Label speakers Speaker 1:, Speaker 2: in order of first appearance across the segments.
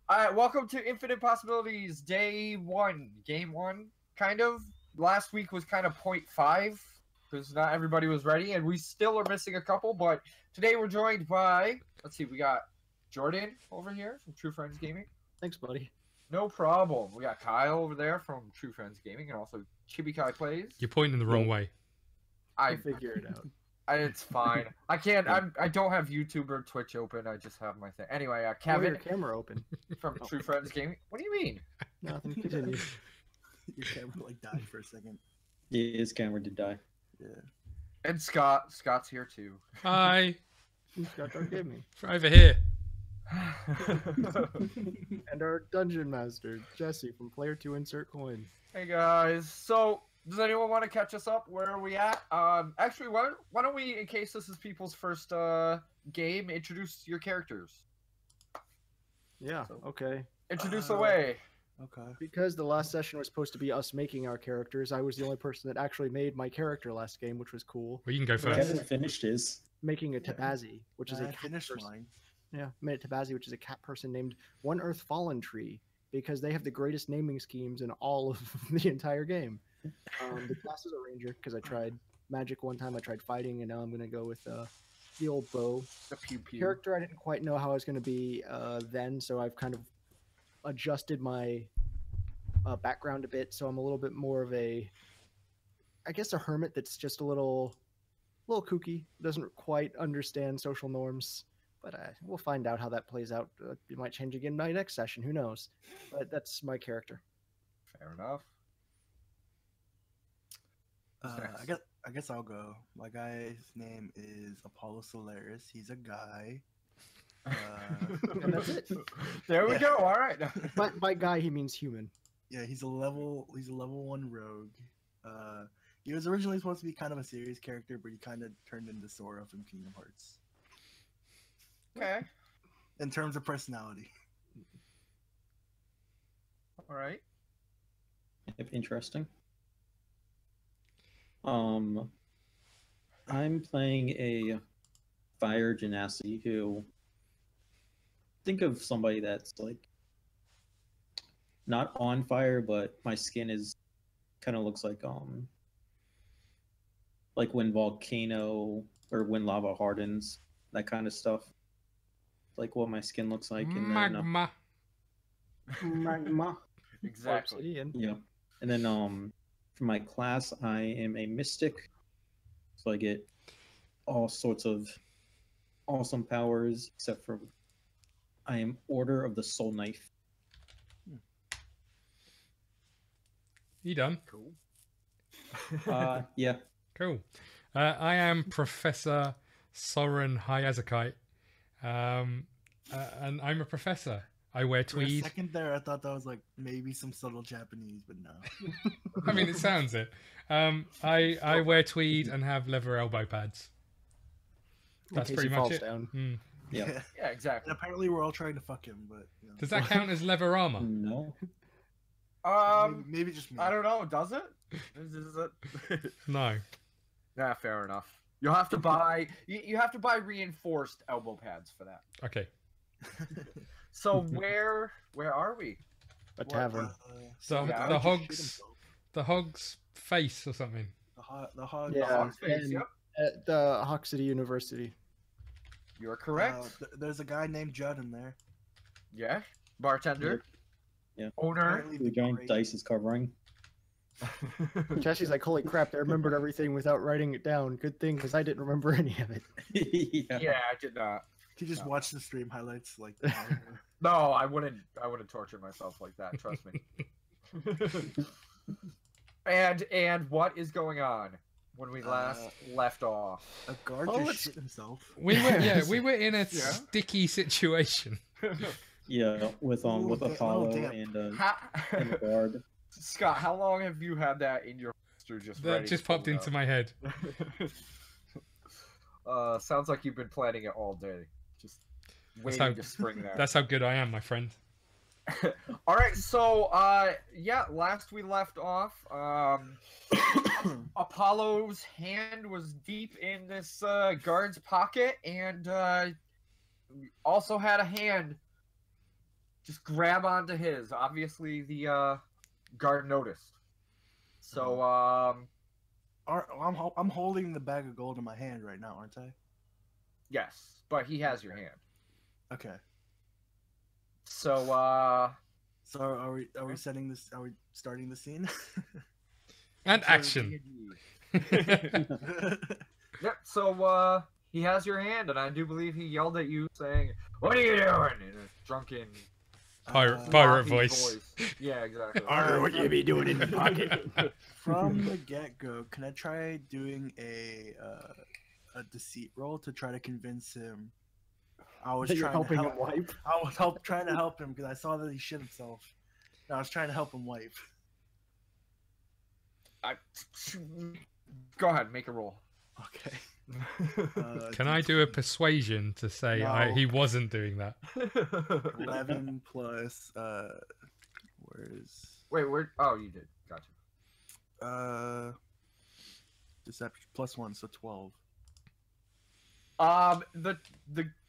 Speaker 1: Welcome to Infinite Possibilities, day 1, game 1, kind of. Last week was kind of 0.5, because not everybody was ready, and we still are missing a couple, but today we're joined by, let's see, we got Jordan over here from TrueFriendsGaming.
Speaker 2: Thanks, buddy.
Speaker 1: No problem. We got Kyle over there from TrueFriendsGaming, and also ChibiKy Plays.
Speaker 3: You're pointing the wrong way.
Speaker 2: I figure it out.
Speaker 1: It's fine. I can't. I don't have YouTube or Twitch open. I just have my thing. Anyway, Kevin.
Speaker 2: Your camera open.
Speaker 1: From TrueFriendsGaming. What do you mean?
Speaker 2: Nothing. Continue.
Speaker 4: Your camera like died for a second.
Speaker 5: Yeah, his camera did die.
Speaker 4: Yeah.
Speaker 1: And Scott. Scott's here too.
Speaker 3: Hi.
Speaker 2: ScottDogGaming.
Speaker 3: Over here.
Speaker 2: And our dungeon master, Jesse from PlayerTwoInsertCoin.
Speaker 1: Hey guys. So, does anyone want to catch us up? Where are we at? Actually, why don't we, in case this is people's first game, introduce your characters.
Speaker 2: Yeah. Okay.
Speaker 1: Introduce away.
Speaker 4: Okay.
Speaker 2: Because the last session was supposed to be us making our characters, I was the only person that actually made my character last game, which was cool.
Speaker 3: Well, you can go first.
Speaker 5: Kevin finished his.
Speaker 2: Making a Tabaxi, which is a
Speaker 4: I
Speaker 2: cat
Speaker 4: finished
Speaker 2: person.
Speaker 4: mine.
Speaker 2: Yeah, made a Tabaxi, which is a cat person named One Earth Fallen Tree, because they have the greatest naming schemes in all of the entire game. The class is a ranger because I tried magic one time, I tried fighting, and now I'm gonna go with the old bow.
Speaker 1: The pew pew.
Speaker 2: Character I didn't quite know how I was gonna be then, so I've kind of adjusted my background a bit, so I'm a little bit more of a, I guess, a hermit that's just a little kooky, doesn't quite understand social norms. But we'll find out how that plays out. It might change again my next session. Who knows? But that's my character.
Speaker 1: Fair enough.
Speaker 4: I guess I'll go. My guy's name is Apollo Solarus. He's a guy.
Speaker 2: And that's it.
Speaker 1: There we go. All right.
Speaker 2: By guy, he means human.
Speaker 4: Yeah, he's a level 1 rogue. He was originally supposed to be kind of a serious character, but he kind of turned into Sorra from Kingdom Hearts.
Speaker 1: Okay.
Speaker 4: In terms of personality.
Speaker 1: All right.
Speaker 5: Interesting. I'm playing a fire Genasi who, think of somebody that's like not on fire, but my skin is kind of looks like when volcano or when lava hardens, that kind of stuff. Like what my skin looks like. And
Speaker 3: Magma.
Speaker 5: Magma.
Speaker 1: Exactly.
Speaker 5: Yeah. And then for my class, I am a mystic. So I get all sorts of awesome powers, except for I am Order of the Soul Knife.
Speaker 3: You done?
Speaker 1: Cool.
Speaker 5: Yeah.
Speaker 3: Cool. I am Professor Sorran Hiasakyte. And I'm a professor. I wear
Speaker 4: For a
Speaker 3: tweed.
Speaker 4: second there, I thought that was like maybe some subtle Japanese, but no.
Speaker 3: I mean, it sounds it. I wear tweed and have leather elbow pads. That's pretty much it. Mm.
Speaker 5: Yeah.
Speaker 1: Yeah, exactly.
Speaker 4: And apparently we're all trying to fuck him, but you know.
Speaker 3: Does that count as leather armor?
Speaker 5: No.
Speaker 4: Maybe just me.
Speaker 1: I don't know. Does it? Is it?
Speaker 3: No.
Speaker 1: Yeah, fair enough. You'll have to buy. You have to buy reinforced elbow pads for that.
Speaker 3: Okay.
Speaker 1: So where are we?
Speaker 2: A tavern.
Speaker 3: The hog's face or something.
Speaker 4: The hog.
Speaker 2: Yeah,
Speaker 4: The hog's face.
Speaker 2: and
Speaker 1: Yep.
Speaker 2: at the Hawk City University.
Speaker 1: You're correct.
Speaker 4: There's a guy named Judd in there.
Speaker 1: Yeah. Bartender.
Speaker 5: Yeah.
Speaker 1: Owner.
Speaker 4: Apparently
Speaker 5: The giant
Speaker 4: great.
Speaker 5: dice is covering.
Speaker 2: Jesse's like, holy crap, I remembered everything without writing it down. Good thing, because I didn't remember any of it.
Speaker 1: Yeah, I did not.
Speaker 4: He just watched the stream highlights like.
Speaker 1: No, I wouldn't torture myself like that. Trust me. And what is going on when we last left off?
Speaker 4: A guard just shit himself.
Speaker 3: We were in a sticky situation.
Speaker 5: Yeah, with Apollo
Speaker 4: damn.
Speaker 5: and the guard.
Speaker 1: Scott, how long have you had that in your holster
Speaker 3: That just popped into my head.
Speaker 1: Sounds like you've been planning it all day. Just waiting to spring that.
Speaker 3: That's how good I am, my friend.
Speaker 1: All right, so yeah, last we left off, Apollo's hand was deep in this guard's pocket, and also had a hand just grab onto his. Obviously, the guard noticed. So,
Speaker 4: I'm holding the bag of gold in my hand right now, aren't I?
Speaker 1: yes, but he has your hand.
Speaker 4: Okay.
Speaker 1: So,
Speaker 4: So are we setting this? Are we starting the scene?
Speaker 3: And action.
Speaker 1: Yep. So, he has your hand, and I do believe he yelled at you, saying, "What are you doing?" in a drunken
Speaker 3: Pirate
Speaker 1: sloppy
Speaker 3: voice.
Speaker 1: Yeah, exactly.
Speaker 2: What you be doing in your pocket?
Speaker 4: From the get-go, can I try doing a deceit roll to try to convince him? I was
Speaker 2: That you're
Speaker 4: trying to
Speaker 2: helping
Speaker 4: help
Speaker 2: him wipe?
Speaker 4: I was trying to help him because I saw that he shit himself. And I was trying to help him wipe.
Speaker 1: Go ahead, make a roll.
Speaker 4: Okay.
Speaker 3: Can I do a persuasion to say
Speaker 4: No.
Speaker 3: he wasn't doing that?
Speaker 4: 11 plus where's
Speaker 1: Wait, where? Oh, you did. Gotcha.
Speaker 4: deception +1, so 12.
Speaker 1: The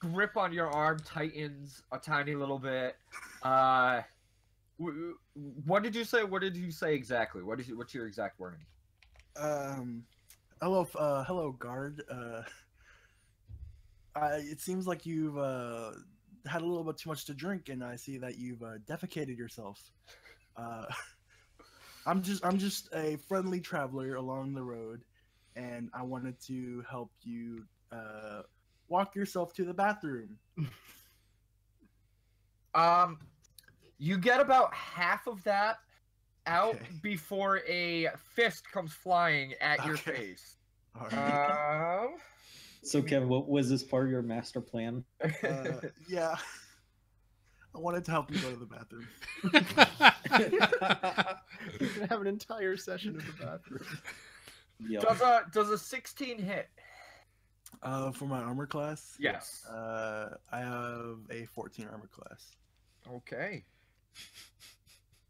Speaker 1: grip on your arm tightens a tiny little bit. What did you say? What did you say exactly? What's your exact wording?
Speaker 4: Hello, guard. It seems like you've had a little bit too much to drink, and I see that you've defecated yourself. I'm just a friendly traveler along the road, and I wanted to help you walk yourself to the bathroom.
Speaker 1: You get about half of that out
Speaker 4: Okay.
Speaker 1: before a fist comes flying at your
Speaker 4: Okay.
Speaker 1: face.
Speaker 4: All right.
Speaker 5: So, Kevin, what was this part of your master plan?
Speaker 4: Yeah. I wanted to help you go to the bathroom.
Speaker 2: You're gonna have an entire session in the bathroom.
Speaker 5: Yeah.
Speaker 1: Does a 16 hit?
Speaker 4: For my armor class?
Speaker 1: Yes.
Speaker 4: I have a 14 armor class.
Speaker 1: Okay.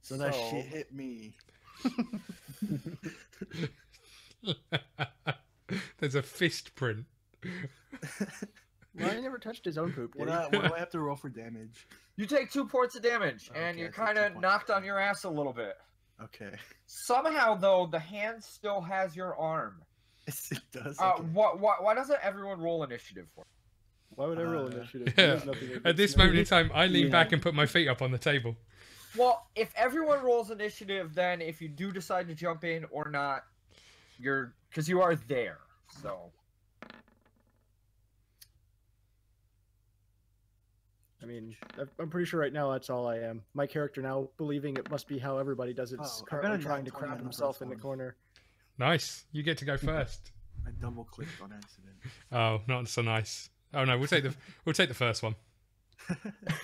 Speaker 4: So that shit hit me.
Speaker 3: There's a fist print.
Speaker 2: Ryan never touched his own poop, did he?
Speaker 4: What do I have to roll for damage?
Speaker 1: You take 2 points of damage, and
Speaker 4: Okay,
Speaker 1: you're
Speaker 4: I take 2
Speaker 1: kind of
Speaker 4: points
Speaker 1: knocked
Speaker 4: of
Speaker 1: on your ass a little bit.
Speaker 4: Okay.
Speaker 1: Somehow, though, the hand still has your arm.
Speaker 4: Yes, it does. Okay.
Speaker 1: Why doesn't everyone roll initiative for?
Speaker 2: Why would I roll initiative?
Speaker 3: Yeah.
Speaker 2: There's nothing
Speaker 3: At this
Speaker 2: against me.
Speaker 3: moment in time, I lean
Speaker 5: Yeah.
Speaker 3: back and put my feet up on the table.
Speaker 1: Well, if everyone rolls initiative, then if you do decide to jump in or not, because you are there. So
Speaker 2: I mean, I'm pretty sure right now that's all I am. My character now, believing it must be how everybody does it, is
Speaker 4: Oh, I
Speaker 2: currently
Speaker 4: got a
Speaker 2: trying to
Speaker 4: nat 20
Speaker 2: crap
Speaker 4: on the
Speaker 2: himself
Speaker 4: first
Speaker 2: in the
Speaker 4: one.
Speaker 2: corner.
Speaker 3: Nice. You get to go first.
Speaker 4: I double clicked on accident.
Speaker 3: Oh, not so nice. Oh no, we'll take the first one.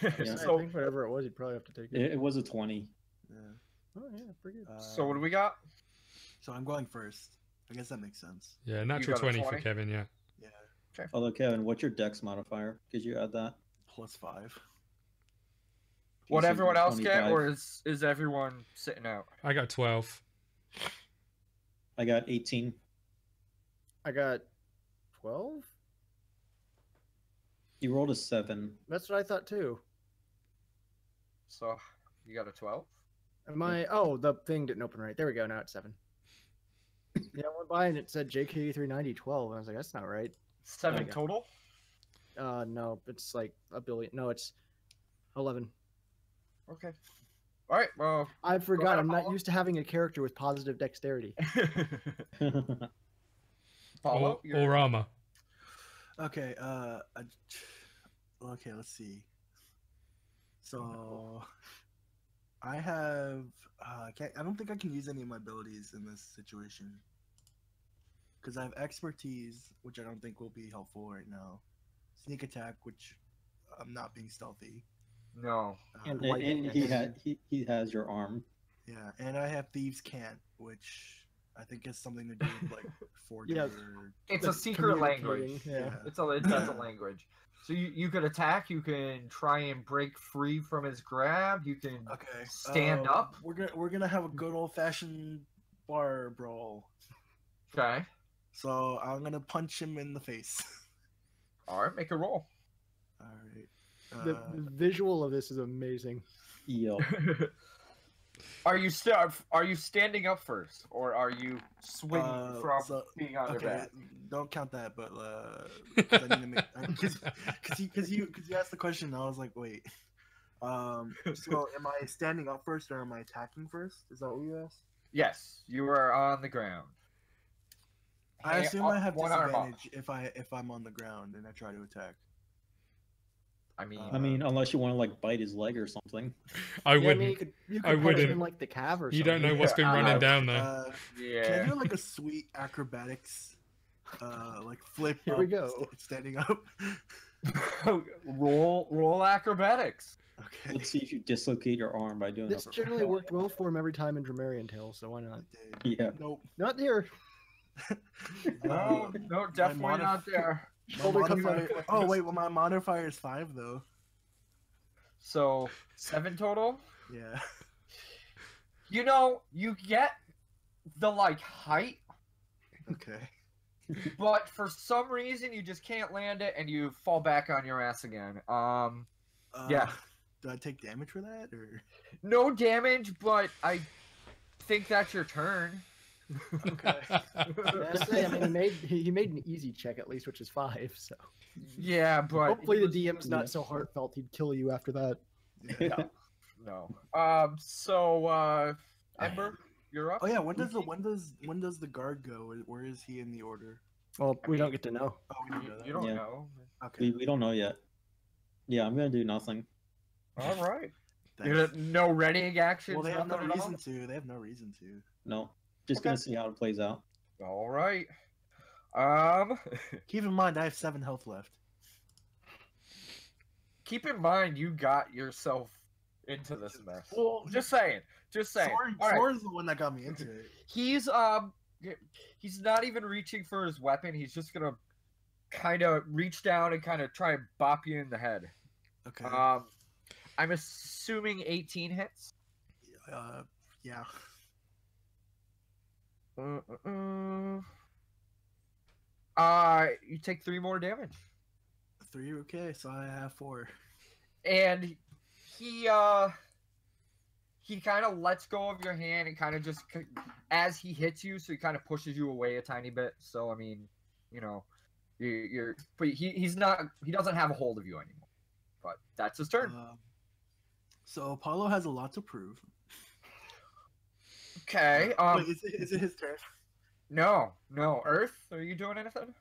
Speaker 5: Yeah.
Speaker 1: So-
Speaker 2: I think whatever it was, you'd probably have to take it.
Speaker 5: It was a 20.
Speaker 4: Yeah.
Speaker 2: Oh yeah, pretty good.
Speaker 1: so what do we got?
Speaker 4: So I'm going first. I guess that makes sense.
Speaker 3: Yeah, natural
Speaker 1: got a
Speaker 3: 20 for
Speaker 1: 20?
Speaker 3: Kevin. Yeah.
Speaker 4: Yeah.
Speaker 5: Although, Kevin, what's your dex modifier? Could you add that?
Speaker 4: +5.
Speaker 1: What
Speaker 5: PC
Speaker 1: everyone else
Speaker 5: 25.
Speaker 1: get, or is everyone sitting out?
Speaker 3: I got 12.
Speaker 5: I got 18.
Speaker 2: I got 12.
Speaker 5: You rolled a 7.
Speaker 2: That's what I thought too.
Speaker 1: So you got a 12.
Speaker 2: Am I? Oh, the thing didn't open right. There we go. Now it's 7. Yeah, I went by and it said JK 390 12. I was like, that's not right.
Speaker 1: 7
Speaker 2: There we go.
Speaker 1: total.
Speaker 2: No, it's like a billion. No, it's 11.
Speaker 1: Okay. All right. Well.
Speaker 2: I forgot.
Speaker 1: ahead,
Speaker 2: I'm not
Speaker 1: Apollo.
Speaker 2: used to having a character with positive dexterity.
Speaker 1: Apollo,
Speaker 3: Or armor.
Speaker 4: Okay. Okay. Let's see. So I have. I don't think I can use any of my abilities in this situation because I have expertise, which I don't think will be helpful right now. Sneak attack, which I'm not being stealthy.
Speaker 1: No.
Speaker 2: And
Speaker 4: Uh,
Speaker 5: And he has your arm.
Speaker 4: yeah, and I have thieves' can't, which I think has something to do with like forgery.
Speaker 2: Yeah.
Speaker 4: Or...
Speaker 1: It's a secret
Speaker 2: Communicating,
Speaker 1: language.
Speaker 2: Yeah.
Speaker 1: That's a language. So you could attack. You can try and break free from his grab. You can
Speaker 4: Okay.
Speaker 1: stand up.
Speaker 4: We're gonna have a good old fashioned bar brawl.
Speaker 1: Okay.
Speaker 4: So I'm gonna punch him in the face.
Speaker 1: All right. Make a roll.
Speaker 4: All right.
Speaker 2: The visual of this is amazing.
Speaker 5: Yo.
Speaker 1: Are you standing up first, or are you swinging from being on your back?
Speaker 4: Don't count that, but I need to make because you asked the question. And I was like, wait. So am I standing up first or am I attacking first? Is that what you asked?
Speaker 1: Yes, you are on the ground.
Speaker 4: I assume I have disadvantage if I'm on the ground and I try to attack.
Speaker 1: I mean,
Speaker 5: unless you want to like bite his leg or something.
Speaker 3: I
Speaker 2: Yeah,
Speaker 3: wouldn't.
Speaker 2: I mean, you could
Speaker 3: I
Speaker 2: punch
Speaker 3: wouldn't.
Speaker 2: him like the calf or something.
Speaker 3: You don't know what's been running down there.
Speaker 1: yeah.
Speaker 4: Can I do like a sweet acrobatics, like flip?
Speaker 2: Here we go.
Speaker 4: Standing up.
Speaker 1: roll acrobatics.
Speaker 4: Okay.
Speaker 5: Let's see if you dislocate your arm by doing
Speaker 2: This
Speaker 5: that.
Speaker 2: generally worked well for him every time in Dremerion Tales, so why not?
Speaker 5: Yeah.
Speaker 4: Nope.
Speaker 2: Not here.
Speaker 1: No, definitely not there.
Speaker 4: Oh wait, well my modifier is 5 though.
Speaker 1: So 7 total.
Speaker 4: Yeah.
Speaker 1: You know, you get the like height,
Speaker 4: Okay.
Speaker 1: but for some reason you just can't land it, and you fall back on your ass again. Yeah.
Speaker 4: Do I take damage for that, or?
Speaker 1: No damage, but I think that's your turn.
Speaker 4: Okay.
Speaker 2: I mean, he made an easy check at least, which is 5. So
Speaker 1: Yeah, but
Speaker 2: hopefully the DM's not so heartfelt he'd kill you after that.
Speaker 4: Yeah.
Speaker 1: No. Ember, you're up.
Speaker 4: Oh yeah. When does the guard go? Where is he in the order?
Speaker 2: Well, we don't get to know.
Speaker 4: Oh, we don't know that.
Speaker 1: You don't
Speaker 5: Yeah.
Speaker 1: know.
Speaker 4: Okay.
Speaker 5: We don't know yet. Yeah, I'm gonna do nothing.
Speaker 1: All right.
Speaker 4: Thanks.
Speaker 1: No readying actions.
Speaker 4: Well, they have no
Speaker 1: nothing at all?
Speaker 4: reason to. They have no reason to.
Speaker 5: No. Just
Speaker 1: Okay.
Speaker 5: gonna see how it plays out.
Speaker 1: All right.
Speaker 4: Keep in mind, I have 7 health left.
Speaker 1: Keep in mind you got yourself into this mess.
Speaker 4: Well,
Speaker 1: Just saying.
Speaker 4: Sorran
Speaker 1: All right.
Speaker 4: is the one that got me into it.
Speaker 1: He's not even reaching for his weapon. He's just gonna kind of reach down and kind of try and bop you in the head.
Speaker 4: Okay.
Speaker 1: I'm assuming 18 hits.
Speaker 4: Yeah.
Speaker 1: You take 3 more damage.
Speaker 4: 3. Okay, so I have 4.
Speaker 1: And he kind of lets go of your hand and kind of just as he hits you, so he kind of pushes you away a tiny bit. So I mean, you know, but he doesn't have a hold of you anymore. But that's his turn.
Speaker 4: So Apollo has a lot to prove.
Speaker 1: Okay.
Speaker 4: Wait, is it his turn?
Speaker 1: No. Earth, are you doing anything?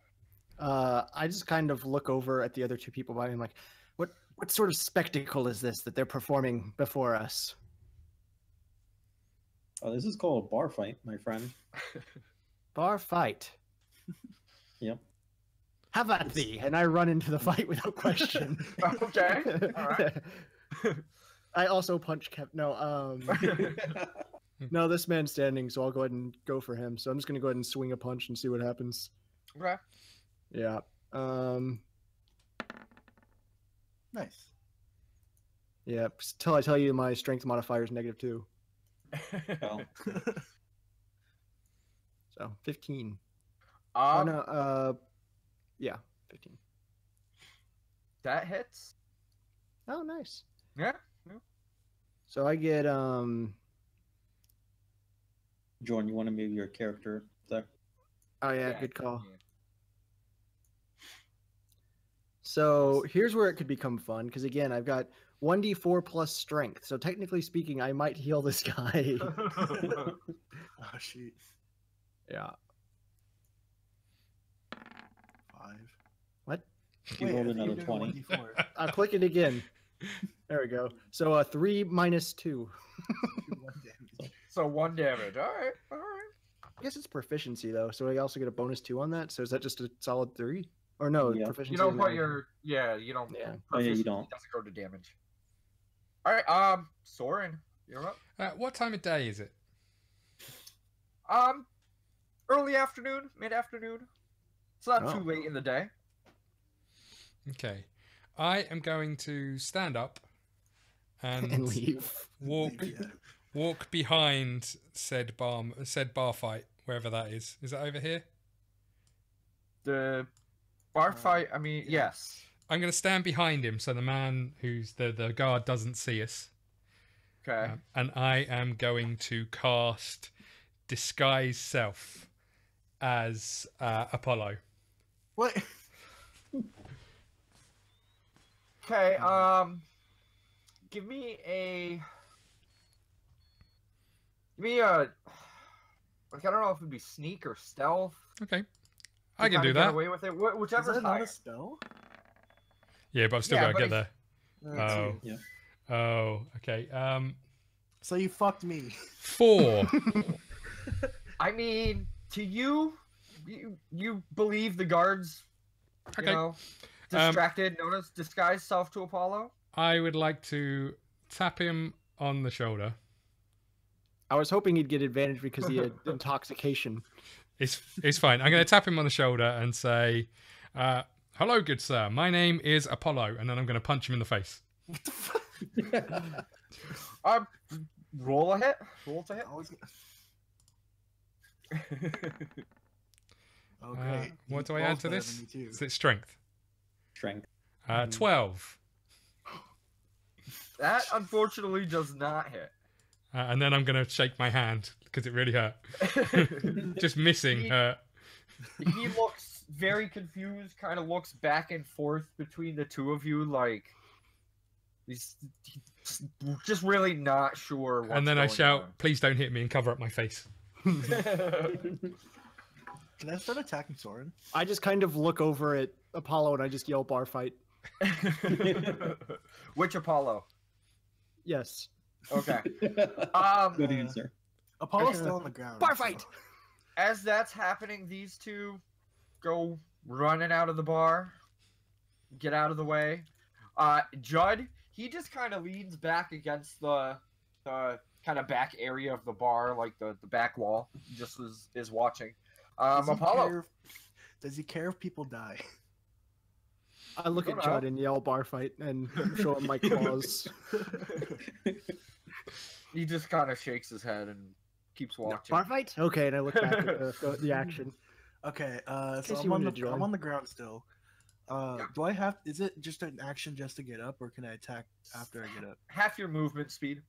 Speaker 2: I just kind of look over at the other 2 people by me. I'm like, what sort of spectacle is this that they're performing before us?
Speaker 5: Oh, this is called a bar fight, my friend.
Speaker 2: Bar fight.
Speaker 5: Yep.
Speaker 2: Have at thee, and I run into the fight without question.
Speaker 1: Okay. All right.
Speaker 2: I also punch Kev. No, no, this man's standing, so I'll go ahead and go for him. So I'm just gonna go ahead and swing a punch and see what happens.
Speaker 1: Okay.
Speaker 2: Yeah.
Speaker 4: Nice.
Speaker 2: Yeah. Till I tell you, my strength modifier is -2.
Speaker 5: Well,
Speaker 2: So 15. Oh no. Yeah, 15.
Speaker 1: That hits.
Speaker 2: Oh, nice.
Speaker 1: Yeah.
Speaker 2: So I get
Speaker 5: Jordan, you want to move your character there?
Speaker 2: Oh yeah, good call. So here's where it could become fun, because again, I've got 1d4 plus strength. So technically speaking, I might heal this guy.
Speaker 4: Oh shoot.
Speaker 2: Yeah.
Speaker 4: 5.
Speaker 2: What?
Speaker 5: You rolled another 20.
Speaker 4: 1d4.
Speaker 2: I'll click it again. There we go. So 3 minus 2.
Speaker 4: 1 damage.
Speaker 1: So 1 damage. All right.
Speaker 2: I guess it's proficiency though, so I also get a bonus 2 on that. So is that just a solid 3? Or no,
Speaker 5: Yeah.
Speaker 2: proficiency.
Speaker 1: You don't
Speaker 2: is
Speaker 1: put
Speaker 2: not-
Speaker 1: your you don't.
Speaker 2: Yeah.
Speaker 5: Oh, yeah, you
Speaker 1: proficiency
Speaker 5: don't.
Speaker 1: doesn't go to damage. All right. Sorran, you're up.
Speaker 3: What time of day is it?
Speaker 1: Early afternoon, mid-afternoon. It's not
Speaker 2: Oh.
Speaker 1: too late in the day.
Speaker 3: Okay. I am going to stand up and
Speaker 2: and leave.
Speaker 3: walk behind said bar fight, wherever that is. Is that over here?
Speaker 1: The bar fight. I mean, yes.
Speaker 3: I'm going to stand behind him so the man who's the guard doesn't see us.
Speaker 1: Okay.
Speaker 3: And I am going to cast Disguise Self as Apollo.
Speaker 4: What?
Speaker 1: Okay, give me a like, I don't know if it'd be sneak or stealth.
Speaker 3: Okay. I can
Speaker 1: kinda
Speaker 3: do
Speaker 1: get
Speaker 3: that.
Speaker 1: away with it.
Speaker 4: Is
Speaker 1: Whichever's
Speaker 4: that not
Speaker 1: higher.
Speaker 4: a spell?
Speaker 3: Yeah, but I've still
Speaker 1: Yeah,
Speaker 3: got to
Speaker 1: but
Speaker 3: get there.
Speaker 4: That's
Speaker 3: Oh.
Speaker 4: it.
Speaker 5: Yeah.
Speaker 3: Oh, okay.
Speaker 4: So you fucked me.
Speaker 3: 4.
Speaker 1: I mean, to you believe the guards,
Speaker 3: Okay.
Speaker 1: you know, distracted, notice disguise self to Apollo?
Speaker 3: I would like to tap him on the shoulder.
Speaker 2: I was hoping he'd get advantage because he had intoxication.
Speaker 3: It's fine. I'm going to tap him on the shoulder and say, hello, good sir. My name is Apollo. And then I'm going to punch him in the face.
Speaker 4: What the fuck?
Speaker 1: Roll a hit. Roll to hit.
Speaker 4: I was Okay.
Speaker 3: What do I add to this? Is it strength?
Speaker 5: Strength.
Speaker 3: 12.
Speaker 1: That unfortunately does not hit.
Speaker 3: And then I'm going to shake my hand because it really hurt. Just missing hurt.
Speaker 1: He looks very confused, kind of looks back and forth between the two of you, like he's just really not sure what's
Speaker 3: And then I
Speaker 1: going
Speaker 3: shout,
Speaker 1: on.
Speaker 3: please don't hit me and cover up my face.
Speaker 4: Can I start attacking Sorran?
Speaker 2: I just kind of look over at Apollo and I just yell bar fight.
Speaker 1: Which Apollo?
Speaker 2: Yes.
Speaker 1: Okay.
Speaker 5: Good answer.
Speaker 4: Apollo's still on the ground.
Speaker 2: Bar fight!
Speaker 4: so-
Speaker 1: As that's happening, these two go running out of the bar. Get out of the way. Judd, he just kind of leans back against the kind of back area of the bar, like the back wall. Just is watching.
Speaker 4: Does he
Speaker 1: Apollo.
Speaker 4: care does he care if people die?
Speaker 2: I look
Speaker 1: Don't
Speaker 2: at
Speaker 1: know.
Speaker 2: Judd and yell bar fight and show him my claws.
Speaker 1: He just kind of shakes his head and keeps watching.
Speaker 2: Bar fight? Okay, and I look back at the action.
Speaker 4: Okay,
Speaker 2: case
Speaker 4: so
Speaker 2: you
Speaker 4: I'm
Speaker 2: wanted to join.
Speaker 4: I'm on the ground still.
Speaker 1: Yeah.
Speaker 4: Do I have? Is it just an action just to get up, or can I attack after I get up?
Speaker 1: Half your movement speed.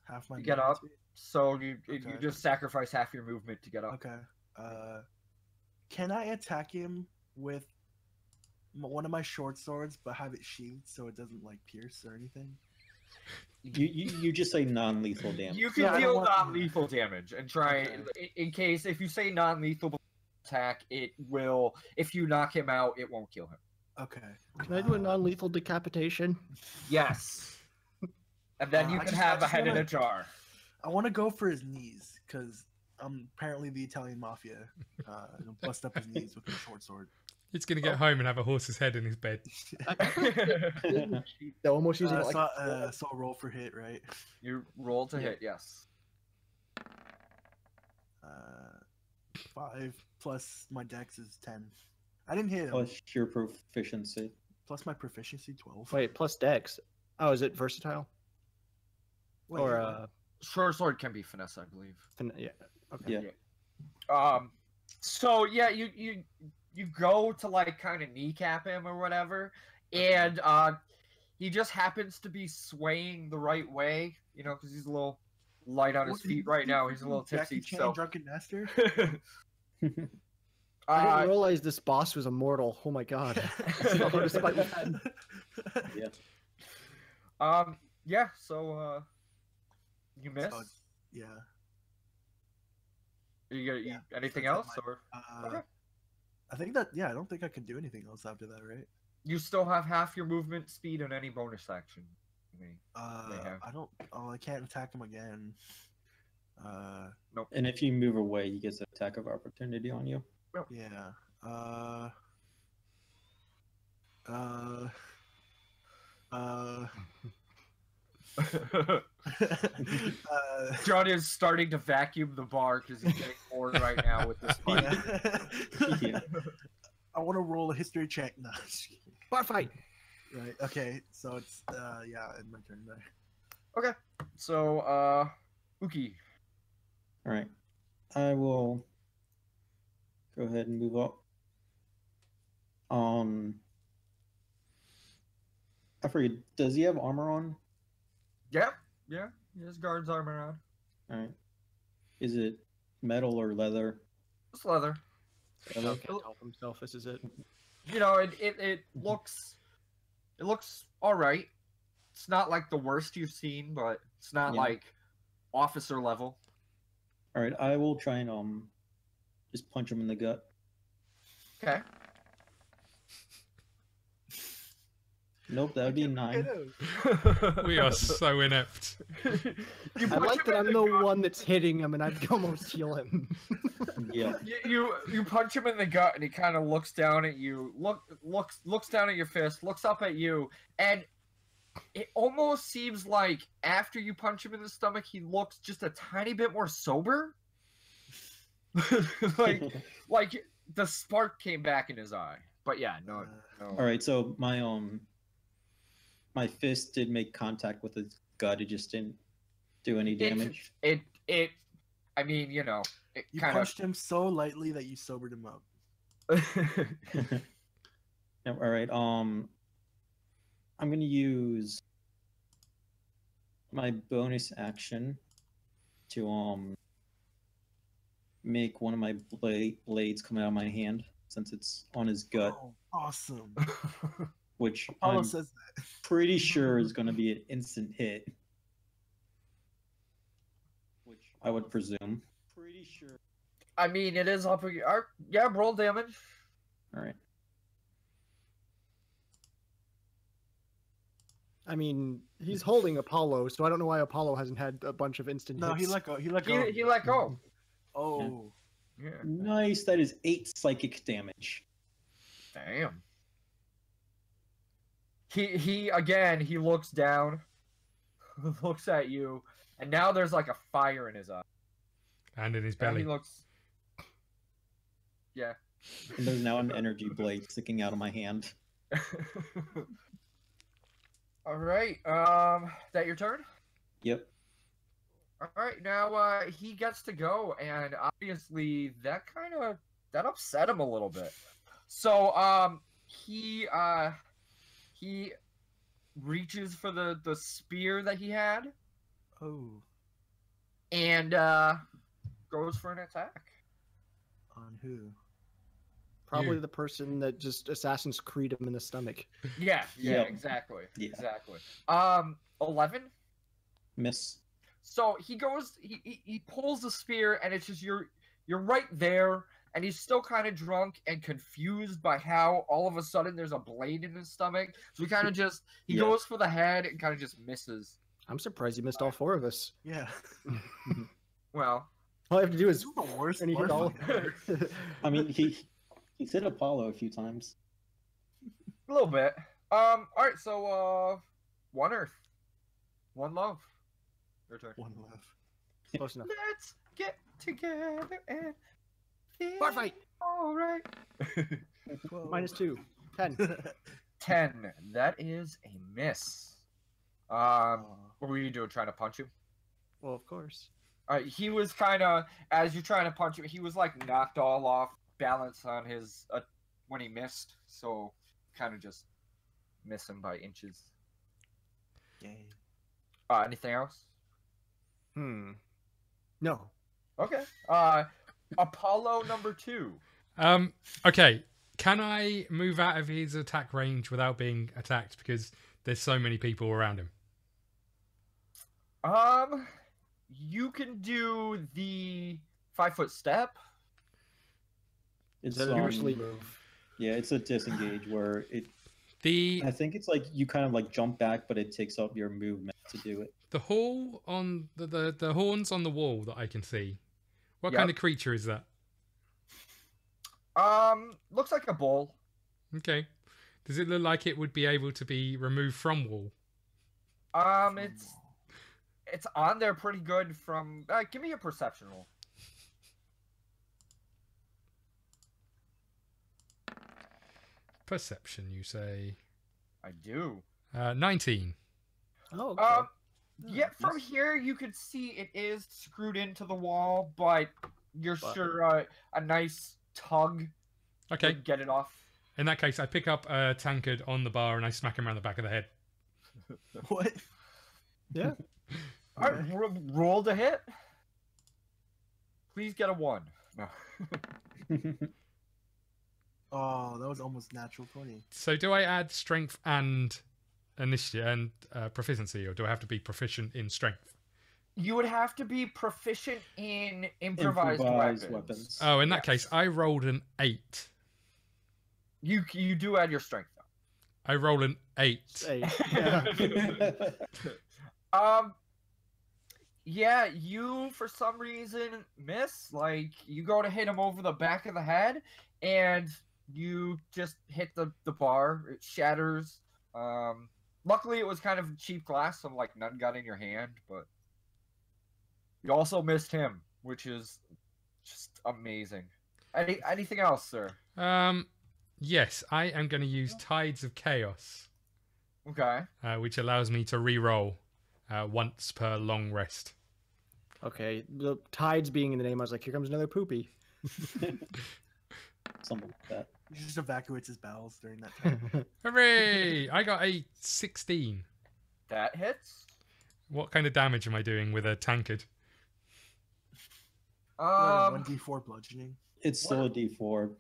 Speaker 4: Half my
Speaker 1: You get
Speaker 4: movement
Speaker 1: up.
Speaker 4: speed?
Speaker 1: So you
Speaker 4: Okay.
Speaker 1: just sacrifice half your movement to get up.
Speaker 4: Okay. Can I attack him with one of my short swords, but have it sheathed so it doesn't like pierce or anything?
Speaker 5: You just say non-lethal damage.
Speaker 1: You can
Speaker 4: Yeah, I don't
Speaker 1: deal
Speaker 4: want-
Speaker 1: non-lethal damage and try in case if you say non-lethal attack, it will. If you knock him out, it won't kill him.
Speaker 4: Okay.
Speaker 2: Can I do a non-lethal decapitation?
Speaker 1: Yes. And then you
Speaker 4: I
Speaker 1: can
Speaker 4: just-
Speaker 1: have
Speaker 4: I
Speaker 1: a
Speaker 4: just
Speaker 1: head in
Speaker 4: wanna-
Speaker 1: a jar.
Speaker 4: I want to go for his knees because I'm apparently the Italian mafia. And bust up his knees with a short sword.
Speaker 3: He's going to get home and have a horse's head in his bed.
Speaker 2: They're almost using it like
Speaker 4: So roll for hit, right?
Speaker 1: You roll to
Speaker 2: Yeah.
Speaker 1: hit, yes.
Speaker 4: 5 plus my dex is 10. I didn't hit him.
Speaker 5: Plus your proficiency.
Speaker 4: Plus my proficiency 12.
Speaker 2: Wait, plus dex. Oh, is it versatile?
Speaker 4: Wait,
Speaker 2: Or
Speaker 1: Short sword can be finesse, I believe.
Speaker 2: yeah. Okay.
Speaker 5: Yeah.
Speaker 1: So yeah, you go to like kind of kneecap him or whatever, and he just happens to be swaying the right way, you know, because he's a little light on his
Speaker 4: What-
Speaker 1: feet right now. He's a little tipsy.
Speaker 4: Jackie Chan,
Speaker 1: So
Speaker 4: Drunken Master.
Speaker 2: I didn't realize this boss was immortal. Oh my god. That's the hardest fight we've had.
Speaker 5: Yeah.
Speaker 1: yeah. So you miss.
Speaker 4: So, yeah.
Speaker 1: You anything
Speaker 4: That's
Speaker 1: else,
Speaker 4: not
Speaker 1: or okay.
Speaker 4: I think that, yeah, I don't think I can do anything else after that, right?
Speaker 1: you still have half your movement speed and any bonus action? have.
Speaker 4: I don't, I can't attack him again.
Speaker 1: Nope.
Speaker 5: And if you move away, he gets an attack of opportunity on you.
Speaker 4: Yeah.
Speaker 1: John is starting to vacuum the bar because he's getting bored right now with this fight.
Speaker 5: Yeah.
Speaker 4: I want to roll a history check now.
Speaker 2: Bar fight.
Speaker 4: Right. Okay. So it's yeah, in my turn there.
Speaker 1: Okay. So Uki.
Speaker 5: All right. I will go ahead and move up. I forget. Does he have armor on?
Speaker 1: Yeah, yeah. He has guard's armor on.
Speaker 5: All right. Is it metal or leather?
Speaker 1: It's leather.
Speaker 5: Leather?
Speaker 2: Can't help himself. This is it.
Speaker 1: You know, it looks all right. It's not like the worst you've seen, but it's not like officer level.
Speaker 5: All right, I will try and just punch him in the gut.
Speaker 1: Okay.
Speaker 5: Nope, that would be 9.
Speaker 3: We are so inept.
Speaker 2: I like that I'm the one that's hitting him, and I can almost heal him.
Speaker 5: Yeah.
Speaker 1: You punch him in the gut, and he kind of looks down at you. Looks down at your fist. Looks up at you, and it almost seems like after you punch him in the stomach, he looks just a tiny bit more sober. like the spark came back in his eye. But yeah, no.
Speaker 5: All right, so my fist did make contact with his gut. It just didn't do any damage.
Speaker 1: I mean, you know,
Speaker 4: you punched him so lightly that you sobered him up.
Speaker 5: All right. I'm gonna use my bonus action to make one of my blades come out of my hand since it's on his gut.
Speaker 4: Oh, awesome.
Speaker 5: Which
Speaker 4: Apollo
Speaker 5: I'm
Speaker 4: says that.
Speaker 5: pretty sure is going to be an instant hit. Which I would presume. Pretty sure.
Speaker 1: I mean, it is up. Yeah, roll damage.
Speaker 5: All right.
Speaker 2: I mean, he's holding Apollo, so I don't know why Apollo hasn't had a bunch of instant hits.
Speaker 4: No, he let go. He let go.
Speaker 1: He let go.
Speaker 4: Oh.
Speaker 1: Yeah.
Speaker 5: Nice. That is 8 psychic damage.
Speaker 1: Damn. He again, he looks down, looks at you, and now there's like a fire in his eye.
Speaker 3: And in his
Speaker 1: And
Speaker 3: belly.
Speaker 1: he looks... Yeah.
Speaker 5: And there's now an energy blade sticking out of my hand.
Speaker 1: Alright, that your turn?
Speaker 5: Yep.
Speaker 1: Alright, now he gets to go, and obviously that upset him a little bit. So, he reaches for the spear that he had.
Speaker 4: Oh.
Speaker 1: And goes for an attack.
Speaker 4: On who?
Speaker 2: Probably the person that just Assassin's Creed him in the stomach.
Speaker 1: Yeah,
Speaker 5: Yep.
Speaker 1: exactly.
Speaker 5: Yeah.
Speaker 1: Exactly. 11.
Speaker 5: Miss.
Speaker 1: So he goes, he pulls the spear, and it's just you're right there, and he's still kind of drunk and confused by how all of a sudden there's a blade in his stomach. So he kind of just goes for the head and kind of just misses.
Speaker 2: I'm surprised he missed all 4 of us.
Speaker 4: Yeah.
Speaker 1: Well,
Speaker 2: all I have to do is
Speaker 4: This is the worst.
Speaker 2: and he hit all.
Speaker 5: I mean, he's hit Apollo a few times.
Speaker 1: a little bit. All right. So 1 Earth, 1 Love. Your turn.
Speaker 4: One left.
Speaker 2: Close enough.
Speaker 1: Let's get together and feel
Speaker 2: Bar fight.
Speaker 1: all right.
Speaker 2: -2. 10.
Speaker 1: 10. That is a miss. What were you doing? Trying to punch him?
Speaker 2: Well, of course.
Speaker 1: He was kind of, as you're trying to punch him, he was like knocked all off balance on his when he missed. So kind of just miss him by inches.
Speaker 4: Yay.
Speaker 1: Anything else?
Speaker 2: No.
Speaker 1: Okay. Apollo number 2.
Speaker 3: Okay. Can I move out of his attack range without being attacked because there's so many people around him?
Speaker 1: You can do the 5-foot step.
Speaker 5: It's
Speaker 2: usually move.
Speaker 5: Yeah, it's a disengage where it.
Speaker 3: The
Speaker 5: I think it's like you kind of like jump back, but it takes up your movement to do it.
Speaker 3: the hall on the horns on the wall that I can see. What
Speaker 1: Yep.
Speaker 3: kind of creature is that?
Speaker 1: Looks like a bull.
Speaker 3: Okay. Does it look like it would be able to be removed from wall?
Speaker 1: It's on there pretty good from... give me a perception roll.
Speaker 3: Perception, you say?
Speaker 1: I do.
Speaker 3: 19.
Speaker 2: Oh, okay.
Speaker 1: Yeah, from here you could see it is screwed into the wall, but you're sure a nice tug
Speaker 3: Okay.
Speaker 1: would get it off.
Speaker 3: In that case, I pick up a tankard on the bar and I smack him around the back of the head.
Speaker 4: What?
Speaker 2: Yeah.
Speaker 1: All right, roll to hit. Please get a 1. No.
Speaker 4: Oh, that was almost natural 20.
Speaker 3: So do I add strength and initiative and proficiency, or do I have to be proficient in strength?
Speaker 1: You would have to be proficient in improvised weapons.
Speaker 3: Oh, in that case, I rolled an 8.
Speaker 1: You do add your strength though.
Speaker 3: I roll an 8.
Speaker 1: Yeah, you for some reason miss. Like you go to hit him over the back of the head, and you just hit the bar. It shatters. Luckily, it was kind of cheap glass, so like none got in your hand, but you also missed him, which is just amazing. Anything else, sir?
Speaker 3: Yes, I am going to use Tides of Chaos.
Speaker 1: Okay.
Speaker 3: Which allows me to re-roll once per long rest.
Speaker 2: Okay, the tides being in the name, I was like, here comes another poopy.
Speaker 5: Something like that.
Speaker 4: He just evacuates his bowels during that time.
Speaker 3: Hooray! I got a 16.
Speaker 1: That hits.
Speaker 3: What kind of damage am I doing with a tankard?
Speaker 4: 1d4 bludgeoning.
Speaker 5: It's still a D4.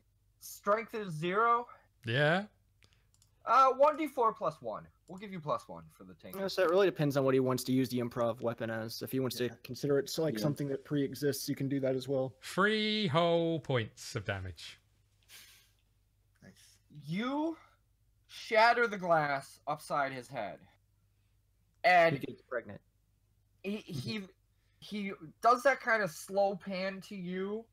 Speaker 1: Strength is 0.
Speaker 3: Yeah.
Speaker 1: 1d4 plus 1. We'll give you plus 1 for the tank.
Speaker 2: So it really depends on what he wants to use the improv weapon as. If he wants to consider it like something that pre-exists, you can do that as well.
Speaker 3: 3 whole points of damage.
Speaker 4: Nice.
Speaker 1: You shatter the glass upside his head, and
Speaker 2: He gets pregnant.
Speaker 1: he does that kind of slow pan to you,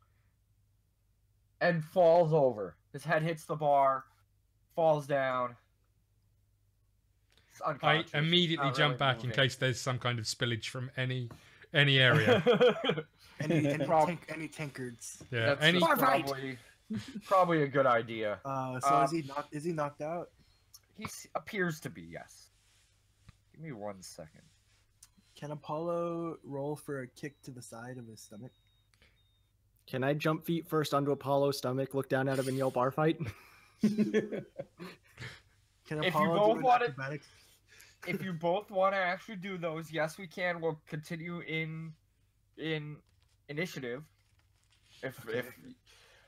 Speaker 1: and falls over. His head hits the bar, falls down.
Speaker 3: I immediately jump back in case there's some kind of spillage from any area.
Speaker 4: Any tankards.
Speaker 3: Yeah,
Speaker 1: that's probably a good idea.
Speaker 4: So is he knocked out?
Speaker 1: He appears to be, yes. Give me 1 second.
Speaker 4: Can Apollo roll for a kick to the side of his stomach?
Speaker 2: Can I jump feet first onto Apollo's stomach, look down at him, and yell bar fight?
Speaker 4: Can
Speaker 1: If you both want it, if you both want to actually do those, yes, we can. We'll continue in initiative. If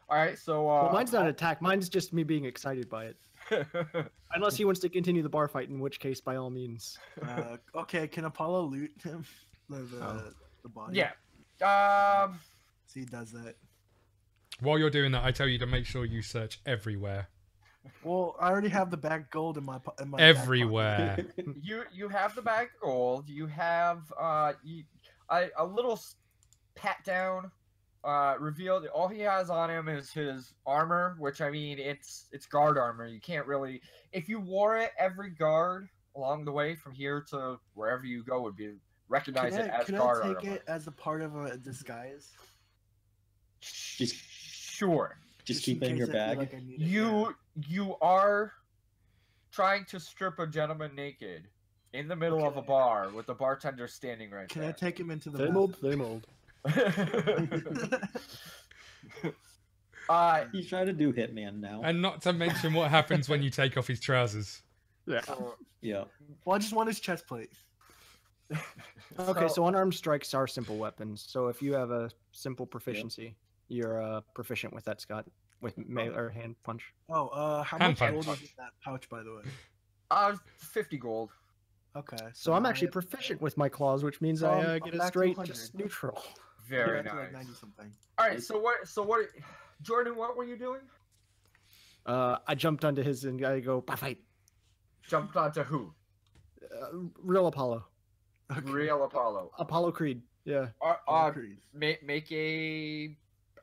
Speaker 1: all right, so
Speaker 2: well, mine's not an attack. Mine's just me being excited by it. Unless he wants to continue the bar fight, in which case, by all means.
Speaker 4: Okay, can Apollo loot him? The body.
Speaker 1: Yeah.
Speaker 4: So he does that.
Speaker 3: While you're doing that, I tell you to make sure you search everywhere.
Speaker 4: Well, I already have the bag of gold in my
Speaker 3: everywhere.
Speaker 1: You have the bag of gold. You have a little pat down. Revealed all he has on him is his armor, which I mean it's guard armor. You can't really, if you wore it, every guard along the way from here to wherever you go would be recognize it as guard armor.
Speaker 4: Can I take it as a part of a disguise?
Speaker 1: Sure.
Speaker 5: Just keep it in your bag.
Speaker 4: Like
Speaker 1: you are trying to strip a gentleman naked in the middle of a bar with the bartender standing right there.
Speaker 4: Can I take him into the
Speaker 2: Same old.
Speaker 5: He's trying to do Hitman now.
Speaker 3: And not to mention what happens when you take off his trousers.
Speaker 2: Yeah.
Speaker 5: Yeah.
Speaker 4: Well, I just want his chest plate.
Speaker 2: Okay, so unarmed strikes are simple weapons. So if you have a simple proficiency, you're proficient with that, Scott, with melee or hand punch.
Speaker 4: Oh, how
Speaker 3: Hand
Speaker 4: much gold
Speaker 3: punch.
Speaker 4: is in that pouch, by the way?
Speaker 1: 50 gold.
Speaker 4: Okay.
Speaker 2: So I'm actually proficient with my claws, which means
Speaker 4: So
Speaker 2: I
Speaker 4: I'm
Speaker 2: get a
Speaker 4: back to
Speaker 2: straight
Speaker 4: 100.
Speaker 2: just neutral.
Speaker 1: Very
Speaker 4: Back to
Speaker 1: nice.
Speaker 4: like 90 something.
Speaker 1: All right, so what, Jordan? What were you doing?
Speaker 2: I jumped onto his and I go, bar fight.
Speaker 1: Jumped onto who?
Speaker 2: Real Apollo.
Speaker 1: Real Apollo.
Speaker 2: Apollo Creed. Yeah.
Speaker 1: Make a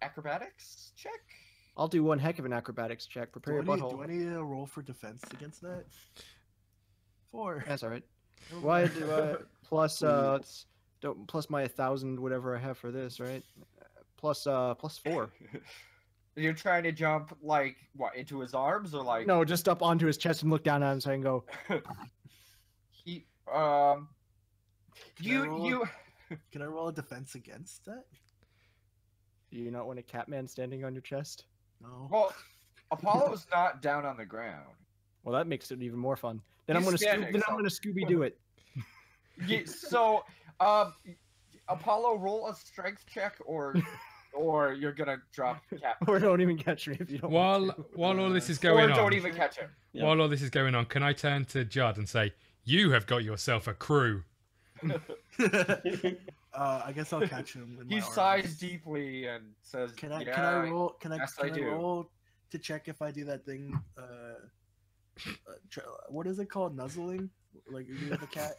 Speaker 1: acrobatics check.
Speaker 2: I'll do one heck of an acrobatics check. Prepare your butthole.
Speaker 4: Do I need a roll for defense against that? 4.
Speaker 2: That's all right. Why do I plus plus my 1,000 whatever I have for this, right? Plus 4.
Speaker 1: You're trying to jump like what into his arms or like?
Speaker 2: No, just up onto his chest and look down at him so I can go.
Speaker 4: Can I roll a defense against that?
Speaker 2: Do you not want a Catman standing on your chest?
Speaker 4: No.
Speaker 1: Well, Apollo's not down on the ground.
Speaker 2: Well, that makes it even more fun. Then I'm
Speaker 1: He's
Speaker 2: gonna
Speaker 1: standing, so-
Speaker 2: Scooby Doo it.
Speaker 1: Yeah, so, Apollo, roll a strength check, or you're gonna drop Cap.
Speaker 2: Or don't even catch me if you don't.
Speaker 3: While all this is going
Speaker 1: Or
Speaker 3: on,
Speaker 1: don't even catch him.
Speaker 5: Yeah.
Speaker 3: while all this is going on, can I turn to Judd and say, "You have got yourself a crew."
Speaker 4: I guess I'll catch him. In
Speaker 1: He
Speaker 4: my
Speaker 1: sighs
Speaker 4: arms.
Speaker 1: deeply and says,
Speaker 4: Can I
Speaker 1: "Yeah,
Speaker 4: roll? Can I,
Speaker 1: yes,
Speaker 4: can
Speaker 1: I
Speaker 4: I
Speaker 1: do.
Speaker 4: roll to check if I do that thing? What is it called? Nuzzling? Like you do with a cat?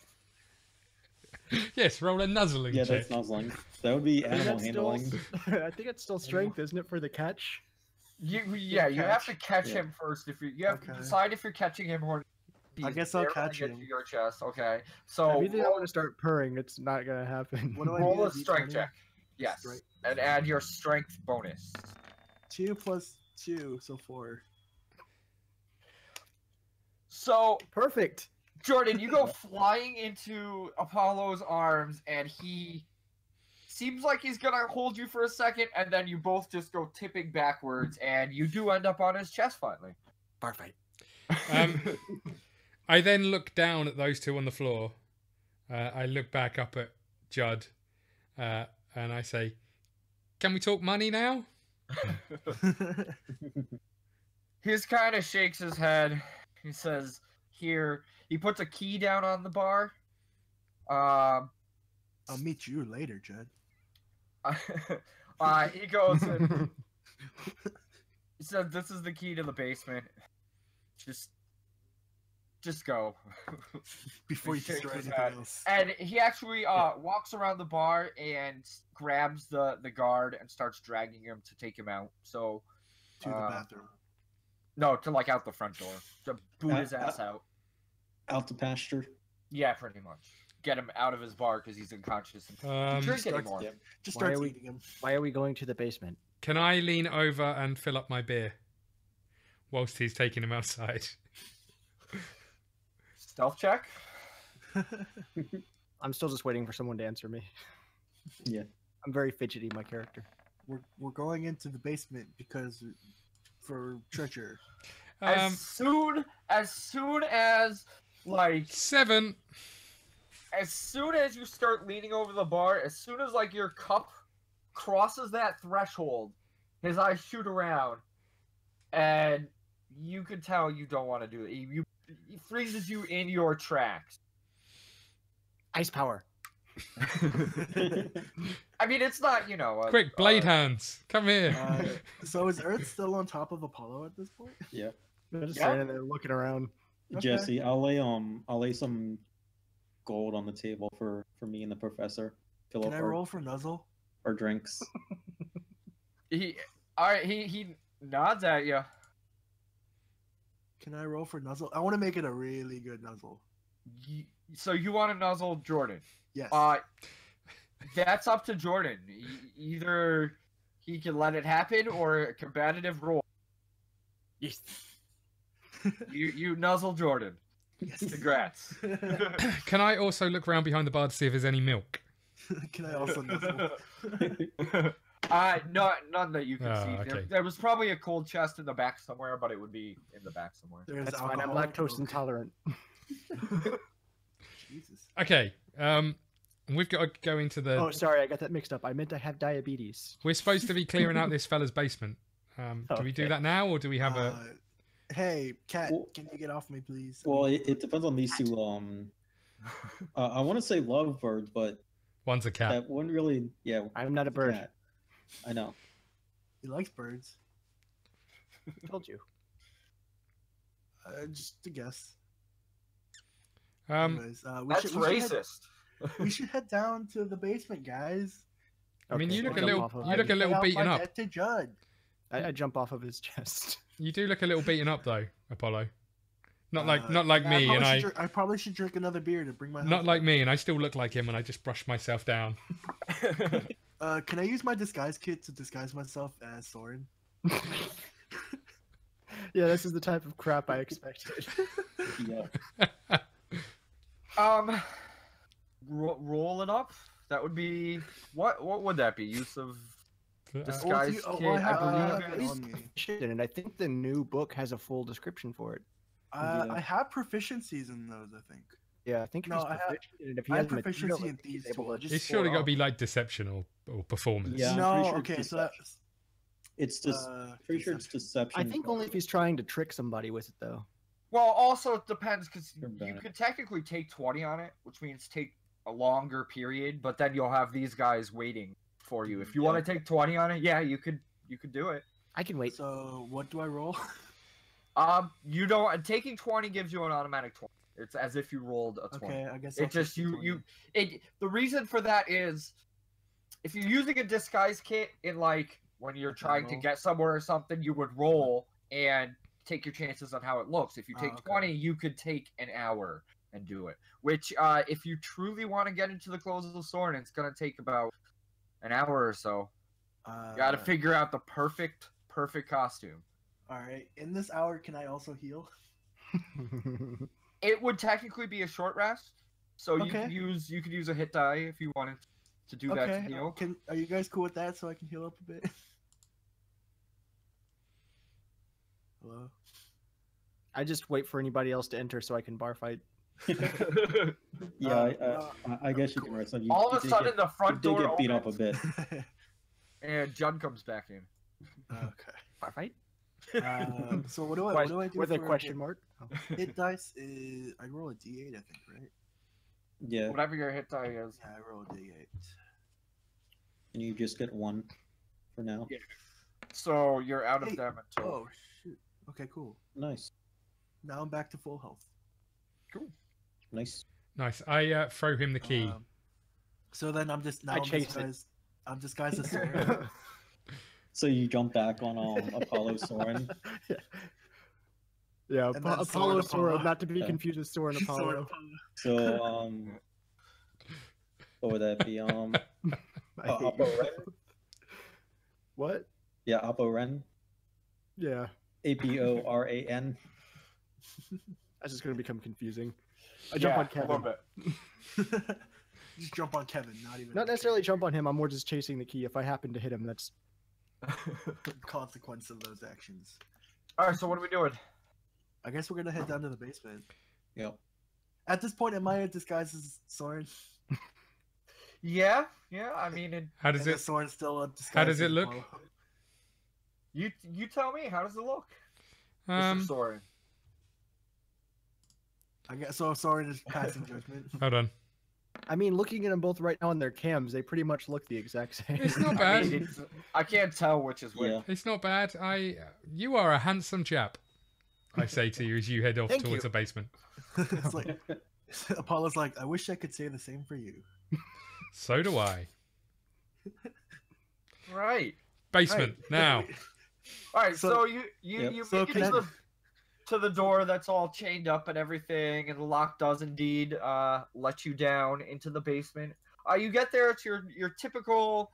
Speaker 3: Yes, roll a nuzzling
Speaker 5: Yeah,
Speaker 3: check.
Speaker 5: that's nuzzling. That would be
Speaker 2: I think
Speaker 5: animal
Speaker 2: that's still-
Speaker 5: handling.
Speaker 2: I think it's still strength, isn't it, for the catch?
Speaker 1: You have to catch
Speaker 5: Yeah.
Speaker 1: him first. If you have to
Speaker 4: Okay.
Speaker 1: decide if you're catching him or
Speaker 4: I
Speaker 1: he's
Speaker 4: guess I'll
Speaker 1: barely
Speaker 4: catch
Speaker 1: get to
Speaker 4: him.
Speaker 1: your chest. Okay, so
Speaker 2: If you think I'm
Speaker 1: roll,
Speaker 2: gonna start purring, it's not gonna happen.
Speaker 4: What do I
Speaker 1: roll
Speaker 4: do?
Speaker 1: a strength
Speaker 4: D20?
Speaker 1: check. Yes,
Speaker 4: Strength.
Speaker 1: and add your strength bonus.
Speaker 4: 2 plus 2, so 4.
Speaker 1: So
Speaker 2: Perfect.
Speaker 1: Jordan, you go flying into Apollo's arms, and he seems like he's gonna hold you for a second, and then you both just go tipping backwards, and you do end up on his chest finally.
Speaker 2: Perfect.
Speaker 3: I then look down at those two on the floor. I look back up at Judd, and I say, "Can we talk money now?"
Speaker 1: He just kind of shakes his head. He says, "Here." He puts a key down on the bar.
Speaker 4: I'll meet you later, Judd.
Speaker 1: He goes and he said, "This is the key to the basement. Just go."
Speaker 4: Before you
Speaker 1: He shakes
Speaker 4: destroy
Speaker 1: his
Speaker 4: anything
Speaker 1: head.
Speaker 4: else.
Speaker 1: And he actually walks around the bar and grabs the guard and starts dragging him to take him out. So
Speaker 4: To the bathroom.
Speaker 1: no, to like out the front door to boot his ass out.
Speaker 5: Out to pasture.
Speaker 1: Yeah, pretty much. Get him out of his bar because he's unconscious and can't drink
Speaker 4: starts-
Speaker 1: anymore.
Speaker 5: yeah.
Speaker 4: Just
Speaker 2: Why
Speaker 4: starts
Speaker 2: are we-
Speaker 4: eating him.
Speaker 2: Why are we going to the basement?
Speaker 3: Can I lean over and fill up my beer whilst he's taking him outside?
Speaker 1: Stealth check.
Speaker 2: I'm still just waiting for someone to answer me.
Speaker 5: Yeah.
Speaker 2: I'm very fidgety, my character.
Speaker 4: We're going into the basement because for treasure.
Speaker 1: As soon as like
Speaker 3: 7.
Speaker 1: as soon as you start leaning over the bar, as soon as like your cup crosses that threshold, his eyes shoot around, and you can tell you don't want to do it. He freezes you in your tracks.
Speaker 2: Ice power.
Speaker 1: I mean, it's not,
Speaker 3: Quick, blade hands, come here.
Speaker 4: So is Earth still on top of Apollo at this point?
Speaker 5: Yeah.
Speaker 2: I'm just
Speaker 1: Yeah.
Speaker 2: standing there looking around.
Speaker 4: Okay.
Speaker 5: Jesse, I'll lay some gold on the table for me and the professor. Fill
Speaker 4: Can
Speaker 5: up
Speaker 4: I roll for Nuzzle?
Speaker 5: our drinks.
Speaker 1: He nods at you.
Speaker 4: Can I roll for Nuzzle? I want to make it a really good Nuzzle.
Speaker 1: So you want to nuzzle Jordan?
Speaker 4: Yes.
Speaker 1: That's up to Jordan. Either he can let it happen or a combative roll.
Speaker 2: Yes.
Speaker 1: You nuzzle Jordan.
Speaker 4: Yes.
Speaker 1: Congrats.
Speaker 3: Can I also look around behind the bar to see if there's any milk?
Speaker 4: Can I also Nuzzle?
Speaker 1: None that you can
Speaker 3: Oh,
Speaker 1: see.
Speaker 3: okay.
Speaker 1: There was probably a cold chest in the back somewhere, but it would be in the back somewhere.
Speaker 4: There's
Speaker 2: That's fine. I'm
Speaker 4: alcoholic
Speaker 2: lactose
Speaker 4: milk.
Speaker 2: intolerant.
Speaker 4: Jesus.
Speaker 3: Okay, we've got to go into the...
Speaker 2: Oh, sorry, I got that mixed up. I meant I have diabetes.
Speaker 3: We're supposed to be clearing out this fella's basement. Do we do
Speaker 2: Okay.
Speaker 3: that now, or do we have a...
Speaker 4: Hey, cat,
Speaker 5: Well-
Speaker 4: can you get off me, please?
Speaker 5: Well, it depends on these two. I want to say lovebirds, but
Speaker 3: One's a cat.
Speaker 5: that wouldn't really. Yeah,
Speaker 2: I'm not a bird.
Speaker 5: cat. I know.
Speaker 4: He likes birds.
Speaker 2: Told you.
Speaker 4: Just a guess.
Speaker 3: Um,
Speaker 4: Anyways,
Speaker 1: That's racist.
Speaker 4: We should head down to the basement, guys.
Speaker 3: I mean, you
Speaker 2: Okay,
Speaker 3: look
Speaker 2: I'll
Speaker 3: a
Speaker 2: jump
Speaker 3: little...
Speaker 2: off of
Speaker 3: You
Speaker 2: it.
Speaker 3: look a little
Speaker 4: Get off
Speaker 3: beaten
Speaker 4: my
Speaker 3: up.
Speaker 4: debt to Judd.
Speaker 2: I jump off of his chest.
Speaker 3: You do look a little beaten up, though, Apollo. Not like
Speaker 4: Yeah,
Speaker 3: me, and
Speaker 4: I probably should drink another beer to bring my.
Speaker 3: Not
Speaker 4: health
Speaker 3: like
Speaker 4: up.
Speaker 3: me, and I still look like him, and I just brush myself down.
Speaker 4: Can I use my disguise kit to disguise myself as Sorran?
Speaker 2: Yeah, this is the type of crap I expected.
Speaker 5: Yeah.
Speaker 1: Roll it up. That would be what? What would that be? Use of disguise
Speaker 4: Oh,
Speaker 1: kit.
Speaker 4: I
Speaker 1: I
Speaker 4: have
Speaker 1: believe
Speaker 4: it
Speaker 1: it's-
Speaker 4: on me.
Speaker 2: Shit, and I think the new book has a full description for it.
Speaker 4: I have proficiencies in those, I think.
Speaker 2: Yeah, I think if
Speaker 4: No,
Speaker 2: he's
Speaker 4: I have-
Speaker 2: proficient, and if he
Speaker 4: I
Speaker 2: has
Speaker 4: have proficiency
Speaker 2: material,
Speaker 4: in
Speaker 2: he's
Speaker 4: these
Speaker 2: able
Speaker 4: two. I
Speaker 2: to
Speaker 4: just-
Speaker 3: It's surely
Speaker 2: score
Speaker 3: got to be
Speaker 2: off.
Speaker 3: like deception or performance.
Speaker 5: Yeah, I'm
Speaker 4: no,
Speaker 5: pretty sure
Speaker 4: okay,
Speaker 5: it's
Speaker 4: so that,
Speaker 5: deception. It's just pretty sure it's deception.
Speaker 2: I think only if he's trying to trick somebody with it, though.
Speaker 1: Well, also it depends because
Speaker 5: Or
Speaker 1: you
Speaker 5: better.
Speaker 1: could technically take 20 on it, which means take a longer period, but then you'll have these guys waiting for you. If you want to take 20 on it, yeah, you could do it.
Speaker 2: I can wait.
Speaker 4: so what do I roll?
Speaker 1: You don't. Taking 20 gives you an automatic 20. It's as if you rolled a 20.
Speaker 4: Okay, I guess
Speaker 1: It
Speaker 4: I'll
Speaker 1: just
Speaker 4: take the 20.
Speaker 1: The reason for that is if you're using a disguise kit in like when you're trying to
Speaker 4: roll.
Speaker 1: get somewhere or something, you would roll and take your chances on how it looks. If you take
Speaker 4: okay.
Speaker 1: 20, you could take an hour and do it. Which if you truly want to get into the clothes of the sword, it's gonna take about an hour or so. You gotta figure out the perfect costume.
Speaker 4: All right, in this hour, can I also heal?
Speaker 1: It would technically be a short rest, so you
Speaker 4: Okay.
Speaker 1: could use a hit die if you wanted to do that to
Speaker 4: Okay,
Speaker 1: heal.
Speaker 4: are you guys cool with that so I can heal up a bit? Hello?
Speaker 2: I just wait for anybody else to enter so I can bar fight.
Speaker 5: Yeah, I guess you can rest. You,
Speaker 1: All
Speaker 5: you
Speaker 1: of a
Speaker 5: did
Speaker 1: sudden,
Speaker 5: get,
Speaker 1: the
Speaker 5: you
Speaker 1: front
Speaker 5: did
Speaker 1: door
Speaker 5: get beat up a
Speaker 1: opens,
Speaker 5: bit.
Speaker 1: and Judd comes back in.
Speaker 4: Okay.
Speaker 2: Bar fight?
Speaker 4: So what do I do
Speaker 2: With a
Speaker 4: for
Speaker 2: question mark? Oh.
Speaker 4: hit dice? Is I roll a d8, I think, right?
Speaker 5: Yeah,
Speaker 1: Whatever your hit die is.
Speaker 4: Yeah, I roll a d8.
Speaker 5: and you just get one for now.
Speaker 1: Yeah. So you're out of
Speaker 4: Hey,
Speaker 1: them until.
Speaker 4: Oh shoot. Okay, cool.
Speaker 5: Nice,
Speaker 4: Now I'm back to full health.
Speaker 5: nice.
Speaker 3: Nice. I throw him the key.
Speaker 4: So then I'm just now
Speaker 2: I chase it.
Speaker 4: I'm disguised as Sorran.
Speaker 5: So you jump back on Apollo Sorran.
Speaker 2: Yeah,
Speaker 4: And then
Speaker 2: Apollo
Speaker 4: Sorran,
Speaker 2: Sorran, not to be confused with Sorran
Speaker 4: Sorran
Speaker 2: Apollo.
Speaker 5: So what would that be?
Speaker 2: I hate
Speaker 5: Oppo
Speaker 2: you.
Speaker 5: Ren?
Speaker 2: What?
Speaker 5: Yeah, Oppo Ren.
Speaker 2: Yeah,
Speaker 5: APORAN.
Speaker 2: that's just gonna become confusing. I jump
Speaker 1: Yeah,
Speaker 2: on
Speaker 1: a
Speaker 2: Kevin.
Speaker 1: little bit.
Speaker 4: Just jump on Kevin, not even
Speaker 2: Not necessarily jump on him. I'm more just chasing the key. If I happen to hit him, that's
Speaker 4: consequence of those actions.
Speaker 1: All right. So what are we doing?
Speaker 4: I guess we're gonna head down to the basement.
Speaker 5: Yep.
Speaker 4: At this point, am I disguised as Sorran?
Speaker 1: Yeah. I mean,
Speaker 3: How does
Speaker 4: And
Speaker 3: it?
Speaker 4: is Sorran still a disguise?
Speaker 3: How does it
Speaker 4: as
Speaker 3: look?
Speaker 4: Apollo?
Speaker 1: you tell me. How does it look,
Speaker 3: Um,
Speaker 1: Mr. Sorry.
Speaker 4: I guess so. Sorran is passing judgment.
Speaker 3: hold on.
Speaker 2: I mean, looking at them both right now on their cams, they pretty much look the exact same.
Speaker 3: It's not
Speaker 1: I,
Speaker 3: bad.
Speaker 1: mean, I can't tell which is which.
Speaker 5: Yeah.
Speaker 3: It's not bad. You are a handsome chap. I say to you as you head off
Speaker 2: Thank
Speaker 3: towards
Speaker 2: you.
Speaker 3: the basement.
Speaker 4: It's like Apollo's like, I wish I could say the same for you.
Speaker 3: So do I.
Speaker 1: Right.
Speaker 3: Basement now.
Speaker 1: All right. So,
Speaker 4: So-
Speaker 1: you
Speaker 5: Yep.
Speaker 1: you
Speaker 4: So
Speaker 1: make it
Speaker 4: can
Speaker 1: to the door that's all chained up and everything, and the lock does indeed let you down into the basement. You get there. It's your typical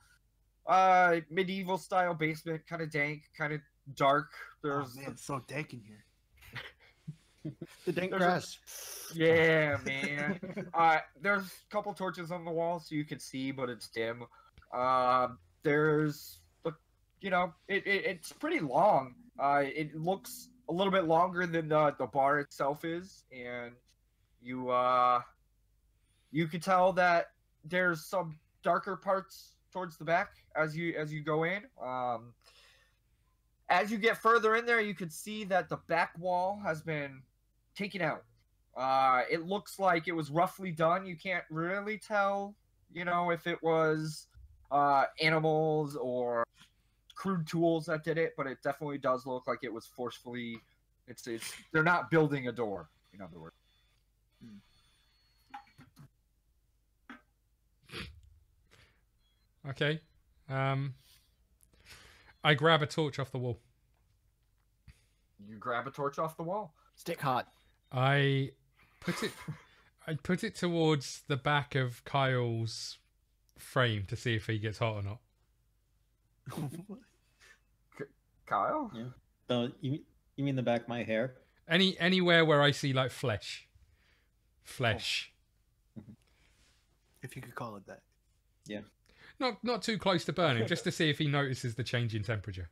Speaker 1: medieval style basement, kind of dank, kind of dark. There's
Speaker 4: Oh man, it's so dank in here.
Speaker 2: The dank
Speaker 1: There's a-
Speaker 2: grass.
Speaker 1: Yeah, man. There's a couple torches on the wall so you can see, but it's dim. There's, it's pretty long. It looks a little bit longer than the bar itself is, and you can tell that there's some darker parts towards the back as you go in. As you get further in there, you can see that the back wall has been taken out. It looks like it was roughly done. You can't really tell, if it was animals or crude tools that did it, but it definitely does look like it was forcefully. It's they're not building a door, in other words.
Speaker 3: Okay. I grab a torch off the wall.
Speaker 1: You grab a torch off the wall.
Speaker 2: Stick hot.
Speaker 3: I put it towards the back of Kyle's frame to see if he gets hot or not.
Speaker 1: Kyle?
Speaker 5: Yeah. So you mean the back of my hair?
Speaker 3: Anywhere where I see like flesh.
Speaker 4: If you could call it that.
Speaker 5: Yeah.
Speaker 3: Not too close to burn him, just to see if he notices the change in temperature.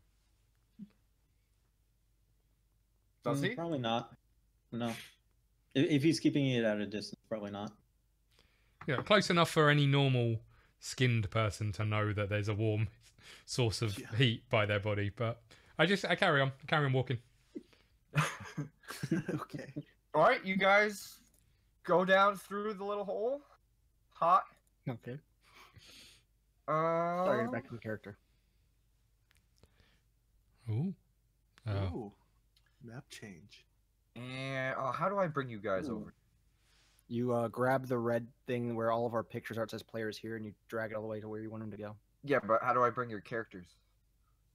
Speaker 1: Does he?
Speaker 5: Probably not. No. If he's keeping it at a distance, probably not.
Speaker 3: Yeah, close enough for any normal skinned person to know that there's a warm source of heat by their body. But I carry on walking.
Speaker 4: Okay.
Speaker 1: All right, you guys go down through the little hole. Hot.
Speaker 2: Okay. Sorry, back in character.
Speaker 3: Ooh.
Speaker 4: Ooh. Map change.
Speaker 1: And how do I bring you guys over?
Speaker 2: You grab the red thing where all of our pictures are. It says players here, and you drag it all the way to where you want them to go.
Speaker 1: Yeah, but how do I bring your characters?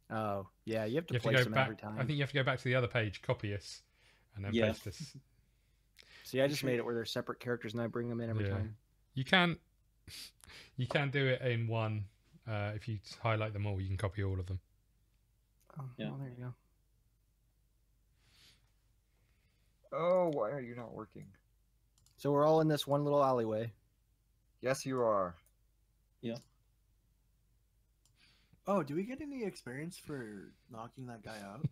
Speaker 2: Oh, yeah, you have to place them every time.
Speaker 3: I think you have to go back to the other page, copy us, and then paste this.
Speaker 2: See, I just made it where they're separate characters, and I bring them in every time.
Speaker 3: You can do it in one. If you highlight them all, you can copy all of them.
Speaker 2: Oh, yeah. Well, there you go.
Speaker 1: Oh, why are you not working?
Speaker 2: So we're all in this one little alleyway.
Speaker 1: Yes, you are.
Speaker 5: Yeah.
Speaker 4: Oh, do we get any experience for knocking that guy out?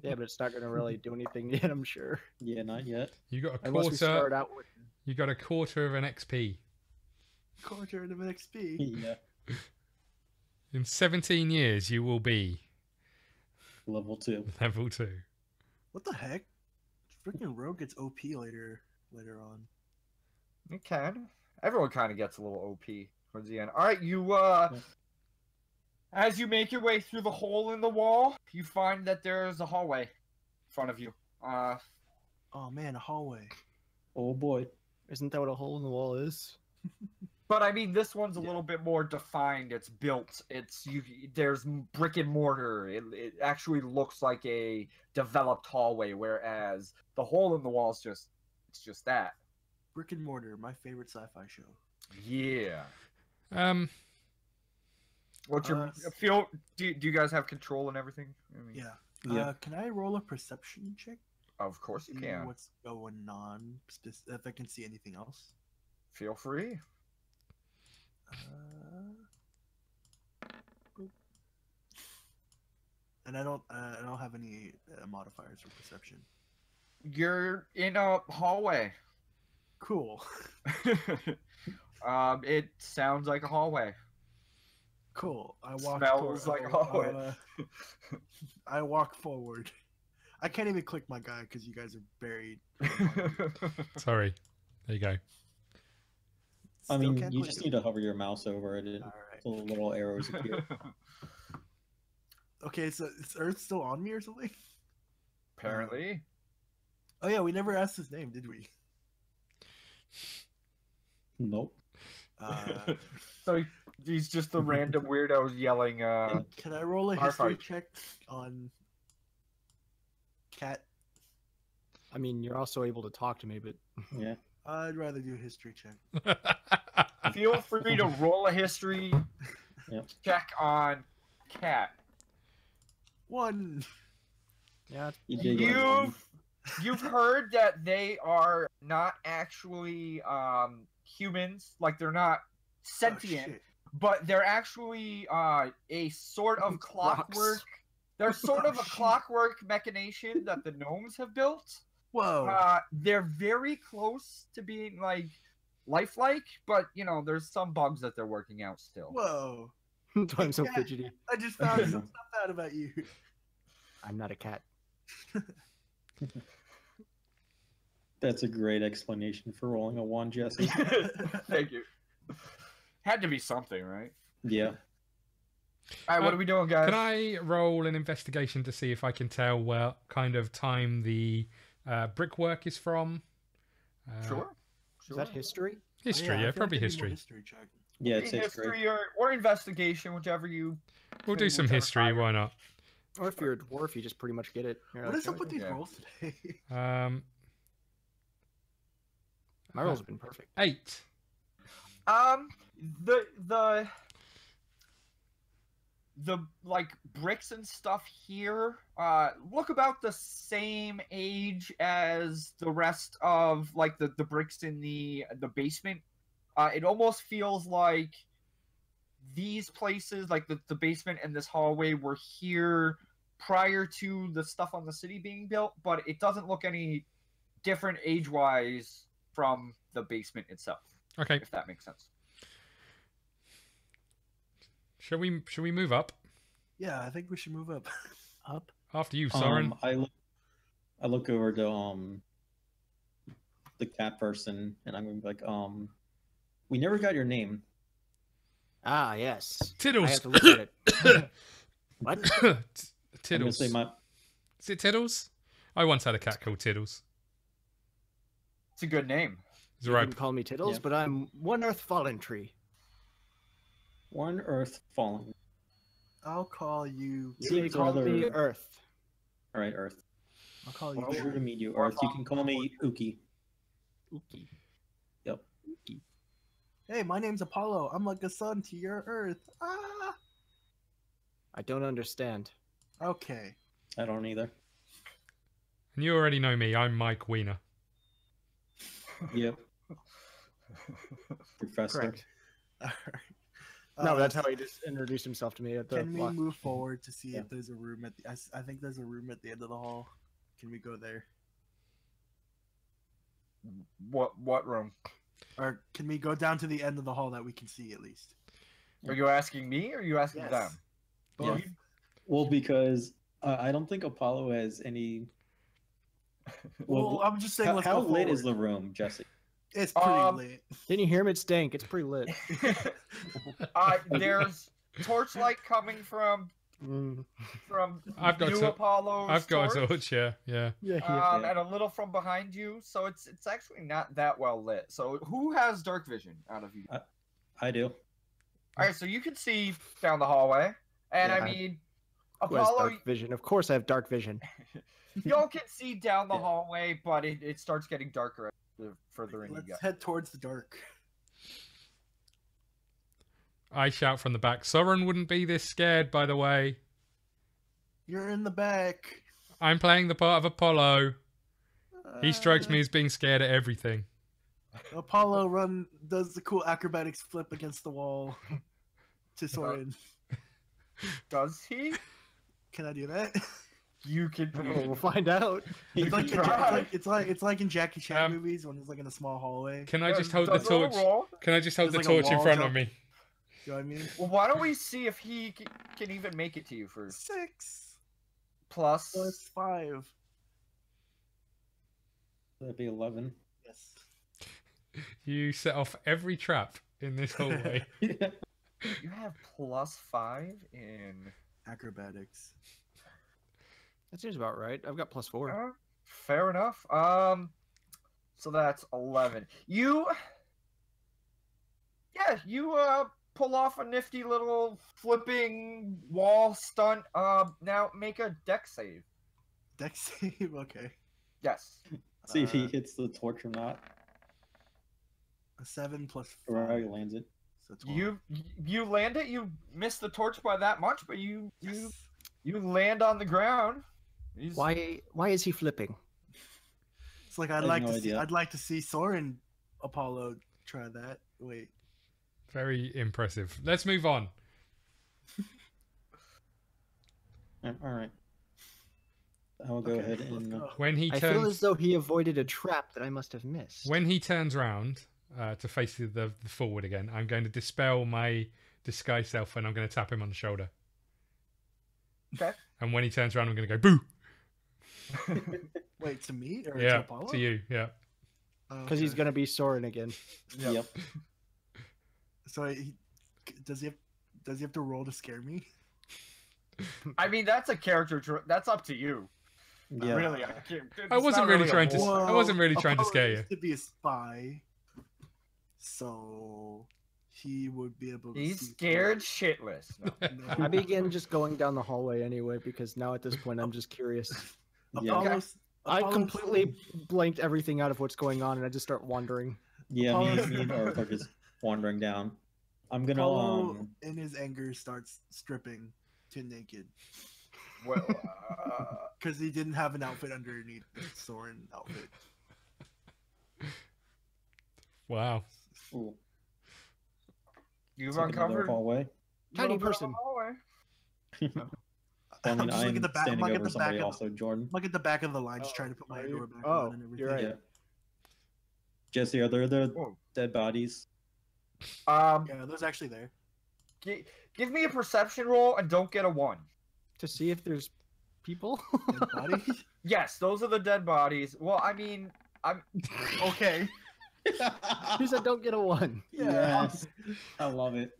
Speaker 2: Yeah, but it's not going to really do anything yet, I'm sure.
Speaker 5: Yeah, not yet.
Speaker 3: You got a
Speaker 2: Unless we
Speaker 3: quarter.
Speaker 2: start out with...
Speaker 3: You got a quarter of an XP.
Speaker 4: Quarter of an XP.
Speaker 5: Yeah.
Speaker 3: In 17 years, you will be
Speaker 5: Level 2.
Speaker 3: level 2.
Speaker 4: What the heck? Freaking rogue gets OP later on.
Speaker 1: It can. Everyone kind of gets a little OP towards the end. All right, you as you make your way through the hole in the wall, you find that there's a hallway in front of you.
Speaker 4: Oh man, a hallway.
Speaker 5: Oh boy.
Speaker 2: Isn't that what a hole in the wall is?
Speaker 1: But I mean, this one's a little bit more defined. It's built. There's brick and mortar. It actually looks like a developed hallway, whereas the hole in the wall is just that.
Speaker 4: Brick and mortar, my favorite sci-fi show.
Speaker 1: Yeah. What's your feel? Do you guys have control and everything? I mean,
Speaker 4: yeah. Can I roll a perception check?
Speaker 1: Of course you can.
Speaker 4: What's going on? If I can see anything else.
Speaker 1: Feel free.
Speaker 4: And I don't have any modifiers for perception.
Speaker 1: You're in a hallway.
Speaker 4: Cool.
Speaker 1: It sounds like a hallway.
Speaker 4: Cool. I walk.
Speaker 1: Smells like a hallway.
Speaker 4: I walk forward. I can't even click my guy because you guys are buried.
Speaker 3: Sorry. There you go.
Speaker 5: I mean, you just need to hover your mouse over it, and the little arrows appear.
Speaker 4: Okay, so is Earth still on me or something?
Speaker 1: Apparently.
Speaker 4: Oh yeah, we never asked his name, did we?
Speaker 5: Nope.
Speaker 1: So he's just the random weirdo yelling.
Speaker 4: Can I roll a history check on Cat?
Speaker 2: I mean, you're also able to talk to me, but
Speaker 5: yeah.
Speaker 4: I'd rather do a history check.
Speaker 1: Feel free to roll a history check on Cat.
Speaker 4: 1.
Speaker 2: Yeah.
Speaker 1: You've heard that they are not actually humans, like they're not sentient, but they're actually a sort of clockwork. They're sort of a clockwork machination that the gnomes have built.
Speaker 4: Whoa.
Speaker 1: They're very close to being like lifelike, but you know, there's some bugs that they're working out still.
Speaker 4: Whoa.
Speaker 2: That's why I'm so fidgety.
Speaker 4: I just found something out about you.
Speaker 2: I'm not a cat.
Speaker 5: That's a great explanation for rolling a 1, Jesse.
Speaker 1: Thank you. Had to be something, right?
Speaker 5: Yeah.
Speaker 1: All right, what are we doing, guys?
Speaker 3: Can I roll an investigation to see if I can tell what kind of time the brickwork is from?
Speaker 1: Sure.
Speaker 2: Is that history?
Speaker 3: History, yeah, probably history.
Speaker 4: History check.
Speaker 5: Yeah, it's history.
Speaker 1: or investigation, whichever you.
Speaker 3: We'll do some history. Why not?
Speaker 2: Or if you're a dwarf, you just pretty much get it.
Speaker 4: What is up with these rolls today?
Speaker 2: My rolls have been perfect.
Speaker 3: 8.
Speaker 1: The like bricks and stuff here look about the same age as the rest of like the bricks in the basement. It almost feels like these places, like the basement and this hallway, were here prior to the stuff on the city being built, but it doesn't look any different age-wise from the basement itself.
Speaker 3: Okay.
Speaker 1: If that makes sense.
Speaker 3: Shall we move up?
Speaker 4: Yeah, I think we should move up.
Speaker 2: Up.
Speaker 3: After you, Sorran.
Speaker 5: I look over to the cat person, and I'm gonna be like, we never got your name.
Speaker 2: Ah, yes.
Speaker 3: Tiddles.
Speaker 2: I have to look at it. What?
Speaker 5: I'm gonna
Speaker 3: Tiddles.
Speaker 5: say
Speaker 3: Is it Tiddles? I once had a cat called Tiddles.
Speaker 1: It's a good name.
Speaker 3: It's
Speaker 2: You
Speaker 3: right.
Speaker 2: can call me Tiddles,
Speaker 5: Yeah.
Speaker 2: but I'm One Earth Fallen Tree.
Speaker 5: One Earth Fallen.
Speaker 4: I'll call you.
Speaker 2: You can
Speaker 5: Seems
Speaker 2: call me
Speaker 5: rather-
Speaker 2: Earth.
Speaker 5: All right, Earth.
Speaker 4: I'll call you.
Speaker 5: Pleasure to meet you,
Speaker 1: Or
Speaker 5: Earth. You can call me Uki.
Speaker 2: Ookie.
Speaker 5: Yep.
Speaker 4: Hey, my name's Apollo. I'm like a son to your Earth. Ah.
Speaker 2: I don't understand.
Speaker 4: Okay.
Speaker 5: I don't either.
Speaker 3: And you already know me. I'm Mike Wiener.
Speaker 5: Yep. Professor.
Speaker 2: Correct.
Speaker 4: All right.
Speaker 2: No, that's how he just introduced himself to me at the
Speaker 4: Can we
Speaker 2: block.
Speaker 4: move forward to see
Speaker 5: Yeah.
Speaker 4: if there's a room at the? I think there's a room at the end of the hall. Can we go there,
Speaker 1: What room?
Speaker 4: or can we go down to the end of the hall that we can see at least?
Speaker 1: Are you asking me or are you asking
Speaker 4: Yes.
Speaker 1: them?
Speaker 5: Yeah. Well, because I don't think Apollo has any.
Speaker 4: Well, I'm just saying. Let's
Speaker 5: how
Speaker 4: go
Speaker 5: lit is
Speaker 4: forward.
Speaker 5: the room, Jesse?
Speaker 4: It's pretty lit.
Speaker 2: Didn't you hear him? It stank. It's pretty lit.
Speaker 1: There's torchlight coming from
Speaker 3: I've got
Speaker 1: New
Speaker 3: to-
Speaker 1: Apollo's
Speaker 3: I've got a
Speaker 1: torch,
Speaker 3: torch, yeah.
Speaker 2: Yeah,
Speaker 5: Yeah.
Speaker 1: and a little from behind you, so it's actually not that well lit. So who has dark vision out of you?
Speaker 5: I do.
Speaker 1: All right, so you can see down the hallway, and
Speaker 2: Yeah.
Speaker 1: I mean,
Speaker 2: Who has
Speaker 1: Apollo,
Speaker 2: dark vision? Of course, I have dark vision.
Speaker 1: y'all can see down the
Speaker 5: Yeah.
Speaker 1: hallway, but it starts getting darker the further in you
Speaker 4: Let's
Speaker 1: go.
Speaker 4: head towards the dark.
Speaker 3: I shout from the back. Sorran wouldn't be this scared, by the way.
Speaker 4: You're in the back.
Speaker 3: I'm playing the part of Apollo. He strikes
Speaker 4: Uh,
Speaker 3: me as being scared at everything.
Speaker 4: Apollo does the cool acrobatics flip against the wall to Sorran.
Speaker 1: Does he?
Speaker 4: Can I do that?
Speaker 1: You can.
Speaker 2: We'll find out.
Speaker 4: It's like,
Speaker 1: try.
Speaker 4: it's like in Jackie Chan
Speaker 3: Um,
Speaker 4: movies when it's like in a small hallway.
Speaker 3: Can I just hold the
Speaker 1: Does roll
Speaker 3: torch?
Speaker 1: roll?
Speaker 3: Can I just hold the
Speaker 4: There's like a
Speaker 3: torch in
Speaker 4: wall
Speaker 3: front of
Speaker 4: jump.
Speaker 3: me?
Speaker 4: You know what I mean?
Speaker 1: Well, why don't we see if he can even make it to you for
Speaker 4: 6
Speaker 1: plus?
Speaker 4: plus 5.
Speaker 5: That'd be 11.
Speaker 4: Yes.
Speaker 3: You set off every trap in this hallway.
Speaker 5: Yeah.
Speaker 1: You have +5 in.
Speaker 4: Acrobatics.
Speaker 2: That seems about right. I've got +4.
Speaker 1: Fair enough. So that's 11. You pull off a nifty little flipping wall stunt. Now make a dex save.
Speaker 4: Dex save. Okay.
Speaker 1: Yes.
Speaker 5: See if he hits the torch or not,
Speaker 4: A 7 plus 5.
Speaker 5: or how he lands it.
Speaker 4: So 12.
Speaker 1: You land it. You miss the torch by that much, but you
Speaker 4: Yes.
Speaker 1: land on the ground.
Speaker 2: Why is he flipping?
Speaker 4: It's like
Speaker 5: I
Speaker 4: I'd
Speaker 5: have
Speaker 4: like
Speaker 5: no
Speaker 4: to see.
Speaker 5: idea.
Speaker 4: I'd like to see Sorran Apollo try that. Wait.
Speaker 3: Very impressive. Let's move on.
Speaker 5: All right. I will go
Speaker 4: Okay,
Speaker 5: ahead
Speaker 4: let's
Speaker 5: and.
Speaker 4: go.
Speaker 3: When he
Speaker 2: I feel
Speaker 3: turns
Speaker 2: as though he avoided a trap that I must have missed.
Speaker 3: when he turns round to face the forward again, I'm going to dispel my disguise self and I'm going to tap him on the shoulder.
Speaker 1: Okay.
Speaker 3: And when he turns around, I'm going to go boo.
Speaker 4: Wait, to me or to
Speaker 3: Yeah,
Speaker 4: Apollo?
Speaker 3: to you. Yeah.
Speaker 2: Because he's gonna be Sorran again.
Speaker 5: Yep.
Speaker 4: So does he have to roll to scare me?
Speaker 1: I mean, that's a character. That's up to you.
Speaker 5: Yeah.
Speaker 1: Really,
Speaker 3: I wasn't really trying to.
Speaker 1: War.
Speaker 3: I wasn't really trying to
Speaker 4: Apollo
Speaker 3: scare you.
Speaker 4: used to be a spy, so he would be able to.
Speaker 1: He's
Speaker 4: see
Speaker 1: scared shitless. No.
Speaker 4: No.
Speaker 2: I begin just going down the hallway anyway because now at this point I'm just curious.
Speaker 5: Yeah.
Speaker 4: Apollo's-
Speaker 2: I
Speaker 4: Apollo's-
Speaker 2: completely blanked everything out of what's going on and I just start wandering.
Speaker 5: Yeah, me
Speaker 4: Apollo's-
Speaker 5: and Earth are just wandering down. I'm gonna
Speaker 4: Apollo, in his anger, starts stripping to naked
Speaker 1: Well,
Speaker 4: because he didn't have an outfit underneath the Sorran outfit.
Speaker 3: Wow.
Speaker 5: ooh,
Speaker 1: you've
Speaker 5: take another
Speaker 1: uncovered
Speaker 5: hallway.
Speaker 2: Tiny
Speaker 1: little bit of a
Speaker 2: person.
Speaker 1: hallway.
Speaker 5: Well, I mean,
Speaker 4: just looking
Speaker 5: I'm
Speaker 4: at the back.
Speaker 5: standing
Speaker 4: I'm looking
Speaker 5: over
Speaker 4: at the back
Speaker 5: somebody
Speaker 4: of
Speaker 5: also, Jordan.
Speaker 4: Look at the back of the line, just trying to put my door back on and everything.
Speaker 2: You're right.
Speaker 5: Yeah. Jesse, are there the
Speaker 1: Oh.
Speaker 5: dead bodies?
Speaker 4: Yeah, those actually there.
Speaker 1: Give me a perception roll and don't get a 1.
Speaker 2: To see if there's people.
Speaker 4: Dead bodies?
Speaker 1: Yes, those are the dead bodies. Well, I mean, I'm
Speaker 4: Okay.
Speaker 2: He said don't get a 1.
Speaker 5: Yes. I love it.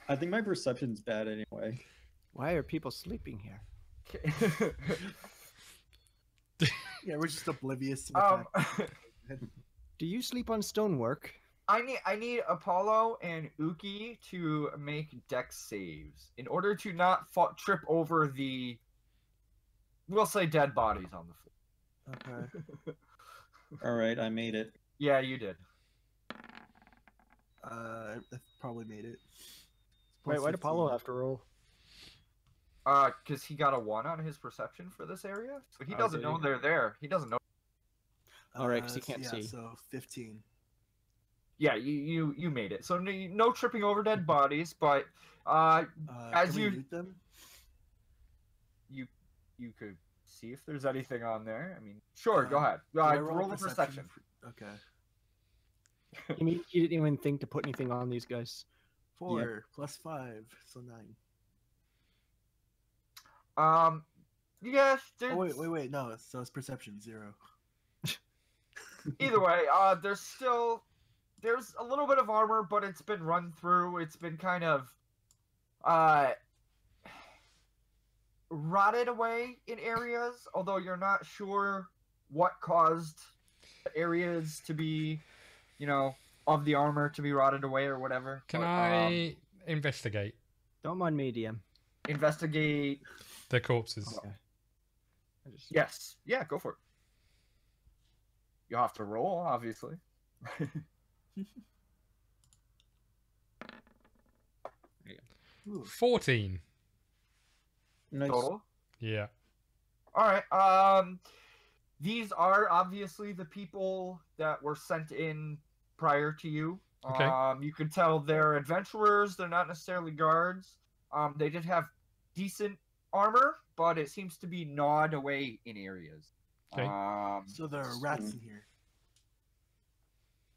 Speaker 5: I think my perception's bad anyway.
Speaker 2: Why are people sleeping here?
Speaker 4: Yeah, we're just oblivious to the fact.
Speaker 2: Do you sleep on stonework?
Speaker 1: I need Apollo and Uki to make dex saves in order to not trip over the, we'll say, dead bodies on the floor.
Speaker 4: Okay.
Speaker 5: All right, I made it.
Speaker 1: Yeah, you did.
Speaker 4: I probably made it.
Speaker 2: Wait,
Speaker 4: Plus
Speaker 2: why'd
Speaker 4: 15.
Speaker 2: Apollo have to roll?
Speaker 1: Because he got a 1 on his perception for this area, so he
Speaker 2: Oh,
Speaker 1: doesn't
Speaker 2: did
Speaker 1: know
Speaker 2: he?
Speaker 1: they're there. He doesn't know.
Speaker 2: All right, 'cause he can't see.
Speaker 4: So 15.
Speaker 1: Yeah, you made it. So no tripping over dead bodies, but as
Speaker 4: Can we
Speaker 1: you
Speaker 4: loot them?
Speaker 1: you could see if there's anything on there. I mean, sure, go ahead.
Speaker 4: Do I
Speaker 1: Roll the perception.
Speaker 4: Okay.
Speaker 2: You mean you didn't even think to put anything on these guys?
Speaker 4: 4 plus 5, so 9.
Speaker 1: Yes. There's,
Speaker 4: Oh wait, no. So it's perception 0.
Speaker 1: Either way, there's a little bit of armor, but it's been run through. It's been kind of rotted away in areas, although you're not sure what caused the areas to be, of the armor to be rotted away or whatever.
Speaker 3: Can
Speaker 1: But,
Speaker 3: I investigate
Speaker 2: Don't mind me, DM.
Speaker 1: investigate?
Speaker 3: the corpses?
Speaker 2: Okay.
Speaker 1: Yes. Yeah, go for it. You'll have to roll, obviously.
Speaker 4: Ooh.
Speaker 3: 14.
Speaker 5: Nice.
Speaker 1: Total.
Speaker 3: Yeah.
Speaker 1: All right. These are obviously the people that were sent in prior to you.
Speaker 3: Okay.
Speaker 1: You could tell they're adventurers. They're not necessarily guards. They did have decent armor, but it seems to be gnawed away in areas.
Speaker 3: Okay.
Speaker 4: So there are rats in here.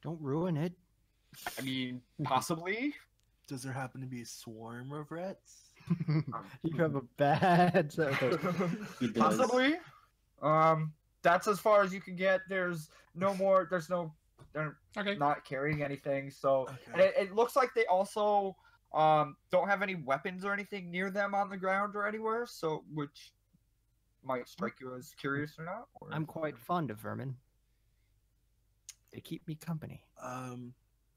Speaker 2: Don't ruin it.
Speaker 1: I mean, possibly.
Speaker 4: Does there happen to be a swarm of rats?
Speaker 2: You have a bad set of those.
Speaker 5: He does.
Speaker 1: Possibly. That's as far as you can get. There's no more. They're
Speaker 3: Okay.
Speaker 1: not carrying anything. So and
Speaker 4: Okay.
Speaker 1: it looks like they also don't have any weapons or anything near them on the ground or anywhere. So which might strike you as curious or not. Or...
Speaker 2: I'm quite fond of vermin. They keep me company.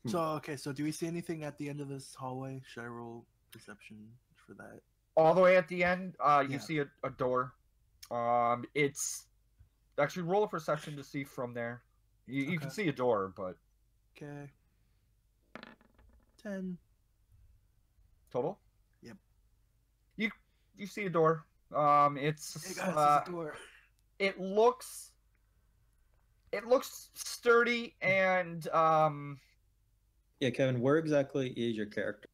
Speaker 4: So do we see anything at the end of this hallway? Should I roll perception for that?
Speaker 1: all the way at the end. You
Speaker 4: Yeah.
Speaker 1: see a door. It's actually roll a perception to see from there. You can
Speaker 4: Okay.
Speaker 1: see a door, but
Speaker 4: Okay. 10.
Speaker 1: total.
Speaker 4: Yep.
Speaker 1: You see a door. It's
Speaker 4: Hey guys, there's a door.
Speaker 1: it looks sturdy and
Speaker 5: Yeah, Kevin, where exactly is your character?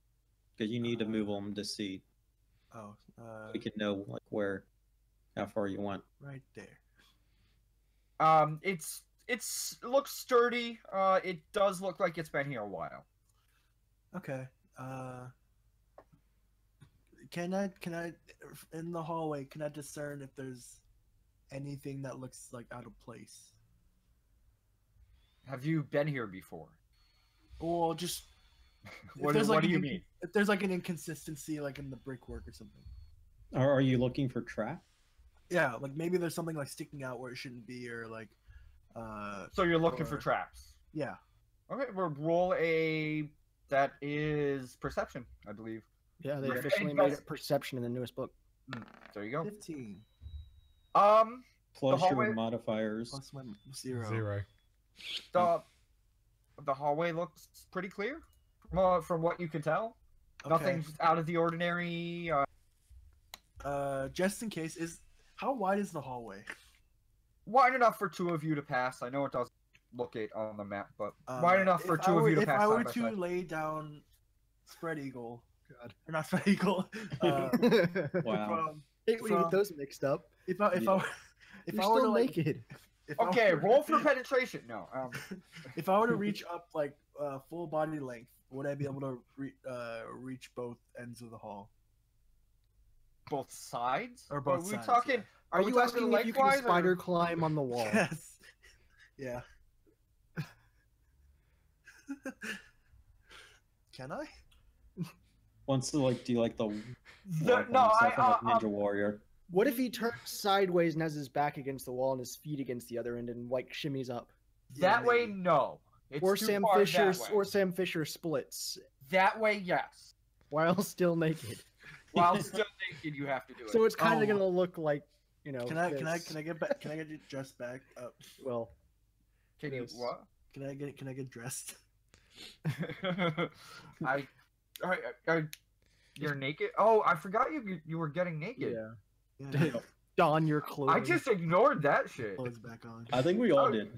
Speaker 5: Because you need to move them to see.
Speaker 4: Oh,
Speaker 5: We can know like where, how far you went.
Speaker 4: right there.
Speaker 1: it's looks sturdy. It does look like it's been here a while.
Speaker 4: Okay. Can I in the hallway? Can I discern if there's anything that looks like out of place?
Speaker 1: Have you been here before?
Speaker 4: Or just
Speaker 1: What,
Speaker 4: there's,
Speaker 1: what
Speaker 4: like,
Speaker 1: do you
Speaker 4: an
Speaker 1: mean?
Speaker 4: If there's like an inconsistency, like in the brickwork or something.
Speaker 5: Are you looking for trap?
Speaker 4: Yeah, like maybe there's something like sticking out where it shouldn't be, or like,
Speaker 1: So you're looking for
Speaker 4: or-
Speaker 1: traps.
Speaker 4: yeah.
Speaker 1: Okay, we'll roll a. That is perception, I believe.
Speaker 2: Yeah, they
Speaker 1: Yeah.
Speaker 2: officially made it perception in the newest book.
Speaker 1: There you go.
Speaker 4: 15
Speaker 5: Plus
Speaker 1: hallway-
Speaker 5: your modifiers.
Speaker 4: plus my 0.
Speaker 3: 0.
Speaker 1: The hallway looks pretty clear from what you can tell.
Speaker 4: Okay.
Speaker 1: Nothing's out of the ordinary.
Speaker 4: Just in case, how wide is the hallway?
Speaker 1: Wide enough for two of you to pass. I know it doesn't look it on the map, but wide enough for two of you to pass.
Speaker 4: If I were
Speaker 1: side by
Speaker 4: to
Speaker 1: side.
Speaker 4: lay down spread eagle
Speaker 2: God.
Speaker 4: Or not Spreagle.
Speaker 5: Wow.
Speaker 2: Hate when you get those mixed up.
Speaker 4: If I
Speaker 2: You're
Speaker 4: were
Speaker 2: still
Speaker 4: to like,
Speaker 2: naked.
Speaker 4: if I were
Speaker 1: Okay,
Speaker 4: to-
Speaker 1: roll for penetration. No.
Speaker 4: If I were to reach up like full body length, would I be able to reach both ends of the hall?
Speaker 1: Both sides?
Speaker 4: Or both
Speaker 1: Are we
Speaker 4: sides,
Speaker 1: talking?
Speaker 4: yeah.
Speaker 2: Are
Speaker 1: we
Speaker 2: you
Speaker 1: talking
Speaker 2: asking if you can
Speaker 1: lengthwise or-
Speaker 2: spider climb on the wall?
Speaker 4: Yes. Yeah. Can I?
Speaker 5: Wants to like do like the
Speaker 1: The-
Speaker 5: walk on
Speaker 1: no,
Speaker 5: himself
Speaker 1: I-
Speaker 5: and, like Ninja Warrior.
Speaker 2: What if he turns sideways and has his back against the wall and his feet against the other end and like shimmies up?
Speaker 1: That
Speaker 4: Yeah,
Speaker 1: way,
Speaker 4: maybe.
Speaker 1: no. It's
Speaker 2: Or
Speaker 1: too
Speaker 2: Sam
Speaker 1: far
Speaker 2: Fisher
Speaker 1: that way.
Speaker 2: or Sam Fisher splits
Speaker 1: That way, yes.
Speaker 2: while still naked.
Speaker 1: While still naked, you have to do it.
Speaker 2: So it's kind
Speaker 4: Oh.
Speaker 2: of gonna look like, you know.
Speaker 4: Can I
Speaker 2: this.
Speaker 4: get back? Can I get dressed back up?
Speaker 2: Well,
Speaker 1: Can you
Speaker 2: this.
Speaker 1: what?
Speaker 4: Can I get dressed?
Speaker 1: You're naked. Oh, I forgot you were getting naked.
Speaker 2: yeah.
Speaker 4: Yeah.
Speaker 2: Don your clothes.
Speaker 1: I just ignored that shit.
Speaker 4: Clothes back on.
Speaker 5: I think we all
Speaker 1: Oh,
Speaker 5: did.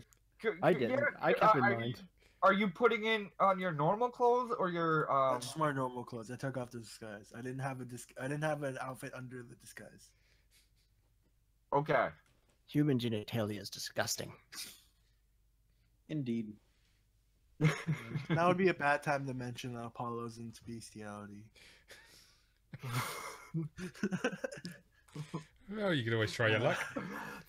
Speaker 2: I didn't. I kept in
Speaker 1: are
Speaker 2: mind.
Speaker 1: Are you putting in on your normal clothes or your
Speaker 4: Just my normal clothes. I took off the disguise. I didn't have I didn't have an outfit under the disguise.
Speaker 1: Okay.
Speaker 2: Human genitalia is disgusting.
Speaker 5: Indeed.
Speaker 4: That would be a bad time to mention Apollo's into bestiality.
Speaker 3: Well, you can always try your luck.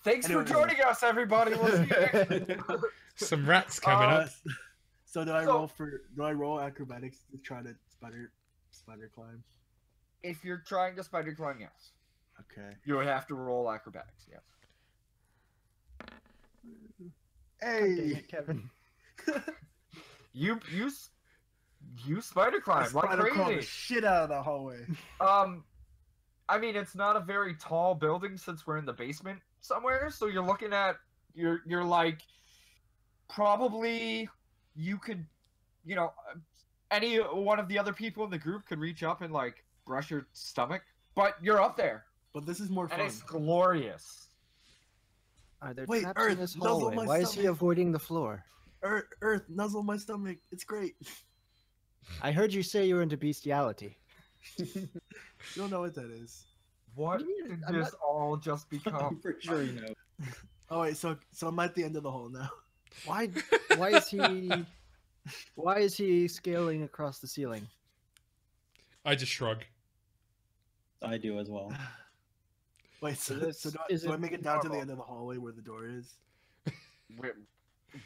Speaker 1: Thanks for
Speaker 4: Anyway.
Speaker 1: joining us, everybody. We'll see you next week.
Speaker 3: Some rats coming up.
Speaker 4: So do I
Speaker 1: So-
Speaker 4: roll acrobatics to try to spider climb?
Speaker 1: If you're trying to spider climb, yes.
Speaker 4: Okay.
Speaker 1: You would have to roll acrobatics, yes.
Speaker 2: Dang
Speaker 4: Hey,
Speaker 2: it, Kevin.
Speaker 1: You spider climb like
Speaker 4: spider crawled the
Speaker 1: crazy.
Speaker 4: shit out of the hallway.
Speaker 1: I mean, it's not a very tall building since we're in the basement somewhere, so you're looking at you're like probably you could, you know, any one of the other people in the group could reach up and like brush your stomach, but you're up there
Speaker 4: But this is more
Speaker 1: and
Speaker 4: fun.
Speaker 1: it's glorious.
Speaker 2: Are there
Speaker 4: Wait,
Speaker 2: traps
Speaker 4: Earth,
Speaker 2: in this
Speaker 4: nuzzle
Speaker 2: hallway?
Speaker 4: my
Speaker 2: Why is he
Speaker 4: stomach.
Speaker 2: avoiding the floor?
Speaker 4: Earth, nuzzle my stomach. It's great.
Speaker 2: I heard you say you were into bestiality.
Speaker 4: You don't know what that is.
Speaker 1: What
Speaker 2: do you mean?
Speaker 1: did
Speaker 2: I'm
Speaker 1: this all just
Speaker 5: I'm
Speaker 1: become?
Speaker 5: pretty sure you know.
Speaker 4: Oh wait, so I'm at the end of the hole now.
Speaker 2: Why is he scaling across the ceiling?
Speaker 3: I just shrug.
Speaker 5: I do as well.
Speaker 4: Wait, so,
Speaker 2: this-
Speaker 4: so do,
Speaker 2: is
Speaker 4: I
Speaker 2: it
Speaker 4: make it down to the
Speaker 1: normal?
Speaker 4: end of the hallway where the door is?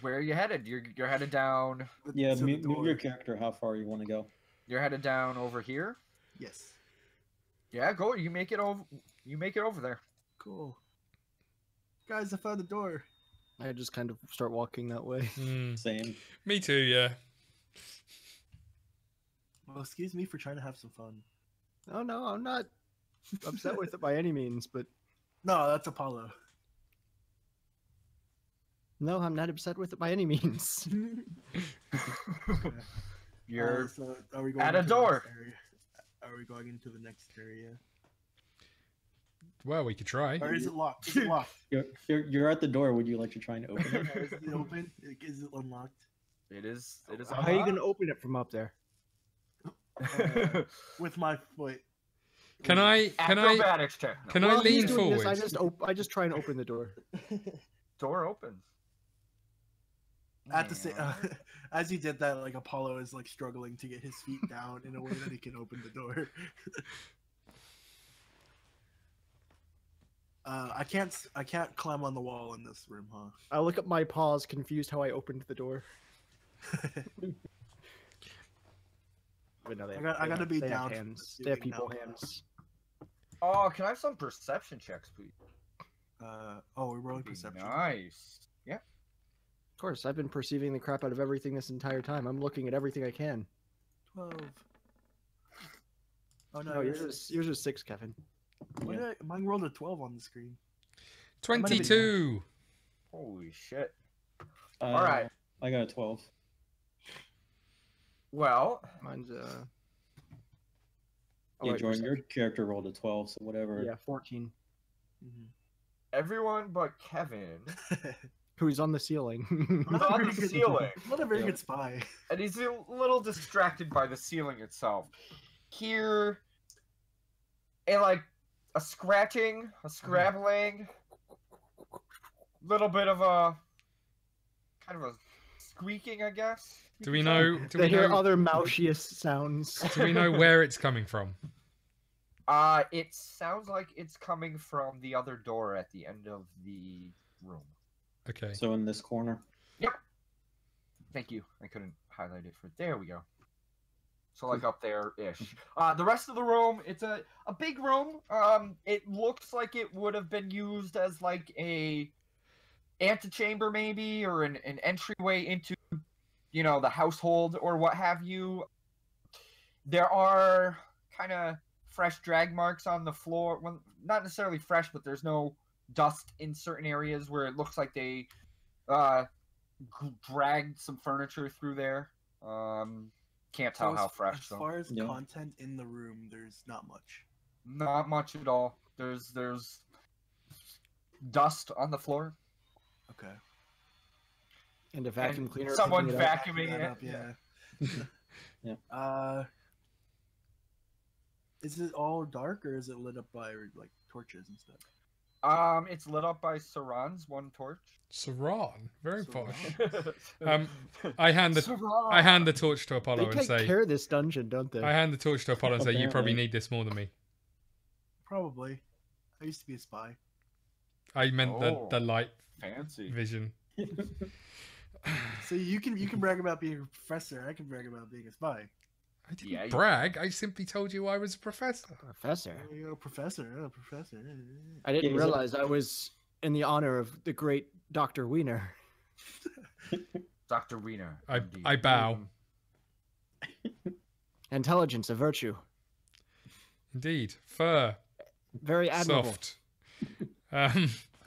Speaker 1: Where are you headed? You're headed down.
Speaker 5: Yeah,
Speaker 4: So the
Speaker 5: move your
Speaker 4: door-
Speaker 5: character how far you want to go.
Speaker 1: You're headed down over here.
Speaker 4: Yes.
Speaker 1: Yeah, go. You make it over. You make it over there.
Speaker 4: Cool. Guys, I found the door.
Speaker 2: I just kind of start walking that way.
Speaker 3: Hmm.
Speaker 5: Same.
Speaker 3: Me too, yeah.
Speaker 4: Well, excuse me for trying to have some fun.
Speaker 2: Oh no, I'm not upset with it by any means, but
Speaker 4: No, that's Apollo.
Speaker 2: no, I'm not upset with it by any means.
Speaker 1: You're
Speaker 4: So are we going
Speaker 1: at a
Speaker 4: into the
Speaker 1: door.
Speaker 4: next area? Are we going into the next area?
Speaker 3: Well, we could try.
Speaker 4: Or is it locked? Is it locked?
Speaker 5: You're at the door. Would you like to try and open it?
Speaker 4: Is it open? Is it unlocked?
Speaker 1: It is. It is.
Speaker 2: How are you gonna open it from up there?
Speaker 4: With my foot.
Speaker 3: Can I
Speaker 1: Acrobatics check. No.
Speaker 3: can I
Speaker 2: While he's
Speaker 3: lean
Speaker 2: doing this,
Speaker 3: forward?
Speaker 2: I just try and open the door.
Speaker 1: Door opens.
Speaker 4: At the same, as he did that, like Apollo is like struggling to get his feet down in a way that he can open the door. I can't climb on the wall in this room, huh?
Speaker 2: I look at my paws, confused how I opened the door. Wait, no,
Speaker 4: I gotta be
Speaker 2: they have
Speaker 4: down from
Speaker 2: hands.
Speaker 4: the
Speaker 2: They have
Speaker 4: ceiling
Speaker 2: people
Speaker 4: now.
Speaker 2: hands.
Speaker 1: Oh, can I have some perception checks, please?
Speaker 4: We're rolling
Speaker 1: Be
Speaker 4: perception.
Speaker 1: Nice. Yeah.
Speaker 2: Of course, I've been perceiving the crap out of everything this entire time. I'm looking at everything I can.
Speaker 4: 12. Oh no,
Speaker 2: No, yours is 6, Kevin.
Speaker 4: Mine rolled a 12 on the screen.
Speaker 3: 22.
Speaker 1: Holy shit.
Speaker 5: Uh,
Speaker 1: All right.
Speaker 5: I got a 12.
Speaker 2: Mine's
Speaker 1: Well,
Speaker 2: Oh,
Speaker 5: Yeah,
Speaker 2: wait,
Speaker 5: Jordan, your character rolled a 12, so whatever.
Speaker 2: yeah, 14.
Speaker 1: everyone but Kevin
Speaker 2: Who's on the ceiling?
Speaker 1: is on the ceiling,
Speaker 4: Not a very
Speaker 5: Yeah.
Speaker 4: good spy.
Speaker 1: and he's a little distracted by the ceiling itself. hear a scratching, a scrabbling, little bit of a kind of a squeaking, I guess.
Speaker 3: Do we know? Do
Speaker 2: They
Speaker 3: we
Speaker 2: hear
Speaker 3: know?
Speaker 2: other mouseiest sounds.
Speaker 3: Do we know where it's coming from?
Speaker 1: It sounds like it's coming from the other door at the end of the room.
Speaker 3: Okay.
Speaker 5: So in this corner.
Speaker 1: Yep. Thank you. I couldn't highlight it for. There we go. So like up there-ish. The rest of the room, it's a big room. It looks like it would have been used as like a antechamber maybe, or an entryway into, you know, the household or what have you. There are kind of fresh drag marks on the floor. Well, not necessarily fresh, but there's no dust in certain areas where it looks like they dragged some furniture through there. Can't tell how fresh.
Speaker 4: As far as content in the room, there's not much.
Speaker 1: Not much at all. There's dust on the floor.
Speaker 4: Okay.
Speaker 2: And a vacuum cleaner.
Speaker 1: Someone
Speaker 2: picking it up.
Speaker 1: vacuuming it.
Speaker 4: Up, yeah.
Speaker 5: Yeah.
Speaker 4: Is it all dark or is it lit up by like torches and stuff?
Speaker 1: It's lit up by Sorran's one torch.
Speaker 3: Sorran, very posh.
Speaker 1: Sorran.
Speaker 3: I hand the torch to Apollo
Speaker 2: They
Speaker 3: and
Speaker 2: take
Speaker 3: say,
Speaker 2: care of this dungeon, don't they?
Speaker 3: I hand the torch to Apollo and say, you probably
Speaker 5: Apparently.
Speaker 3: need this more than me.
Speaker 4: Probably. I used to be a spy.
Speaker 3: I meant the light
Speaker 1: Fancy.
Speaker 3: vision.
Speaker 4: So you can brag about being a professor. I can brag about being a spy.
Speaker 3: I didn't
Speaker 1: Yeah, you-
Speaker 3: brag. I simply told you I was a professor.
Speaker 2: Professor.
Speaker 4: There you go, professor. Oh, professor.
Speaker 2: I didn't
Speaker 5: Yeah,
Speaker 2: realize I was in the honor of the great Dr. Wiener.
Speaker 1: Dr. Wiener.
Speaker 3: I
Speaker 1: indeed.
Speaker 3: bow.
Speaker 2: Intelligence, a virtue.
Speaker 3: Indeed. Fur.
Speaker 2: Very admirable.
Speaker 3: Soft.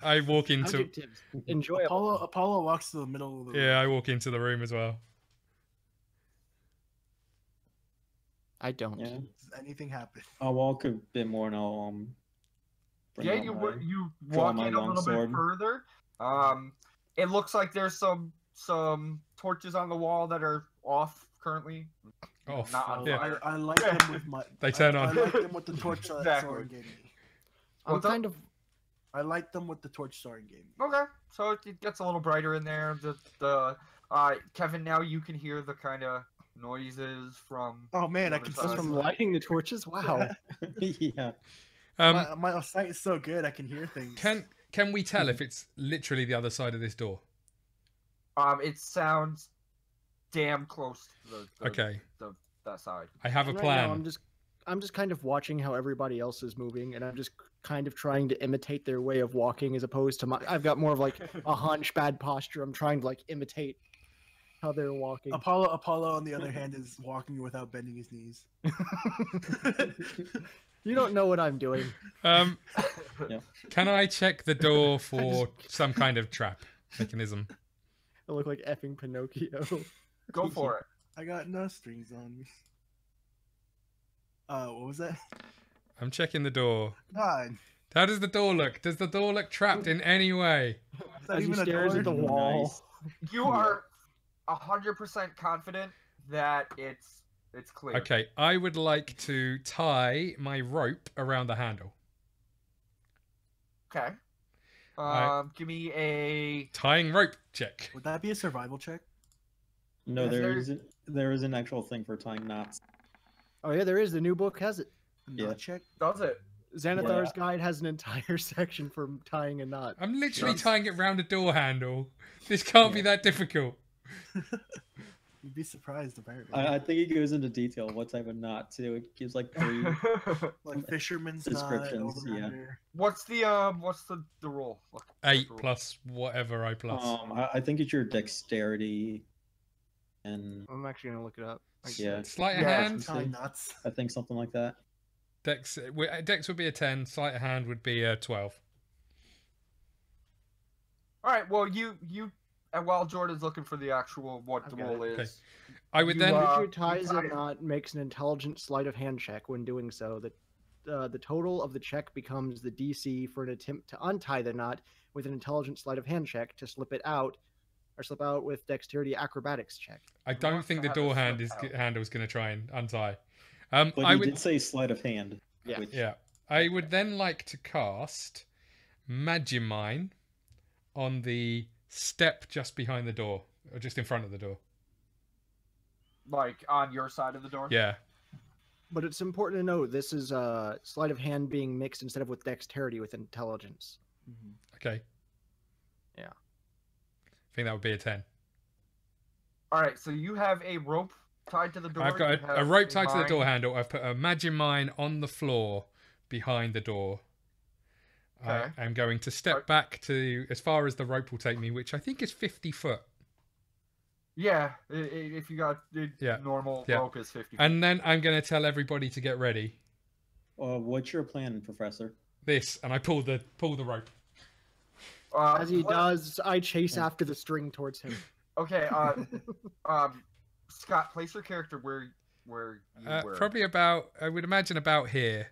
Speaker 3: I walk into...
Speaker 2: Adjectives. Enjoyable.
Speaker 4: Apollo walks to the middle of the room.
Speaker 3: Yeah, I walk into the room as well.
Speaker 2: I don't.
Speaker 5: Yeah.
Speaker 4: Does anything happen?
Speaker 5: I'll walk a bit more and I'll bring
Speaker 1: Yeah,
Speaker 5: out
Speaker 1: you
Speaker 5: my-
Speaker 1: you
Speaker 5: draw
Speaker 1: walk
Speaker 5: my
Speaker 1: in a little
Speaker 5: longsword.
Speaker 1: bit further. It looks like there's some torches on the wall that are off currently.
Speaker 3: Off.
Speaker 1: Not on
Speaker 3: Yeah.
Speaker 1: fire.
Speaker 4: I light them with my.
Speaker 3: They turn
Speaker 4: I
Speaker 3: on.
Speaker 4: light them with the torch that
Speaker 1: Exactly.
Speaker 4: Sorran gave me.
Speaker 2: I'm
Speaker 1: What's up?
Speaker 2: kind of.
Speaker 4: I light them with the torch Sorran gave me.
Speaker 1: Okay, so it gets a little brighter in there. Kevin, now you can hear the kind of noises from.
Speaker 4: Oh man, I
Speaker 1: Other
Speaker 4: can
Speaker 1: side.
Speaker 2: Just
Speaker 4: see
Speaker 2: from lighting the torches? Wow.
Speaker 5: Yeah.
Speaker 4: my sight is so good. I can hear things.
Speaker 3: Can we tell if it's literally the other side of this door?
Speaker 1: It sounds damn close to
Speaker 3: Okay.
Speaker 1: that side.
Speaker 3: I have a
Speaker 2: Right
Speaker 3: plan.
Speaker 2: now, I'm just kind of watching how everybody else is moving, and I'm just kind of trying to imitate their way of walking, as opposed to my. I've got more of like a hunch, bad posture. I'm trying to like imitate how they're walking.
Speaker 4: Apollo, on the other hand, is walking without bending his knees.
Speaker 2: You don't know what I'm doing.
Speaker 3: Yeah.
Speaker 5: Yeah.
Speaker 3: Can I check the door for some kind of trap mechanism?
Speaker 2: I look like effing Pinocchio.
Speaker 1: Go for it.
Speaker 4: I got no strings on me. What was that?
Speaker 3: I'm checking the door.
Speaker 4: God,
Speaker 3: How does the door look? Does the door look trapped in any way?
Speaker 4: is that
Speaker 2: As he
Speaker 4: even a
Speaker 2: stares at the
Speaker 4: door?
Speaker 2: wall.
Speaker 5: Nice.
Speaker 1: You are 100% confident that it's clear.
Speaker 3: Okay, I would like to tie my rope around the handle.
Speaker 1: Okay. Give me a.
Speaker 3: Tying rope check.
Speaker 4: Would that be a survival check?
Speaker 5: No,
Speaker 1: Yes,
Speaker 5: there is an actual thing for tying knots.
Speaker 2: Oh yeah, there is. The new book has it.
Speaker 5: Yeah.
Speaker 4: Not check.
Speaker 1: Does it?
Speaker 2: Xanathar's guide has an entire section for tying a knot.
Speaker 3: I'm literally
Speaker 1: Yes.
Speaker 3: tying it round a door handle. This can't be that difficult.
Speaker 4: You'd be surprised, apparently.
Speaker 5: I think it goes into detail what type of knot too. It gives like 3.
Speaker 4: Like fisherman's knot,
Speaker 5: Descriptions, yeah.
Speaker 4: overlander.
Speaker 1: what's the roll? What's the
Speaker 3: 8
Speaker 1: roll?
Speaker 3: plus whatever I plus.
Speaker 5: I think it's your dexterity, and
Speaker 2: I'm actually gonna look it up.
Speaker 5: yeah,
Speaker 3: Sleight of
Speaker 1: Yeah,
Speaker 3: hand.
Speaker 4: Tying knots.
Speaker 5: I think something like that.
Speaker 3: Dex would be a 10. Sleight of hand would be a 12.
Speaker 1: All right. Well, you and while Jordan's looking for the actual what the
Speaker 2: Okay.
Speaker 1: roll is,
Speaker 3: Okay. I would
Speaker 1: You,
Speaker 3: then.
Speaker 1: uh,
Speaker 2: Creature ties a
Speaker 1: tie-
Speaker 2: knot, makes an intelligent sleight of hand check. When doing so, the total of the check becomes the DC for an attempt to untie the knot with an intelligent sleight of hand check to slip out with dexterity acrobatics check.
Speaker 3: I don't
Speaker 1: wants
Speaker 3: think
Speaker 1: to
Speaker 3: the
Speaker 1: have it
Speaker 3: door
Speaker 1: slip out?
Speaker 3: handle is going to try and untie.
Speaker 5: But
Speaker 3: I
Speaker 5: you
Speaker 3: would,
Speaker 5: did say sleight of hand.
Speaker 2: Yeah.
Speaker 5: Which,
Speaker 3: yeah, I would then like to cast Magimine on the step just behind the door, or just in front of the door.
Speaker 1: Like on your side of the door.
Speaker 3: Yeah.
Speaker 2: But it's important to note this is sleight of hand being mixed instead of with dexterity with intelligence.
Speaker 3: Okay.
Speaker 2: Yeah.
Speaker 3: I think that would be a 10.
Speaker 1: All right. So you have a rope tied to the door.
Speaker 3: I've got
Speaker 1: you
Speaker 3: a
Speaker 1: have
Speaker 3: rope tied to the
Speaker 1: mine.
Speaker 3: door handle. I've put a Magimine on the floor behind the door.
Speaker 1: Okay.
Speaker 3: I'm going to step back to as far as the rope will take me, which I think is 50 foot.
Speaker 1: Yeah, if you got the
Speaker 3: Yeah.
Speaker 1: normal
Speaker 3: Yeah.
Speaker 1: rope is 50 feet.
Speaker 3: And then I'm going to tell everybody to get ready.
Speaker 5: what's your plan, Professor?
Speaker 3: This, and I pull the rope.
Speaker 2: As he does, I chase after the string towards him.
Speaker 1: Okay, Scott, place your character where you were.
Speaker 3: Probably about, I would imagine about here.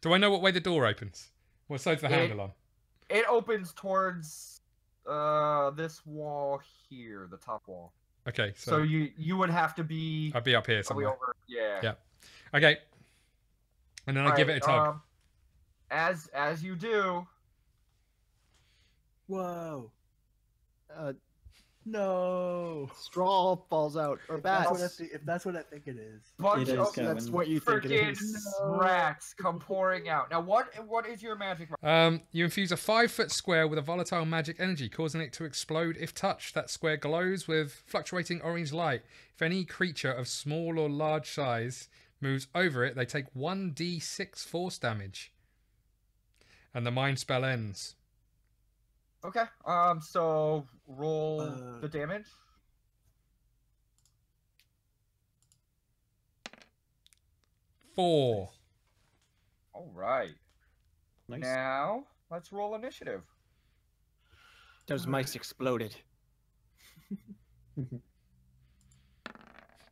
Speaker 3: Do I know what way the door opens? What side's the handle on?
Speaker 1: It opens towards this wall here, the top wall.
Speaker 3: Okay,
Speaker 1: So you would have to be
Speaker 3: I'll be up here
Speaker 1: probably
Speaker 3: somewhere.
Speaker 1: over. Yeah.
Speaker 3: Yeah. Okay. And then I give it a tug.
Speaker 1: As you do.
Speaker 4: Whoa.
Speaker 2: Uh,
Speaker 4: No.
Speaker 2: straw falls out, or
Speaker 4: If that's, what I
Speaker 2: bats.
Speaker 4: if that's what I think it is.
Speaker 1: Bunch
Speaker 5: It is
Speaker 1: of
Speaker 5: Kevin.
Speaker 2: That's what you think it
Speaker 1: freaking
Speaker 2: is.
Speaker 1: rats come pouring out. Now, what is your magic?
Speaker 3: You infuse a 5-foot square with a volatile magic energy, causing it to explode if touched. That square glows with fluctuating orange light. If any creature of small or large size moves over it, they take 1d6 force damage. And the mind spell ends.
Speaker 1: Okay. So roll the damage.
Speaker 3: 4.
Speaker 1: All right.
Speaker 5: Nice.
Speaker 1: Now let's roll initiative.
Speaker 2: Those mice exploded.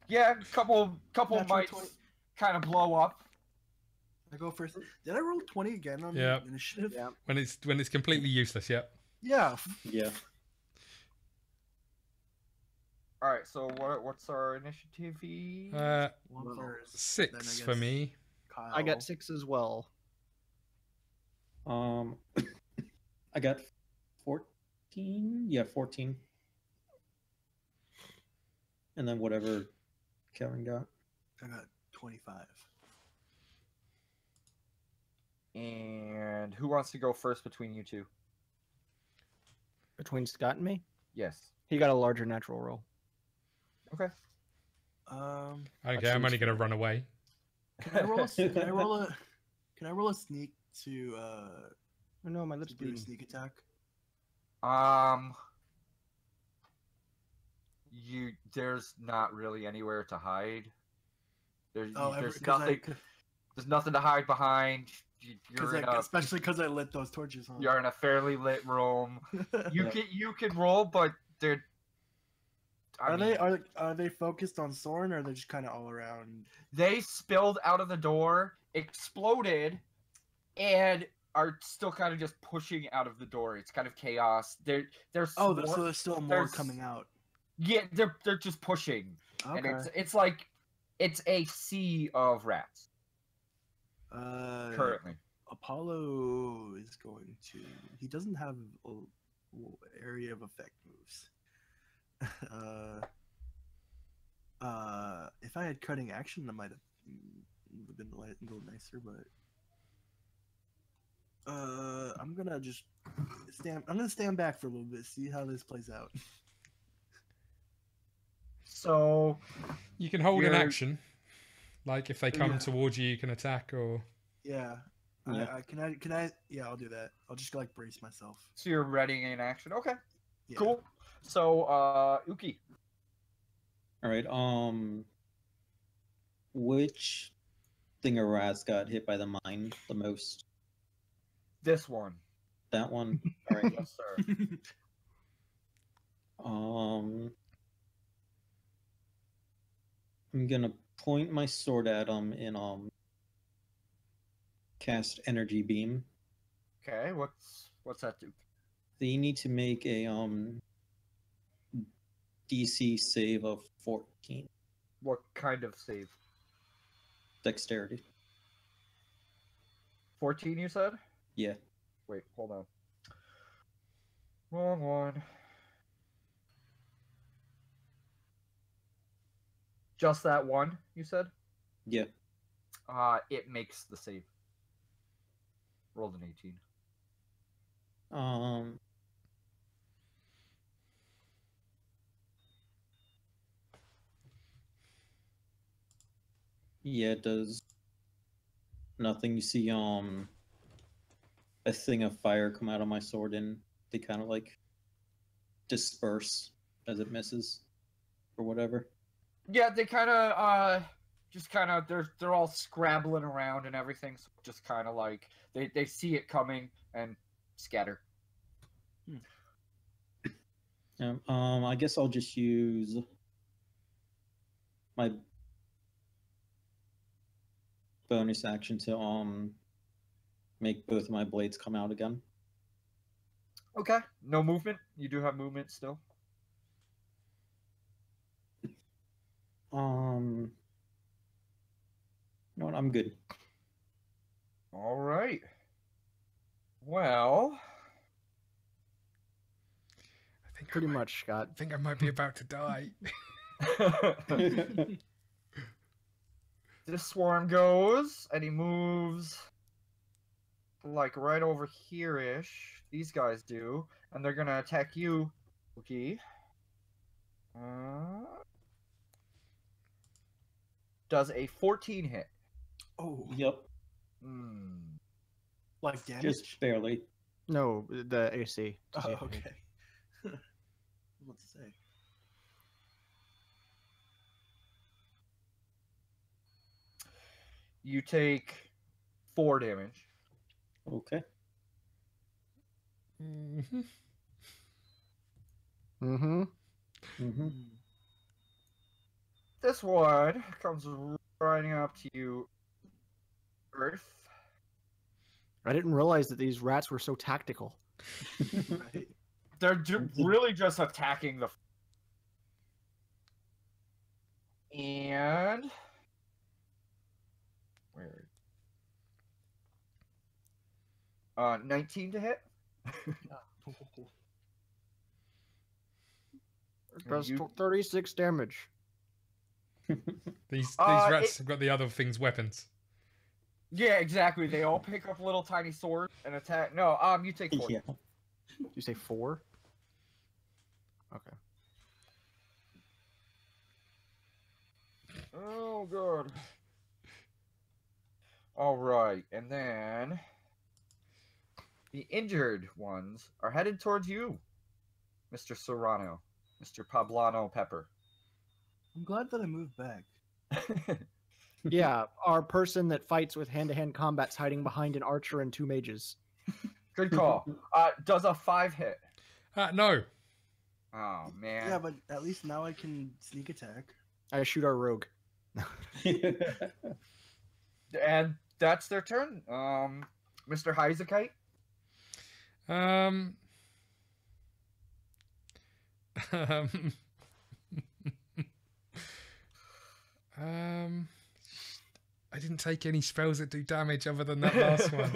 Speaker 1: Yeah, couple
Speaker 4: Natural
Speaker 1: mites
Speaker 4: 20.
Speaker 1: kind of blow up.
Speaker 4: I go first. Did I roll 20 again on
Speaker 3: Yeah.
Speaker 4: initiative?
Speaker 2: Yeah.
Speaker 3: When it's completely useless, yeah.
Speaker 4: Yeah.
Speaker 5: Yeah.
Speaker 1: All right. So what's our initiative?
Speaker 4: One first. then
Speaker 3: 6
Speaker 4: I
Speaker 3: for
Speaker 4: guess
Speaker 3: me.
Speaker 4: Kyle.
Speaker 2: I got 6 as well.
Speaker 5: I got 14. Yeah, 14. And then whatever Kevin got.
Speaker 4: I got 25.
Speaker 1: And who wants to go first between you two?
Speaker 2: Between Scott and me,
Speaker 1: Yes.
Speaker 2: he got a larger natural roll.
Speaker 1: Okay.
Speaker 3: I don't care. I'm only going to run away.
Speaker 4: Can I roll a sneak to
Speaker 2: Oh no, my lips
Speaker 4: do a
Speaker 2: bleeding.
Speaker 4: sneak attack?
Speaker 1: There's not really anywhere to hide. There's
Speaker 4: Because
Speaker 1: nothing. There's nothing to hide behind.
Speaker 4: especially because I lit those torches. Huh?
Speaker 1: You're in a fairly lit room. You can roll, but they're.
Speaker 4: Are they focused on Sorran, or are they just kind of all around?
Speaker 1: They spilled out of the door, exploded, and are still kind of just pushing out of the door. It's kind of chaos. There's
Speaker 4: so there's still more coming out.
Speaker 1: Yeah, they're just pushing,
Speaker 4: Okay.
Speaker 1: and it's like it's a sea of rats currently.
Speaker 4: Apollo is going to. He doesn't have a area of effect moves. If I had cutting action, that might have been a little nicer, but I'm gonna just stand back for a little bit, see how this plays out.
Speaker 1: So
Speaker 3: You can hold an
Speaker 1: You're-
Speaker 3: action. Like if they come
Speaker 4: Yeah.
Speaker 3: towards you, you can attack or...
Speaker 4: Yeah.
Speaker 5: Yeah.
Speaker 4: Can I? Yeah, I'll do that. I'll just like brace myself.
Speaker 1: So you're readying in action. Okay,
Speaker 4: Yeah.
Speaker 1: cool. So Uki.
Speaker 5: All right. Which thing of rats got hit by the mine the most?
Speaker 1: This one.
Speaker 5: That one. All right.
Speaker 1: Yes, sir.
Speaker 5: I'm gonna point my sword at him and cast energy beam.
Speaker 1: Okay, what's that do?
Speaker 5: They need to make a DC save of 14.
Speaker 1: What kind of save?
Speaker 5: Dexterity.
Speaker 1: 14, you said?
Speaker 5: Yeah.
Speaker 1: Wait, hold on. Wrong one. Just that one, you said?
Speaker 5: Yeah.
Speaker 1: It makes the save. Rolled an 18.
Speaker 5: Yeah, it does nothing. You see a thing of fire come out of my sword and they kind of like disperse as it misses or whatever.
Speaker 1: Yeah, they kind of just kind of they're all scrabbling around and everything, so just kind of like they see it coming and scatter.
Speaker 5: I guess I'll just use my bonus action to make both of my blades come out again.
Speaker 1: Okay. No movement. You do have movement still.
Speaker 5: No, I'm good.
Speaker 1: All right. Well,
Speaker 3: I think
Speaker 2: Pretty much, Scott.
Speaker 3: I think I might be about to die.
Speaker 1: this swarm goes and he moves like right over here-ish. These guys do, and they're gonna attack you, Wookie. Does a 14 hit?
Speaker 4: Oh,
Speaker 5: Yep.
Speaker 4: like damage?
Speaker 5: Just barely.
Speaker 2: No, the AC.
Speaker 4: Oh, okay. What to say?
Speaker 1: You take 4 damage.
Speaker 5: Okay.
Speaker 3: Mm-hmm.
Speaker 2: Mm-hmm.
Speaker 5: Mm-hmm.
Speaker 1: This one comes riding up to you, Earth.
Speaker 2: I didn't realize that these rats were so tactical.
Speaker 4: Right.
Speaker 1: They're really just attacking the... And... Where? 19 to hit.
Speaker 2: Does
Speaker 1: You-
Speaker 2: 36 damage.
Speaker 3: These
Speaker 1: Uh,
Speaker 3: rats have got the other thing's weapons.
Speaker 1: Yeah, exactly. They all pick up little tiny swords and attack. No, you take 4.
Speaker 5: Yeah.
Speaker 2: Did you say 4? Okay.
Speaker 1: Oh, God. All right, and then the injured ones are headed towards you, Mr. Serrano, Mr. Poblano Pepper.
Speaker 4: I'm glad that I moved back.
Speaker 2: Yeah, our person that fights with hand-to-hand combat's hiding behind an archer and 2 mages.
Speaker 1: Good call. Does a 5 hit?
Speaker 3: No.
Speaker 1: Oh, man.
Speaker 4: Yeah, but at least now I can sneak attack.
Speaker 2: I shoot our rogue.
Speaker 1: And that's their turn. Mr. Hiasakyte?
Speaker 3: I didn't take any spells that do damage other than that last one.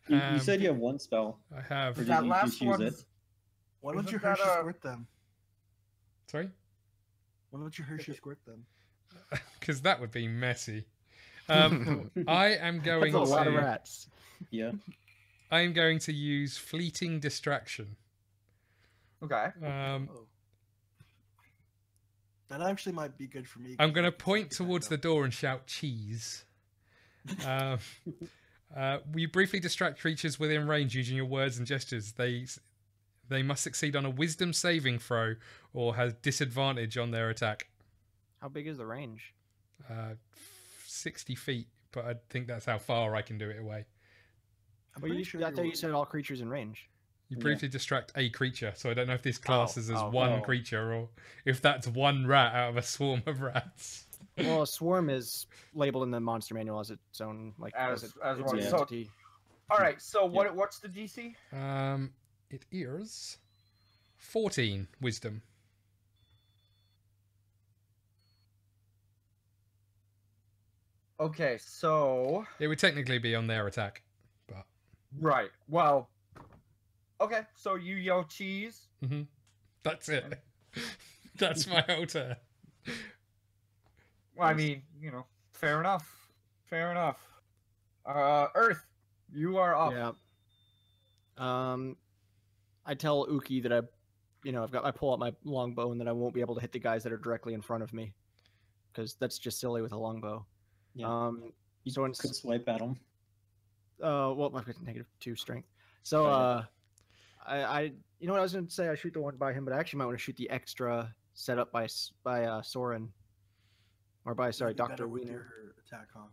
Speaker 5: You said you have one spell.
Speaker 3: I have.
Speaker 5: Or
Speaker 1: That
Speaker 5: did you
Speaker 1: last
Speaker 5: just use
Speaker 1: one.
Speaker 5: it?
Speaker 4: Why don't
Speaker 1: Isn't
Speaker 4: you
Speaker 1: that
Speaker 4: Hershey
Speaker 1: a-
Speaker 4: squirt them?
Speaker 3: Sorry?
Speaker 4: Why don't you Hershey squirt them?
Speaker 3: Because that would be messy. I am going
Speaker 2: That's a lot of
Speaker 3: to.
Speaker 2: rats.
Speaker 5: Yeah.
Speaker 3: I am going to use fleeting distraction.
Speaker 1: Okay.
Speaker 4: Oh. That actually might be good for me.
Speaker 3: I'm going to point towards the door and shout cheese. We briefly distract creatures within range using your words and gestures. They must succeed on a wisdom saving throw or have disadvantage on their attack.
Speaker 2: How big is the range?
Speaker 3: 60 feet, but I think that's how far I can do it away.
Speaker 4: I'm
Speaker 2: Well,
Speaker 4: pretty sure
Speaker 2: I thought you said all creatures in range.
Speaker 3: You
Speaker 5: Yeah.
Speaker 3: briefly distract a creature, so I don't know if this classes as
Speaker 2: oh,
Speaker 3: one
Speaker 5: oh.
Speaker 3: creature or if that's one rat out of a swarm of rats.
Speaker 2: Well, a swarm is labeled in the monster manual as its own, like
Speaker 1: As
Speaker 2: its
Speaker 1: one.
Speaker 2: own
Speaker 5: Yeah.
Speaker 1: So,
Speaker 2: entity.
Speaker 1: all right. So what's the DC?
Speaker 3: It is 14 wisdom.
Speaker 1: Okay, so
Speaker 3: It would technically be on their attack, but
Speaker 1: right. Well, okay. So you yell cheese.
Speaker 3: that's it. That's my whole turn.
Speaker 1: Well, I mean, you know, fair enough. Fair enough. Earth, you are up.
Speaker 2: Yeah. I tell Uki that I pull out my longbow and that I won't be able to hit the guys that are directly in front of me, because that's just silly with a longbow.
Speaker 5: Yeah. You
Speaker 2: so
Speaker 5: could swipe at them.
Speaker 2: Well, I've got -2 strength. So I you know what I was going to say? I shoot the one by him, but I actually might want to shoot the extra set up by Sorran, or by
Speaker 4: That'd be
Speaker 2: Dr.
Speaker 4: better with
Speaker 2: Wiener.
Speaker 4: your attack, huh?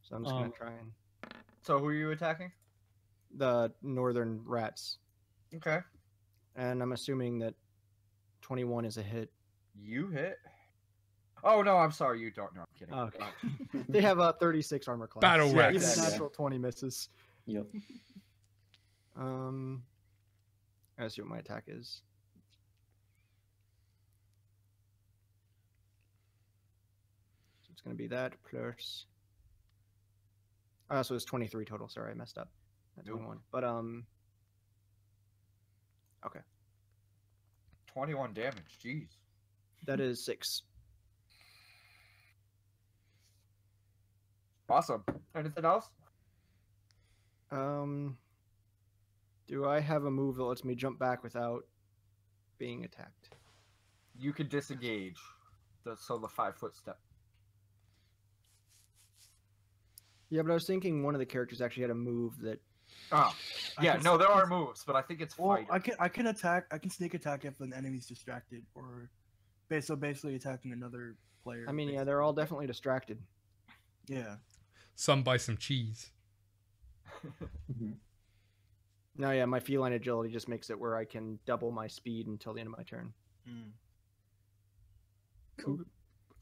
Speaker 2: So I'm just gonna try and
Speaker 1: So who are you attacking?
Speaker 2: the northern rats,
Speaker 1: Okay.
Speaker 2: and I'm assuming that 21 is a hit.
Speaker 1: You hit. Oh no, I'm sorry. You don't know. I'm kidding.
Speaker 2: Okay. They have a 36 armor class.
Speaker 3: Battle
Speaker 2: Even
Speaker 3: rats.
Speaker 2: a natural 20 misses.
Speaker 5: Yep.
Speaker 2: Let's see what my attack is. So it's going to be that plus. So it's 23 total. Sorry, I messed up. Not 21. But okay.
Speaker 1: 21 damage. Jeez.
Speaker 2: That is 6.
Speaker 1: Awesome. Anything else?
Speaker 2: Do I have a move that lets me jump back without being attacked?
Speaker 1: You could disengage. So the 5-foot step.
Speaker 2: Yeah, but I was thinking one of the characters actually had a move that.
Speaker 1: Oh, yeah. No, there are moves, but I think it's
Speaker 4: Well,
Speaker 1: fighting.
Speaker 4: I can attack. I can sneak attack if an enemy's distracted, or basically attacking another player.
Speaker 2: I mean, yeah, they're all definitely distracted.
Speaker 4: Yeah.
Speaker 3: Some buy some cheese.
Speaker 2: No, yeah, my feline agility just makes it where I can double my speed until the end of my turn.
Speaker 5: Cool.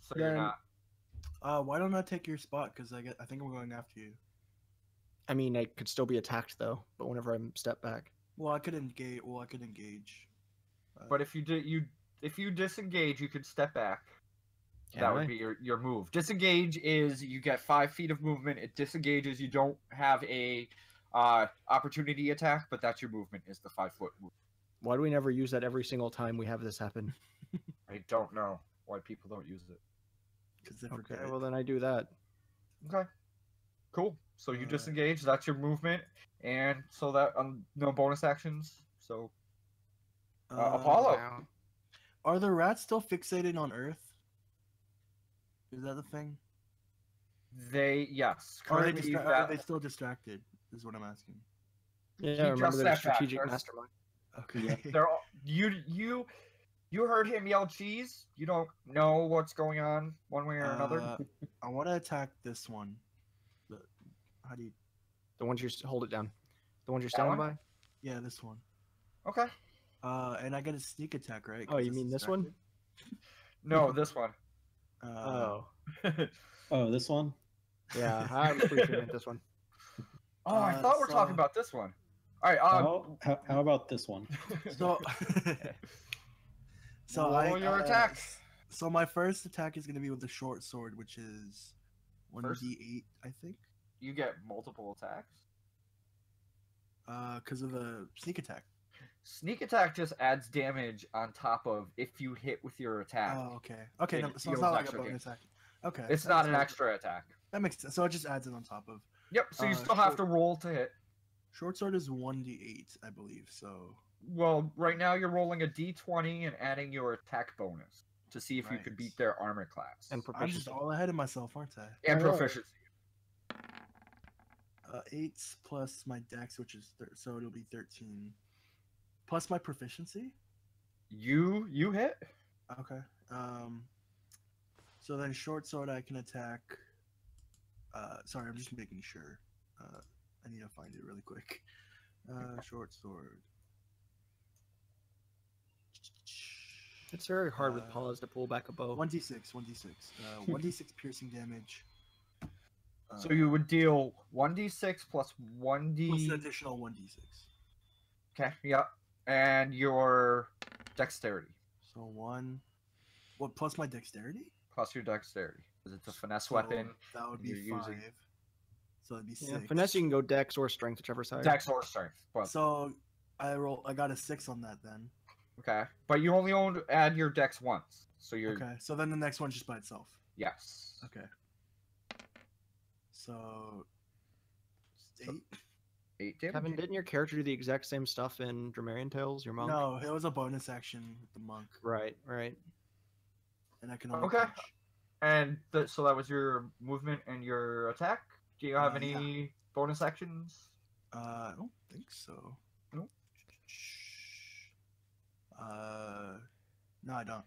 Speaker 1: So you're
Speaker 2: Then-
Speaker 1: not.
Speaker 4: Why don't I take your spot? Because I think I'm going after you.
Speaker 2: I mean, I could still be attacked though, but whenever I step back.
Speaker 4: Well, I could engage. Well, I could engage.
Speaker 1: But if you disengage, you could step back.
Speaker 2: Can
Speaker 1: That
Speaker 2: I?
Speaker 1: would be your move. Disengage is you get 5 feet of movement. It disengages. You don't have a opportunity attack, but that's your movement. Is the 5-foot move.
Speaker 2: Why do we never use that every single time we have this happen?
Speaker 1: I don't know why people don't use it.
Speaker 4: Because they
Speaker 2: Okay,
Speaker 4: forget.
Speaker 2: well then I do that.
Speaker 1: Okay. Cool. So you
Speaker 4: Alright.
Speaker 1: disengage. That's your movement, and so that no bonus actions. So Apollo.
Speaker 2: Wow.
Speaker 4: Are the rats still fixated on Earth? Is that the thing?
Speaker 1: Yes.
Speaker 4: Or
Speaker 1: Currently,
Speaker 4: are they still distracted? Is what I'm asking.
Speaker 2: Yeah,
Speaker 1: He
Speaker 2: remember
Speaker 1: just
Speaker 2: they're a
Speaker 1: stepped back
Speaker 2: strategic
Speaker 1: first.
Speaker 2: mastermind.
Speaker 4: Okay.
Speaker 1: they're all, you heard him yell cheese. You don't know what's going on one way or another.
Speaker 4: I want to attack this one. How do you?
Speaker 2: The ones hold it down. The ones you're
Speaker 1: That
Speaker 2: standing
Speaker 1: one?
Speaker 2: by?
Speaker 4: Yeah, this one.
Speaker 1: Okay.
Speaker 4: And I get a sneak attack, right?
Speaker 2: Oh,
Speaker 4: 'Cause
Speaker 2: you
Speaker 4: it's
Speaker 2: mean this one?
Speaker 1: No, this one.
Speaker 4: distracted?
Speaker 5: Oh, this one?
Speaker 2: Yeah, I'm pretty sure you meant this one.
Speaker 1: Oh, I thought we're talking about this one. All right.
Speaker 5: How about this one?
Speaker 4: So.
Speaker 1: Roll your attacks.
Speaker 4: So my first attack is going to be with the short sword, which is 1d8, I think.
Speaker 1: You get multiple attacks.
Speaker 4: Because of the sneak attack.
Speaker 1: Sneak attack just adds damage on top of if you hit with your attack.
Speaker 4: Oh, okay. Okay,
Speaker 1: It
Speaker 4: no, so it's
Speaker 1: deals
Speaker 4: not like a
Speaker 1: extra
Speaker 4: bonus attack. Okay.
Speaker 1: It's
Speaker 4: that
Speaker 1: not
Speaker 4: makes
Speaker 1: an
Speaker 4: sense.
Speaker 1: extra attack.
Speaker 4: That makes sense. So it just adds it on top of.
Speaker 1: Yep. So you still have to roll to hit.
Speaker 4: Short sword is 1d8, I believe. So.
Speaker 1: Well, right now you're rolling a d20 and adding your attack bonus to see if you
Speaker 4: Right.
Speaker 1: could beat their armor class.
Speaker 2: And
Speaker 4: I'm just
Speaker 2: proficiency.
Speaker 4: all ahead of myself, aren't I?
Speaker 1: And
Speaker 2: Alright.
Speaker 1: proficiency.
Speaker 4: 8 plus my dex, which is so it'll be 13. Plus my proficiency.
Speaker 1: You hit.
Speaker 4: Okay. So then short sword I can attack. Sorry, I'm just making sure. I need to find it really quick. Short sword.
Speaker 2: It's very hard with pause to pull back a bow.
Speaker 4: 1d6. 1d6 piercing damage.
Speaker 1: So you would deal 1d6 plus 1d.
Speaker 4: Plus an additional 1d6.
Speaker 1: Okay. Yep. And your dexterity.
Speaker 4: So 1. What plus my dexterity?
Speaker 1: plus your dexterity, because it's a finesse weapon.
Speaker 4: That would be
Speaker 1: You're
Speaker 4: 5.
Speaker 1: using-
Speaker 4: So it'd be 6.
Speaker 2: Yeah, finesse you can go dex or strength, whichever side.
Speaker 1: Dex or strength. But,
Speaker 4: So I got a 6 on that then.
Speaker 1: okay, but you only add your dex once, so you're
Speaker 4: Okay. So then the next one's just by itself.
Speaker 1: yes.
Speaker 4: Okay. So 8.
Speaker 1: 8 damage.
Speaker 2: Kevin, didn't your character do the exact same stuff in Dremerion Tales, your monk?
Speaker 4: No, it was a bonus action with the monk,
Speaker 2: Right, right.
Speaker 4: and I can only
Speaker 1: Okay.
Speaker 4: punch.
Speaker 1: And so that was your movement and your attack. Do you have
Speaker 4: Yeah.
Speaker 1: any bonus actions?
Speaker 4: I don't think so.
Speaker 1: Nope.
Speaker 4: No, I don't.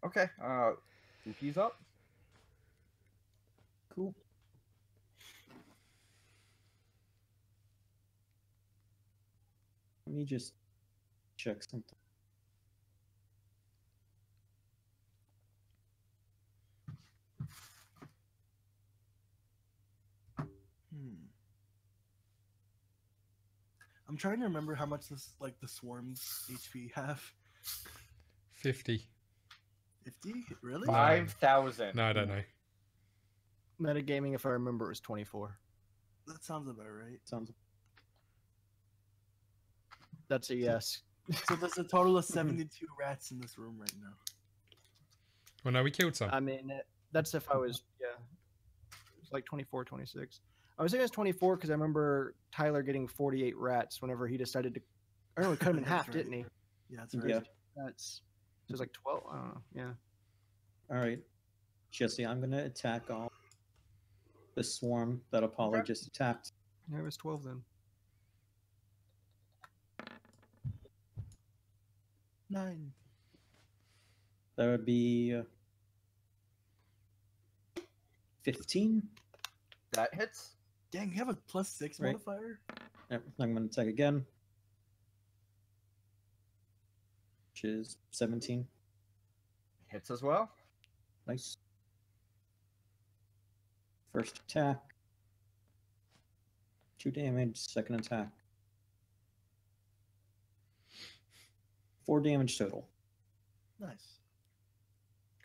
Speaker 1: Okay. Uki's up.
Speaker 5: Cool. Let me just check something.
Speaker 4: I'm trying to remember how much this, like, the swarms HP have.
Speaker 3: 50.
Speaker 4: 50? Really?
Speaker 1: 5,000.
Speaker 3: No, I don't know.
Speaker 2: Metagaming, if I remember, is 24.
Speaker 4: That sounds about right.
Speaker 5: Sounds
Speaker 2: That's a yes.
Speaker 4: So there's a total of 72 rats in this room right now.
Speaker 3: Well, no, we killed some.
Speaker 2: I mean, that's if I was, yeah. It's like 24, 26. I was thinking it's 24 because I remember Tyler getting 48 rats whenever he decided to. I don't know, cut him in
Speaker 4: That's
Speaker 2: half,
Speaker 4: right.
Speaker 2: didn't he?
Speaker 4: Yeah, that's right.
Speaker 5: Yeah.
Speaker 2: That's. So it's like 12. I don't know. Yeah.
Speaker 5: all right. Jesse, I'm gonna attack all the swarm that Apollo
Speaker 1: Okay.
Speaker 5: just attacked.
Speaker 2: Yeah, it was 12 then.
Speaker 4: 9.
Speaker 5: That would be 15.
Speaker 1: That hits.
Speaker 4: Dang, you have a +6
Speaker 5: Right.
Speaker 4: modifier?
Speaker 5: Yep, I'm gonna attack again, which is 17.
Speaker 1: Hits as well.
Speaker 5: Nice. First attack. 2 damage. Second attack. 4 damage total.
Speaker 4: Nice.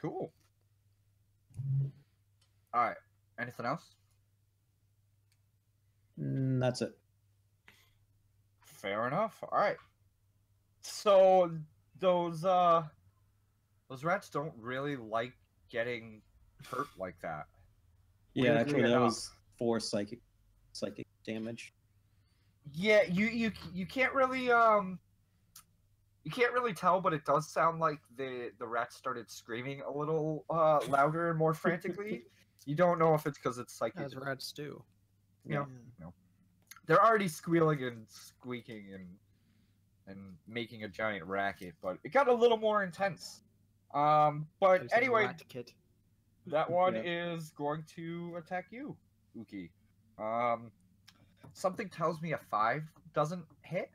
Speaker 1: Cool. All right. Anything else?
Speaker 5: That's it.
Speaker 1: Fair enough. All right. So those rats don't really like getting hurt like that.
Speaker 5: Yeah,
Speaker 1: Weirdly
Speaker 5: actually, that
Speaker 1: enough.
Speaker 5: was 4 psychic damage.
Speaker 1: Yeah, you can't really tell, but it does sound like the rats started screaming a little louder and more frantically. You don't know if it's because it's psychic.
Speaker 2: As rats do.
Speaker 1: You know, they're already squealing and squeaking and making a giant racket, but it got a little more intense. But
Speaker 2: There's a
Speaker 1: anyway,
Speaker 2: rat kit.
Speaker 1: that one
Speaker 5: Yeah.
Speaker 1: is going to attack you, Uki. Something tells me a 5 doesn't hit.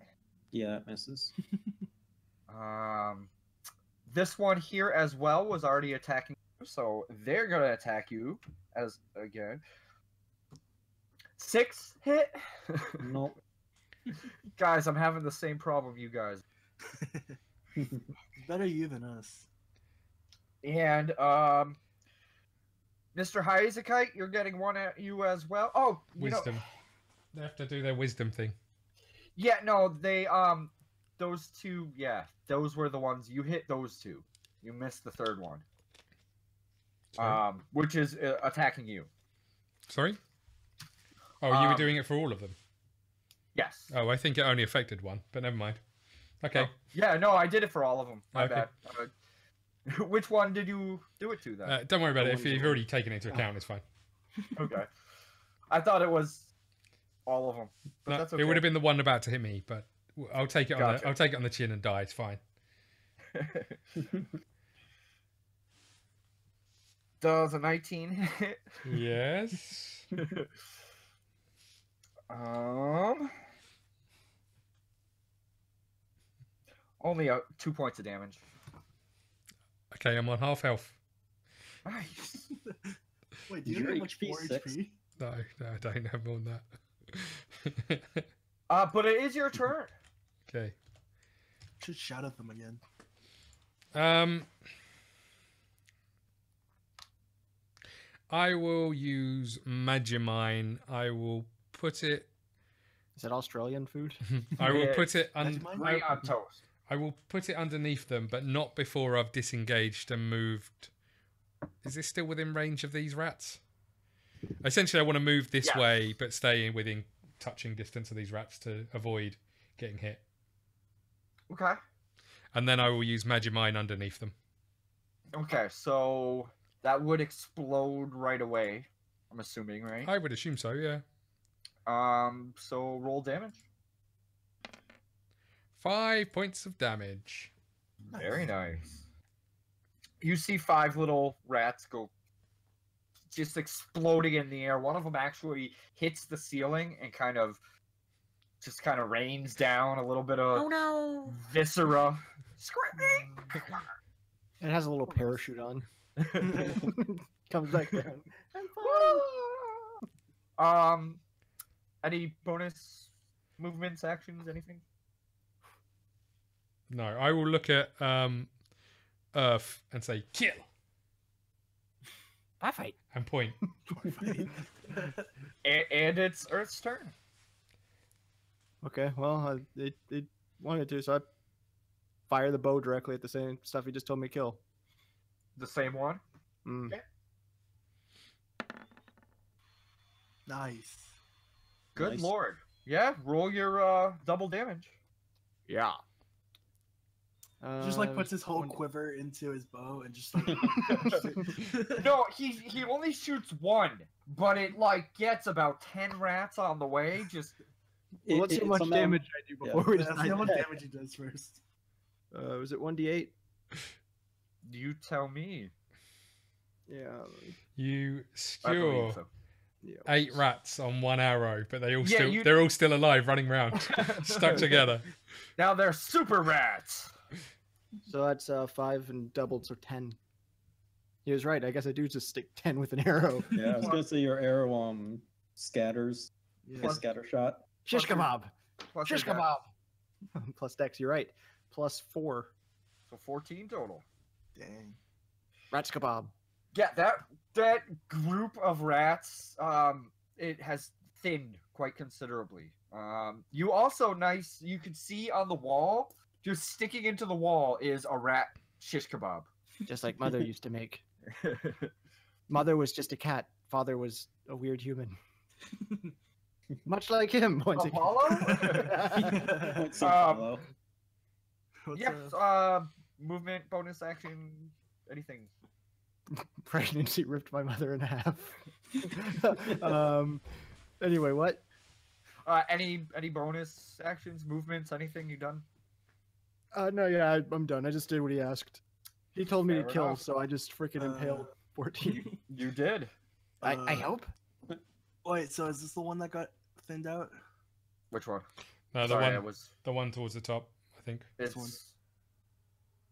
Speaker 5: Yeah, it misses.
Speaker 1: This one here as well was already attacking you, so they're gonna attack you as again. 6 hit.
Speaker 5: Nope.
Speaker 1: Guys, I'm having the same problem you guys.
Speaker 4: Better you than us.
Speaker 1: And Mr. Hiasakyte, you're getting one at you as well. Oh, you know,
Speaker 3: Wisdom. They have to do their wisdom thing.
Speaker 1: yeah, no, they those two, yeah, those were the ones you hit. Those two, you missed the third one,
Speaker 3: Sorry?
Speaker 1: which is attacking you.
Speaker 3: Sorry? Oh, you were doing it for all of them.
Speaker 1: Yes.
Speaker 3: Oh, I think it only affected one, but never mind. Okay.
Speaker 1: Oh, yeah, no, I did it for all of them. My
Speaker 3: Okay.
Speaker 1: bad. Which one did you do it to then?
Speaker 3: Don't worry about
Speaker 1: The
Speaker 3: it. If
Speaker 1: ones
Speaker 3: you've
Speaker 1: that-
Speaker 3: already taken it into account, it's fine.
Speaker 1: Okay. I thought it was all of them, but
Speaker 3: No,
Speaker 1: that's okay.
Speaker 3: it would have been the one about to hit me, but I'll take it on
Speaker 1: Gotcha.
Speaker 3: I'll take it on the chin and die. It's fine.
Speaker 1: Does a 19 hit?
Speaker 3: Yes.
Speaker 1: Only 2 points of damage.
Speaker 3: Okay, I'm on half health.
Speaker 1: Nice.
Speaker 4: Wait, do you
Speaker 5: Your
Speaker 4: have like
Speaker 5: HP
Speaker 4: 4
Speaker 5: 6?
Speaker 4: HP?
Speaker 3: No, I don't have more than that.
Speaker 1: But it is your turn.
Speaker 3: Okay.
Speaker 4: Should shout at them again.
Speaker 3: I will use Magimine. I will put it.
Speaker 2: Is that Australian food?
Speaker 3: I will
Speaker 1: It
Speaker 3: put
Speaker 1: is.
Speaker 3: it.
Speaker 1: Right on toast.
Speaker 3: I will put it underneath them, but not before I've disengaged and moved. Is this still within range of these rats? Essentially, I want to move this way, but stay within touching distance of these rats to avoid getting hit.
Speaker 1: Okay.
Speaker 3: And then I will use Magimine underneath them.
Speaker 1: Okay, so that would explode right away. I'm assuming, right?
Speaker 3: I would assume so, yeah.
Speaker 1: So roll damage.
Speaker 3: 5 points of damage.
Speaker 1: Very nice. You see 5 little rats go just exploding in the air. One of them actually hits the ceiling and kind of rains down a little bit of viscera. Screaming.
Speaker 2: It has a little parachute on. Comes back down. I'm fine.
Speaker 1: Any bonus movements, actions, anything?
Speaker 3: No, I will look at Earth and say, kill!
Speaker 2: I fight.
Speaker 3: And point.
Speaker 1: And it's Earth's turn.
Speaker 2: Okay, well, it wanted to, so I fire the bow directly at the same stuff he just told me to kill.
Speaker 1: The same one?
Speaker 2: Mm.
Speaker 1: Okay.
Speaker 4: Nice.
Speaker 1: Good
Speaker 5: Nice.
Speaker 1: lord. Yeah, roll your double damage.
Speaker 2: Yeah.
Speaker 4: Just like puts his whole quiver into his bow and just like.
Speaker 1: No, he only shoots one, but it like gets about 10 rats on the way. Just
Speaker 2: Well, let's see how much
Speaker 5: somehow-
Speaker 2: damage I do before we
Speaker 4: Let's
Speaker 2: decide.
Speaker 4: see how much damage he does first.
Speaker 2: Was it 1d8?
Speaker 1: you tell me.
Speaker 2: Yeah.
Speaker 3: You
Speaker 1: I
Speaker 3: skewer
Speaker 1: believe so.
Speaker 2: Yeah.
Speaker 3: 8 rats on 1 arrow, but they all
Speaker 1: Yeah,
Speaker 3: they're all still alive, running around, stuck together.
Speaker 1: Now they're super rats.
Speaker 2: So that's 5 and doubled, so 10. He was right. I guess I do just stick 10 with an arrow.
Speaker 5: Yeah, I was gonna say your arrow scatters.
Speaker 4: Yeah.
Speaker 5: A scatter shot.
Speaker 2: Shish kebab.
Speaker 1: Plus
Speaker 2: Shish
Speaker 1: your dex.
Speaker 2: kebab. Plus dex, you're right. Plus 4.
Speaker 1: So 14 total.
Speaker 4: Dang.
Speaker 2: Rats kebab.
Speaker 1: Yeah, that group of rats, it has thinned quite considerably. You also you could see on the wall, just sticking into the wall is a rat shish kebab.
Speaker 2: Just like Mother used to make. Mother was just a cat. Father was a weird human. Much like him. Once again.
Speaker 1: Apollo?
Speaker 5: What's up, Apollo?
Speaker 4: What's
Speaker 1: Yes,
Speaker 4: up?
Speaker 1: movement, bonus action, anything.
Speaker 2: Pregnancy ripped my mother in half. Anyway, what?
Speaker 1: Any bonus actions, movements, anything you done?
Speaker 2: No, yeah, I'm done. I just did what he asked. He told me
Speaker 1: Fair
Speaker 2: to kill,
Speaker 1: enough.
Speaker 2: so I just freaking impaled 14.
Speaker 1: You did.
Speaker 2: I hope.
Speaker 4: Wait, so is this the one that got thinned out?
Speaker 1: Which one?
Speaker 3: No, the
Speaker 1: Sorry,
Speaker 3: one,
Speaker 1: I was.
Speaker 3: the one towards the top, I think.
Speaker 1: It's
Speaker 4: one.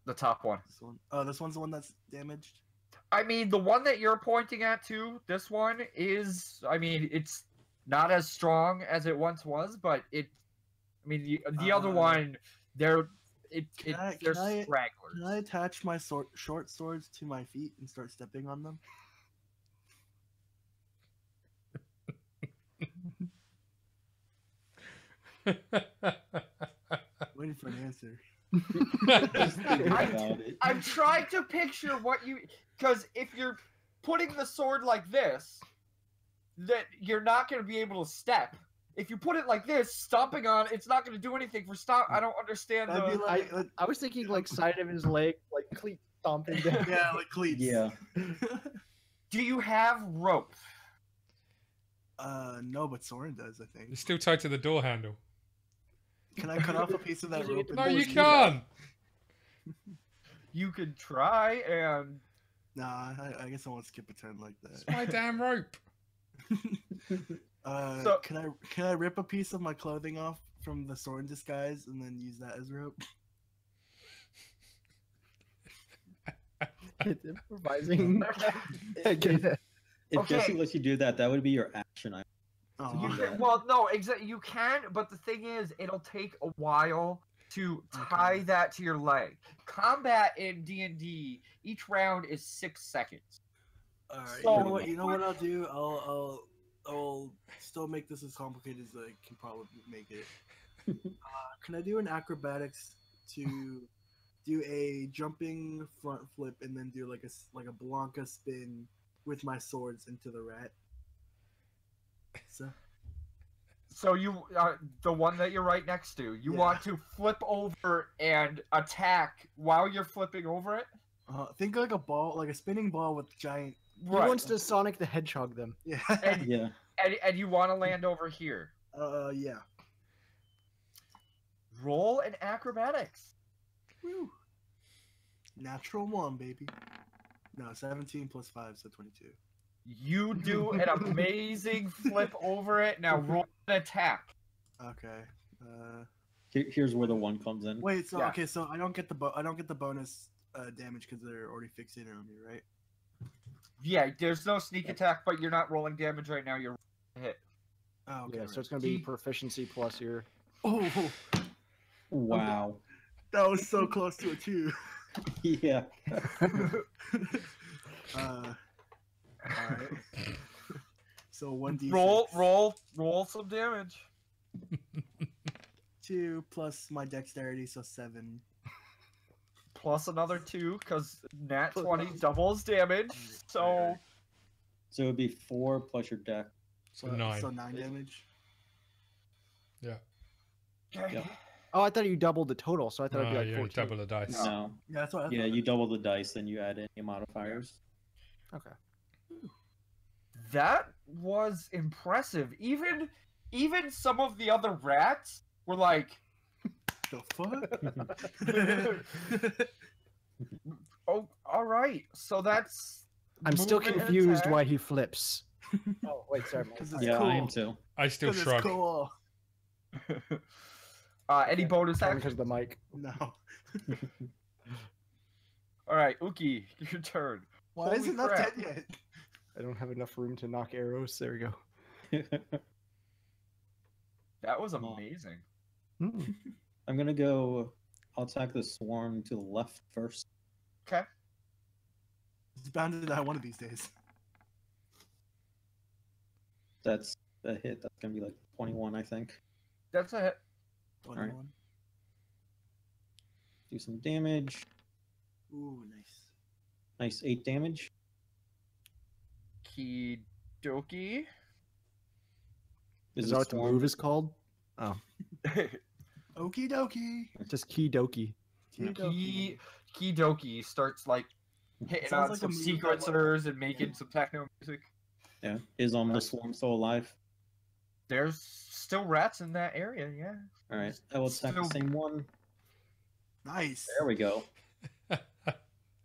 Speaker 1: the top one.
Speaker 4: This one. Oh, this one's the one that's damaged.
Speaker 1: I mean, the one that you're pointing at too. This one is. I mean, it's not as strong as it once was, but it. I mean, the other one, they're
Speaker 4: Can I
Speaker 1: stragglers.
Speaker 4: attach my short swords to my feet and start stepping on them? Waiting for an answer.
Speaker 5: Just thinking about it.
Speaker 1: I'm trying to picture what you, because if you're putting the sword like this, that you're not going to be able to step. If you put it like this, stomping on it's not going to do anything for stop. I don't understand
Speaker 4: That'd be
Speaker 1: the.
Speaker 4: like,
Speaker 2: I was thinking like side of his leg, like cleat stomping down.
Speaker 4: yeah, like cleats.
Speaker 5: Yeah.
Speaker 1: Do you have rope?
Speaker 4: No, but Sorran does, I think.
Speaker 3: It's still tied to the door handle.
Speaker 4: Can I cut off a piece of that rope? and
Speaker 3: No, you
Speaker 4: just use that?
Speaker 3: can't.
Speaker 1: You could try and.
Speaker 4: Nah, I guess I won't skip a turn like
Speaker 3: It's
Speaker 4: that.
Speaker 3: my damn rope.
Speaker 1: So-
Speaker 4: Can I rip a piece of my clothing off from the Sorran disguise and then use that as rope?
Speaker 2: It's improvising. I get it.
Speaker 5: If
Speaker 1: Okay.
Speaker 5: Jesse lets you do that, that would be your action.
Speaker 4: Oh,
Speaker 1: You
Speaker 5: Yeah.
Speaker 1: can, well, no, exactly. You can, but the thing is, it'll take a while to tie
Speaker 4: Okay.
Speaker 1: that to your leg. Combat in D&D, each round is 6 seconds.
Speaker 4: All right.
Speaker 1: So-
Speaker 4: You know what I'll do? I'll still make this as complicated as I can probably make it. Can I do an acrobatics to do a jumping front flip and then do like a Blanca spin with my swords into the rat?
Speaker 1: So you, the one that you're right next to, you
Speaker 4: Yeah.
Speaker 1: want to flip over and attack while you're flipping over it?
Speaker 4: Think like a ball, like a spinning ball with giant.
Speaker 2: He wants to Sonic the Hedgehog them.
Speaker 4: Yeah.
Speaker 1: And,
Speaker 5: Yeah.
Speaker 1: and you want to land over here.
Speaker 4: Yeah.
Speaker 1: Roll an acrobatics.
Speaker 4: Woo. Natural 1, baby. No, 17 plus 5, so 22.
Speaker 1: You do an amazing flip over it. Now roll an attack.
Speaker 4: Okay.
Speaker 5: Here's where the 1 comes in.
Speaker 4: Wait. So
Speaker 1: Yeah.
Speaker 4: okay. So I don't get the bonus damage because they're already fixated on me, right?
Speaker 1: Yeah, there's no sneak attack, but you're not rolling damage right now. You're hit.
Speaker 4: Oh, okay.
Speaker 2: Yeah,
Speaker 4: right.
Speaker 2: so it's gonna be
Speaker 1: He-
Speaker 2: proficiency plus your.
Speaker 4: Oh,
Speaker 5: Wow.
Speaker 4: that was so close to a 2.
Speaker 5: Yeah.
Speaker 4: All right. So 1d6.
Speaker 1: Roll some damage.
Speaker 4: 2 plus my dexterity, so 7.
Speaker 1: Plus another 2, because nat 20 doubles damage. So
Speaker 5: So it'd be 4 plus your deck.
Speaker 3: So 9.
Speaker 4: So 9 damage.
Speaker 5: Yep.
Speaker 2: Oh, I thought you doubled the total, so I thought it'd be like
Speaker 3: you
Speaker 2: 14.
Speaker 3: double the dice.
Speaker 5: No.
Speaker 4: Yeah, that's what I
Speaker 5: Yeah,
Speaker 4: thought.
Speaker 5: you double the dice, then you add any modifiers.
Speaker 2: Okay.
Speaker 1: that was impressive. Even some of the other rats were like,
Speaker 4: The fuck?
Speaker 1: "Oh, all right." So that's.
Speaker 2: I'm still
Speaker 1: movement and
Speaker 2: confused
Speaker 1: attack.
Speaker 2: why he flips. Oh wait, sorry.
Speaker 4: Because it's
Speaker 5: Yeah,
Speaker 4: cool.
Speaker 5: I am too.
Speaker 3: I still
Speaker 4: 'Cause
Speaker 3: shrug.
Speaker 4: it's cool.
Speaker 1: Any bonus
Speaker 2: Probably
Speaker 1: action?
Speaker 2: because of the mic.
Speaker 4: No.
Speaker 1: All right, Uki, your turn.
Speaker 4: Why
Speaker 1: Holy
Speaker 4: is it not
Speaker 1: crap.
Speaker 4: dead yet?
Speaker 2: I don't have enough room to knock arrows. There we go.
Speaker 1: That was amazing.
Speaker 2: Hmm.
Speaker 5: I'm gonna go. I'll attack the swarm to the left first.
Speaker 1: Okay.
Speaker 4: It's bound to die one of these days.
Speaker 5: That's a hit. That's gonna be like 21, I think.
Speaker 1: That's a hit.
Speaker 4: 21.
Speaker 5: Do some damage.
Speaker 4: Ooh, nice.
Speaker 5: Nice 8 damage.
Speaker 1: Kidoki.
Speaker 2: Is
Speaker 5: it
Speaker 2: that what the
Speaker 5: swarm?
Speaker 2: move is called?
Speaker 4: Okie dokie.
Speaker 2: Just key dokie.
Speaker 1: Kidoki starts like hitting
Speaker 4: Sounds
Speaker 1: on
Speaker 4: like a
Speaker 1: some
Speaker 4: move that
Speaker 1: sequencers and making some techno music.
Speaker 5: Yeah. Is the swarm still alive?
Speaker 1: There's still rats in that area, yeah.
Speaker 5: All right. I will attack the
Speaker 1: Still-
Speaker 5: same one.
Speaker 4: Nice.
Speaker 5: There we go.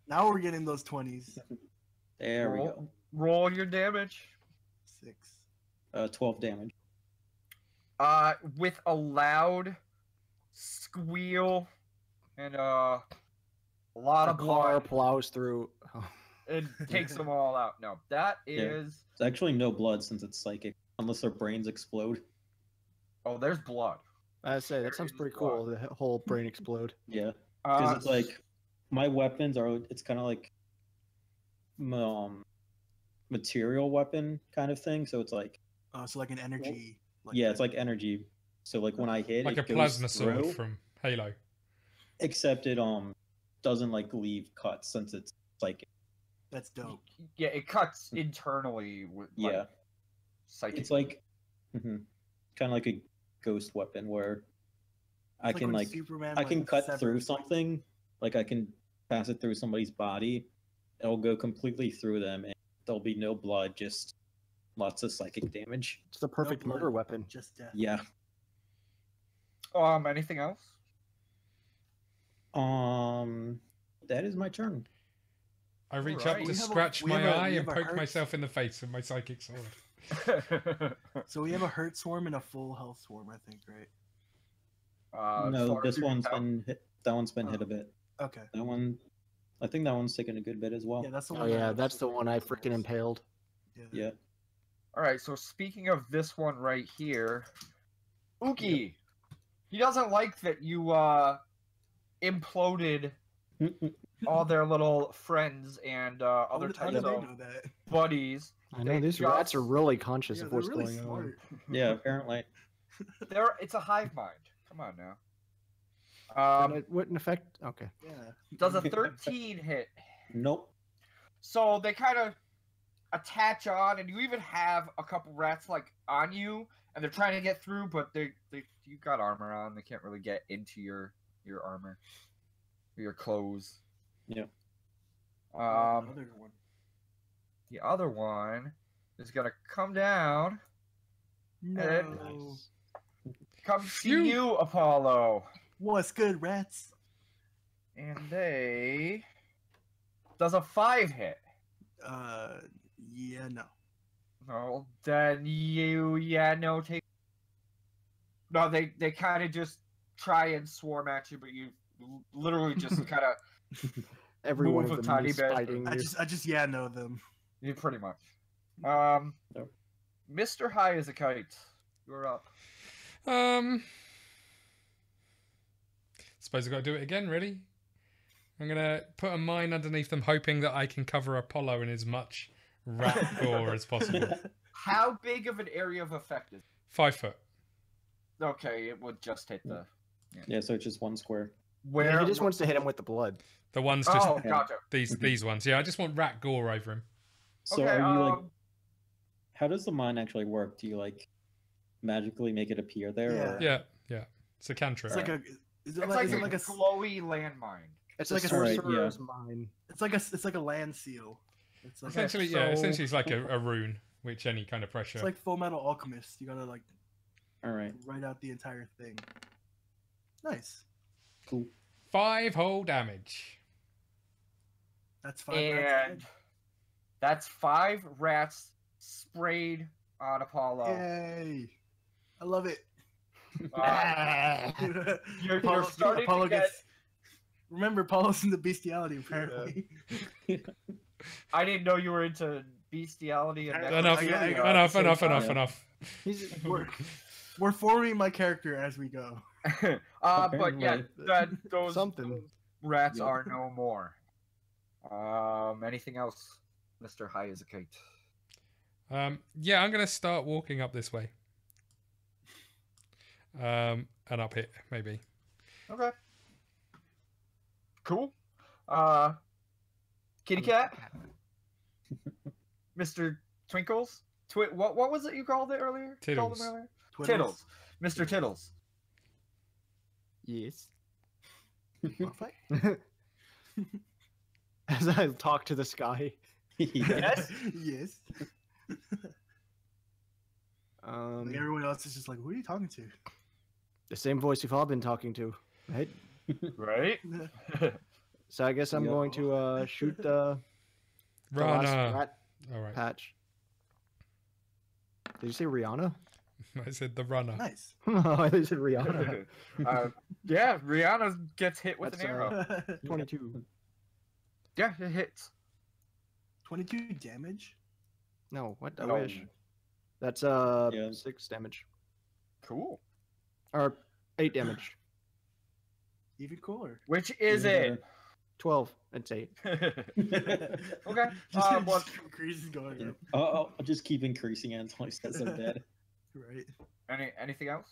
Speaker 4: Now we're getting those 20s.
Speaker 5: There we go.
Speaker 1: Roll your damage.
Speaker 4: 6.
Speaker 5: 12 damage.
Speaker 1: With a loud squeal and a lot
Speaker 2: A
Speaker 1: of
Speaker 2: car
Speaker 1: blood,
Speaker 2: plows through. Oh.
Speaker 1: it takes them all out. No, that
Speaker 5: Yeah.
Speaker 1: is.
Speaker 5: It's actually no blood since it's psychic, unless their brains explode.
Speaker 1: Oh, there's blood.
Speaker 2: I say that sounds pretty cool. The whole brain explode.
Speaker 5: Yeah. Because
Speaker 1: Uh,
Speaker 5: it's like my weapons are. It's kind of like material weapon kind of thing. So it's like
Speaker 4: So like an energy.
Speaker 5: yeah, it's like energy. So like when I hit,
Speaker 3: Like
Speaker 5: it
Speaker 3: a
Speaker 5: goes
Speaker 3: plasma sword
Speaker 5: through,
Speaker 3: from Halo.
Speaker 5: except it doesn't like leave cuts since it's psychic.
Speaker 4: That's dope.
Speaker 1: yeah, it cuts internally with like,
Speaker 5: Yeah.
Speaker 1: psychic.
Speaker 5: It's like kind of like a ghost weapon where I
Speaker 4: It's
Speaker 5: can
Speaker 4: when
Speaker 5: like
Speaker 4: Superman,
Speaker 5: I can
Speaker 4: like,
Speaker 5: cut
Speaker 4: severs,
Speaker 5: through
Speaker 4: like-
Speaker 5: something, like I can pass it through somebody's body. It'll go completely through them, and there'll be no blood, just lots of psychic damage.
Speaker 2: It's the perfect
Speaker 4: blood.
Speaker 2: murder weapon.
Speaker 4: Just death.
Speaker 5: Yeah.
Speaker 1: Anything else?
Speaker 5: That is my turn.
Speaker 3: I reach
Speaker 1: Alright.
Speaker 3: up
Speaker 1: We
Speaker 3: to
Speaker 4: have a-
Speaker 3: scratch
Speaker 4: we
Speaker 3: my
Speaker 4: have a-
Speaker 3: eye
Speaker 4: we
Speaker 3: and
Speaker 4: have a
Speaker 3: poke
Speaker 4: hurt-
Speaker 3: myself in the face with my psychic sword.
Speaker 4: So we have a hurt swarm and a full health swarm, I think, right?
Speaker 1: As
Speaker 5: No,
Speaker 1: far
Speaker 5: this
Speaker 1: as you can
Speaker 5: one's
Speaker 1: tell.
Speaker 5: been hit. That one's been hit a bit.
Speaker 4: Okay.
Speaker 5: That one, I think that one's taken a good bit as well.
Speaker 4: Yeah, that's the
Speaker 2: Oh
Speaker 4: one.
Speaker 2: yeah, that's the one I freaking impaled.
Speaker 5: Yeah.
Speaker 1: All right, so speaking of this one right here, Uki, he doesn't like that you imploded all their little friends and other
Speaker 4: How
Speaker 1: types
Speaker 4: did I
Speaker 1: of
Speaker 4: know that?
Speaker 1: buddies.
Speaker 2: I know
Speaker 1: They
Speaker 2: these rats
Speaker 1: just-
Speaker 2: are really conscious
Speaker 4: Yeah,
Speaker 2: of
Speaker 4: they're
Speaker 2: what's
Speaker 4: really
Speaker 2: going on.
Speaker 4: smart.
Speaker 5: Yeah, apparently.
Speaker 1: It's a hive mind. Come on now.
Speaker 2: And it wouldn't affect. Okay.
Speaker 4: Yeah.
Speaker 1: Does a 13 hit?
Speaker 5: Nope.
Speaker 1: So they kind of attach on, and you even have a couple rats like on you, and they're trying to get through, but you got armor on. They can't really get into your armor, your clothes.
Speaker 5: Yeah.
Speaker 4: Another one.
Speaker 1: The other one is gonna come down.
Speaker 4: No.
Speaker 1: Come see
Speaker 3: Phew.
Speaker 1: you, Apollo.
Speaker 4: What's good, rats?
Speaker 1: And they does a 5 hit.
Speaker 4: Yeah, no.
Speaker 1: No, then no take. No, they kind of just try and swarm at you, but you literally just kind of
Speaker 2: Every one
Speaker 1: Move
Speaker 2: of
Speaker 1: a
Speaker 2: them
Speaker 1: tiny
Speaker 2: is
Speaker 1: bit.
Speaker 2: fighting.
Speaker 4: I just know them.
Speaker 1: you pretty much.
Speaker 5: Nope.
Speaker 1: Mr. Hiasakyte, you're up.
Speaker 3: Suppose I've got to do it again, really. I'm going to put a mine underneath them, hoping that I can cover Apollo in as much rat gore as possible.
Speaker 1: How big of an area of effect is?
Speaker 3: 5 foot.
Speaker 1: Okay, it would just hit the.
Speaker 5: Yeah, so it's just 1 square.
Speaker 1: Where
Speaker 2: Yeah, he just wants to hit him with the blood.
Speaker 3: The ones just
Speaker 1: Oh, gotcha.
Speaker 3: these ones. Yeah, I just want rat gore over him.
Speaker 5: So
Speaker 1: Okay,
Speaker 5: are you like? How does the mine actually work? Do you like magically make it appear there?
Speaker 4: Yeah.
Speaker 5: Or...
Speaker 3: Yeah. It's a cantrip.
Speaker 4: It's like a. Is it
Speaker 1: It's
Speaker 4: like,
Speaker 1: like,
Speaker 4: is it
Speaker 1: a
Speaker 4: like a?
Speaker 1: glowy landmine.
Speaker 2: It's
Speaker 4: like
Speaker 2: like
Speaker 4: a
Speaker 2: a
Speaker 5: Alright,
Speaker 2: sorcerer's mine.
Speaker 4: It's like a land seal. It's like
Speaker 3: Essentially,
Speaker 1: so-
Speaker 3: yeah. Essentially, it's like a rune, which any kind of pressure.
Speaker 4: it's like Full Metal Alchemist. You gotta like
Speaker 5: All right.
Speaker 4: write out the entire thing. Nice.
Speaker 5: Cool.
Speaker 3: 5 whole damage.
Speaker 4: That's fine.
Speaker 1: And that's 5 rats sprayed on Apollo.
Speaker 4: Yay! I love it.
Speaker 1: You're starting to get.
Speaker 4: Remember, Apollo's into bestiality, apparently.
Speaker 1: I didn't know you were into bestiality and
Speaker 3: Enough,
Speaker 4: I got-
Speaker 3: enough.
Speaker 4: We're forming my character as we go.
Speaker 1: but yeah,
Speaker 5: Apparently.
Speaker 1: those
Speaker 2: Something.
Speaker 1: rats
Speaker 5: Yep.
Speaker 1: are no more. Anything else, Mr. Hiasakyte?
Speaker 3: Yeah, I'm gonna start walking up this way. And up here, maybe.
Speaker 1: Okay. Cool. Kitty Cat? Mr. Twinkles? What was it you called it earlier? Called him
Speaker 3: Tiddles.
Speaker 1: earlier? Tiddles. Mr. Tiddles.
Speaker 2: Yes. As I talk to the sky.
Speaker 1: Yes?
Speaker 4: Yes. Like everyone else is just like, who are you talking to?
Speaker 2: The same voice you've all been talking to, right?
Speaker 1: Right?
Speaker 2: So I guess I'm
Speaker 5: Yeah.
Speaker 2: going to shoot the last
Speaker 3: Rana.
Speaker 2: rat
Speaker 3: All right.
Speaker 2: patch. Did you say Rihanna?
Speaker 3: I said the runner.
Speaker 4: Nice.
Speaker 2: Oh, I thought you said Rihanna.
Speaker 1: Yeah, Rihanna gets hit with
Speaker 2: That's,
Speaker 1: an arrow.
Speaker 2: 22.
Speaker 1: Yeah, it hits.
Speaker 4: 22 damage?
Speaker 2: No, what? I
Speaker 1: No.
Speaker 2: wish. That's
Speaker 5: Yeah.
Speaker 2: 6 damage.
Speaker 1: Cool.
Speaker 2: Or 8 damage.
Speaker 4: Even cooler.
Speaker 1: Which is it?
Speaker 2: 12. It's 8.
Speaker 1: Okay.
Speaker 4: Just
Speaker 1: What?
Speaker 4: increases going
Speaker 5: Yeah.
Speaker 4: up.
Speaker 5: I'll just keep increasing it until he says I'm dead.
Speaker 4: Right.
Speaker 1: Anything else?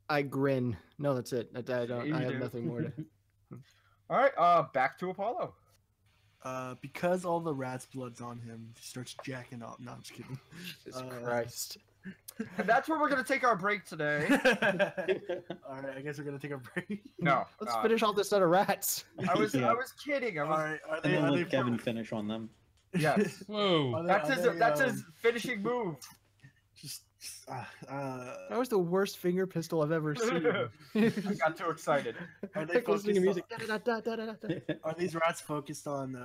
Speaker 2: I grin. No, that's it. I don't.
Speaker 1: You
Speaker 2: I have
Speaker 1: do.
Speaker 2: nothing more to.
Speaker 1: All right. Back to Apollo.
Speaker 4: Because all the rat's blood's on him, he starts jacking off. No, I'm just kidding.
Speaker 2: Jesus Christ.
Speaker 1: And that's where we're gonna take our break today.
Speaker 4: Alright, I guess we're gonna take a break.
Speaker 1: No.
Speaker 2: Let's finish off this set of rats.
Speaker 1: I was
Speaker 5: Yeah.
Speaker 1: kidding. I was.
Speaker 4: Alright, are
Speaker 5: And
Speaker 4: they,
Speaker 5: then
Speaker 4: are they
Speaker 5: let Kevin finish on them.
Speaker 1: Yes.
Speaker 3: Whoa.
Speaker 1: That's his finishing move.
Speaker 4: Just,
Speaker 2: That was the worst finger pistol I've ever seen.
Speaker 1: I got too excited.
Speaker 4: are they
Speaker 2: Like listening to music.
Speaker 4: focused are these rats focused on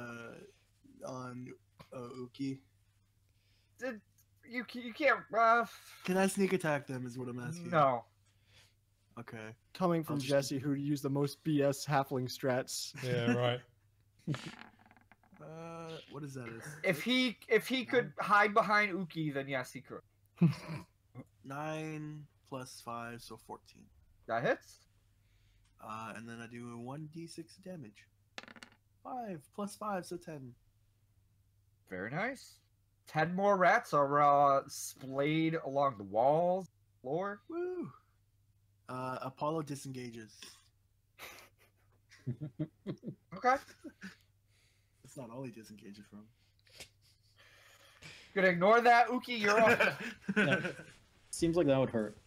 Speaker 4: Uki?
Speaker 1: You can't.
Speaker 4: Can I sneak attack them? Is what I'm asking.
Speaker 1: No.
Speaker 4: Okay.
Speaker 2: Coming from
Speaker 4: I'll just-
Speaker 2: Jesse, who used the most BS halfling strats.
Speaker 3: Yeah, right.
Speaker 4: What is that?
Speaker 1: If he could hide behind Uki, then yes, he could.
Speaker 4: 9 plus 5, so 14.
Speaker 1: That hits.
Speaker 4: And then I do 1d6 damage. 5 plus 5, so 10.
Speaker 1: Very nice. 10 more rats are splayed along the walls, floor.
Speaker 4: Woo! Apollo disengages.
Speaker 1: Okay.
Speaker 4: That's not all he disengages from.
Speaker 1: Gonna ignore that, Uki. You're up.
Speaker 5: Yeah. Seems like that would hurt.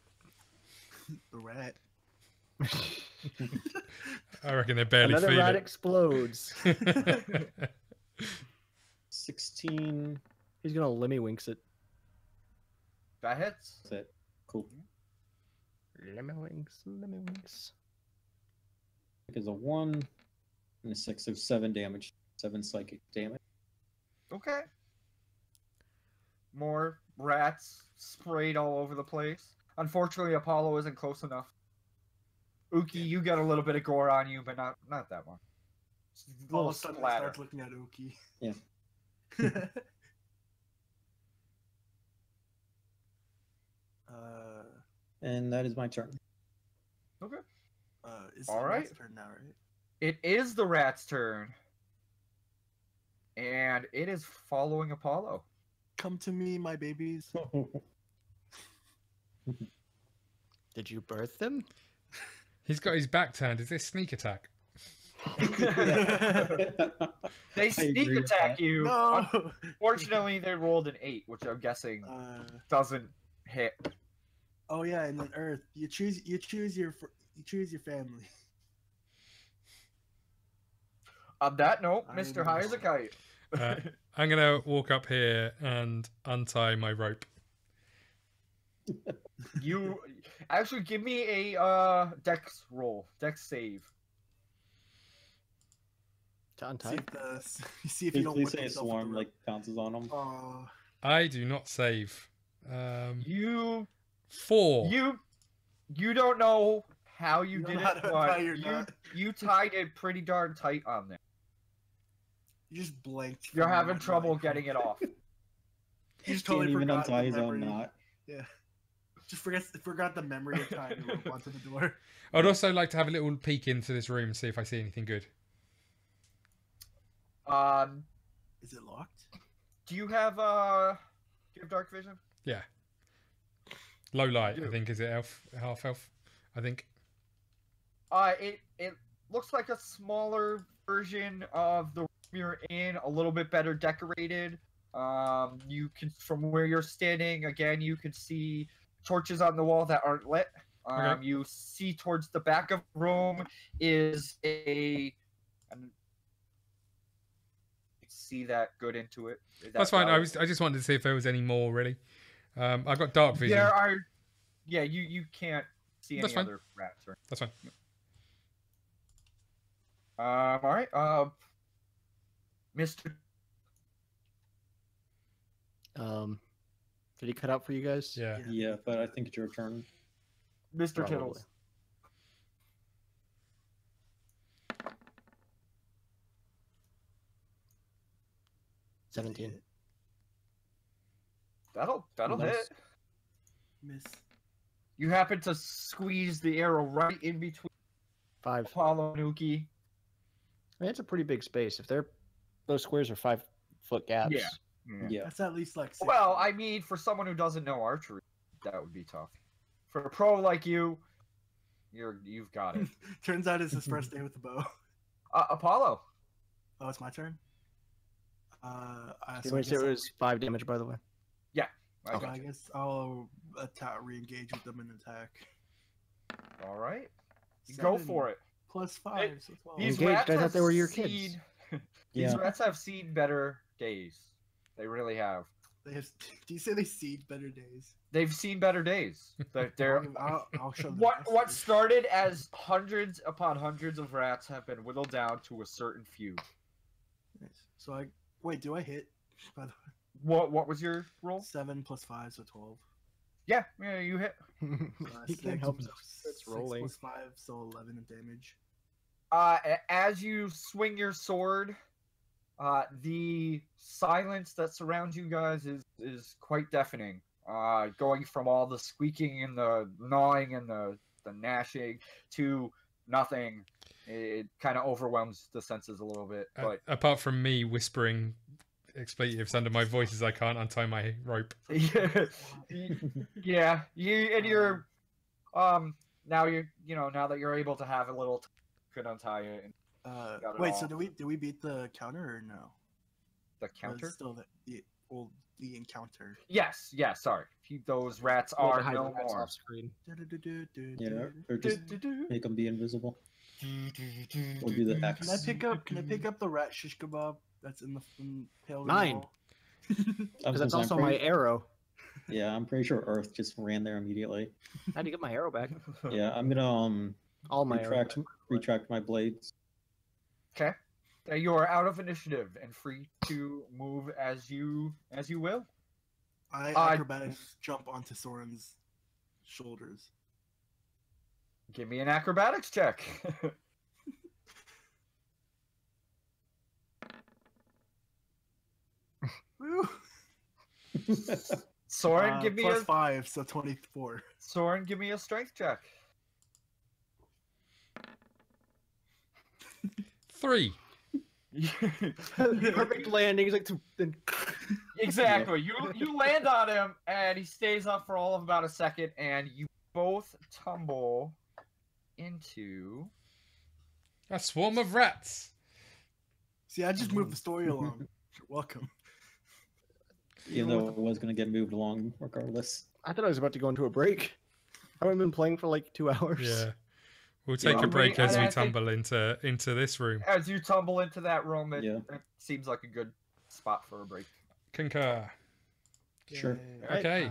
Speaker 4: The rat.
Speaker 3: I reckon they barely
Speaker 2: Another
Speaker 3: feel
Speaker 2: rat
Speaker 3: it.
Speaker 2: explodes.
Speaker 5: 16.
Speaker 2: He's gonna Lemmy-winks it.
Speaker 1: That hits.
Speaker 5: That's it. Cool.
Speaker 2: Lemmy-winks.
Speaker 5: Is a 1 and a 6, so 7 damage. 7 psychic damage.
Speaker 1: Okay. More rats sprayed all over the place. Unfortunately, Apollo isn't close enough. Uki, you got a little bit of gore on you, but not that one. Just a
Speaker 4: All
Speaker 1: little
Speaker 4: of a sudden, I
Speaker 1: splatter.
Speaker 4: start looking at Uki.
Speaker 5: Yeah. And that is my turn.
Speaker 1: Okay.
Speaker 4: It's
Speaker 1: All
Speaker 4: the
Speaker 1: right.
Speaker 4: rat's turn now, right?
Speaker 1: It is the rat's turn. And it is following Apollo.
Speaker 4: Come to me, my babies.
Speaker 2: Did you birth them?
Speaker 3: He's got his back turned. Is this sneak attack?
Speaker 1: They sneak
Speaker 5: agree with
Speaker 1: attack
Speaker 5: that.
Speaker 1: you.
Speaker 4: No.
Speaker 1: Unfortunately, they rolled an 8, which I'm guessing doesn't hit.
Speaker 4: Oh yeah, and then Earth. You choose your family.
Speaker 1: On that note,
Speaker 4: I
Speaker 1: Mr.
Speaker 4: know.
Speaker 1: Hiasakyte.
Speaker 3: I'm going to walk up here and untie my rope.
Speaker 1: You actually give me a dex roll, dex save.
Speaker 2: To untie?
Speaker 4: See if you don't
Speaker 5: Please
Speaker 4: whip
Speaker 5: say a
Speaker 4: yourself with
Speaker 5: swarm
Speaker 4: the
Speaker 5: like bounces on them.
Speaker 4: rope.
Speaker 3: I do not save.
Speaker 1: You
Speaker 3: 4.
Speaker 1: you don't know how you
Speaker 4: You
Speaker 1: did
Speaker 4: don't know
Speaker 1: it,
Speaker 4: how to tie
Speaker 1: but
Speaker 4: your knot.
Speaker 1: you tied it pretty darn tight on there.
Speaker 4: You just blanked.
Speaker 1: You're
Speaker 4: from
Speaker 1: having
Speaker 4: what
Speaker 1: trouble
Speaker 4: like-
Speaker 1: getting it off.
Speaker 4: You just
Speaker 5: Can't
Speaker 4: totally
Speaker 5: even
Speaker 4: forgot
Speaker 5: untie
Speaker 4: the
Speaker 5: his own
Speaker 4: memory.
Speaker 5: knot.
Speaker 4: Yeah. Just forgot the memory of tying the rope onto the door.
Speaker 3: I'd also like to have a little peek into this room and see if I see anything good.
Speaker 4: Is it locked?
Speaker 1: Do you have dark vision?
Speaker 3: Yeah. Low light,
Speaker 1: You
Speaker 3: I
Speaker 1: do.
Speaker 3: think. Is it elf? Half elf? I think.
Speaker 1: It looks like a smaller version of the room you're in, a little bit better decorated. You can, from where you're standing, again, you can see torches on the wall that aren't lit.
Speaker 3: Okay.
Speaker 1: You see towards the back of the room is see that good into it. Is
Speaker 3: That's
Speaker 1: that
Speaker 3: fine.
Speaker 1: valid?
Speaker 3: I just wanted to see if there was any more, really. I got dark vision.
Speaker 1: There are, yeah, you can't see any
Speaker 3: That's fine.
Speaker 1: other rats. Or...
Speaker 3: That's fine.
Speaker 1: All right. Mr.
Speaker 2: Did he cut out for you guys?
Speaker 3: Yeah.
Speaker 5: Yeah, but I think it's your turn.
Speaker 1: Mr.
Speaker 2: Probably.
Speaker 1: Tittles.
Speaker 4: Does it
Speaker 2: 17.
Speaker 4: hit?
Speaker 1: That'll
Speaker 5: Nice.
Speaker 1: hit.
Speaker 4: Miss.
Speaker 1: You happen to squeeze the arrow right in between
Speaker 2: 5.
Speaker 1: Apollo and Uki.
Speaker 2: I mean, it's a pretty big space. If those squares are 5-foot gaps.
Speaker 1: Yeah.
Speaker 5: Yeah.
Speaker 4: That's at least like 6.
Speaker 1: Well, I mean, for someone who doesn't know archery, that would be tough. For a pro like you, you've got it.
Speaker 4: Turns out it's his first day with the bow.
Speaker 1: Apollo.
Speaker 4: Oh, it's my turn.
Speaker 2: You
Speaker 4: So
Speaker 2: want to say it was 5 damage, by the way?
Speaker 1: I
Speaker 4: I
Speaker 1: got you.
Speaker 4: guess I'll re-engage with them and attack.
Speaker 1: All right. Go
Speaker 4: 7
Speaker 1: for it.
Speaker 4: Plus 5, so 12.
Speaker 1: These
Speaker 2: Engaged?
Speaker 1: rats
Speaker 2: I thought
Speaker 1: have
Speaker 2: they were your kids.
Speaker 1: seen-
Speaker 5: Yeah.
Speaker 1: These rats have seen better days. They really have.
Speaker 4: They have, do you say they see better days?
Speaker 1: They've seen better days. They're
Speaker 4: I'll show them.
Speaker 1: what
Speaker 4: this.
Speaker 1: started as hundreds upon hundreds of rats have been whittled down to a certain few.
Speaker 4: Nice. So wait. Do I hit? By the
Speaker 1: What was your roll?
Speaker 4: way, 7 plus 5, so 12.
Speaker 1: Yeah, you hit.
Speaker 2: He can't help himself. It's
Speaker 4: 6
Speaker 2: rolling.
Speaker 4: plus 5, so 11 in damage.
Speaker 1: As you swing your sword, the silence that surrounds you guys is quite deafening. Going from all the squeaking and the gnawing and the gnashing to nothing. It kind of overwhelms the senses a little bit. But
Speaker 3: apart from me whispering expletives under my voice as I can't untie my rope.
Speaker 1: yeah, you're now now that you're able to have a little could untie it. And
Speaker 4: wait, so did we beat the counter or no?
Speaker 1: The counter?
Speaker 4: Still the encounter.
Speaker 1: Yes, sorry. Those rats are no more.
Speaker 2: Off screen.
Speaker 5: Yeah, or just make them be invisible. We'll do the X.
Speaker 4: Can I pick up the rat shish kebab that's in the tail?
Speaker 2: 9. Because that's also my arrow.
Speaker 5: Yeah, I'm pretty sure Earth just ran there immediately.
Speaker 2: How do you get my arrow back?
Speaker 5: Yeah, I'm gonna
Speaker 2: All my
Speaker 5: retract my blades.
Speaker 1: Okay. You are out of initiative and free to move as you will.
Speaker 4: I acrobatics jump onto Sorran's shoulders.
Speaker 1: Give me an acrobatics check.
Speaker 4: Woo!
Speaker 1: Sorran, give me
Speaker 4: plus 5, so 24.
Speaker 1: Sorran, give me a strength check.
Speaker 3: 3.
Speaker 2: Perfect landing. He's like,
Speaker 1: Exactly. You land on him, and he stays up for all of about a second, and you both tumble into
Speaker 3: a swarm of rats.
Speaker 4: See, I just moved the story along. You're welcome.
Speaker 5: Even though it was going to get moved along regardless.
Speaker 2: I thought I was about to go into a break. I haven't been playing for like 2 hours.
Speaker 3: Yeah. We'll take a break as we tumble into this room.
Speaker 1: As you tumble into that room, it seems like a good spot for a break.
Speaker 3: Concur.
Speaker 5: Sure.
Speaker 3: Okay.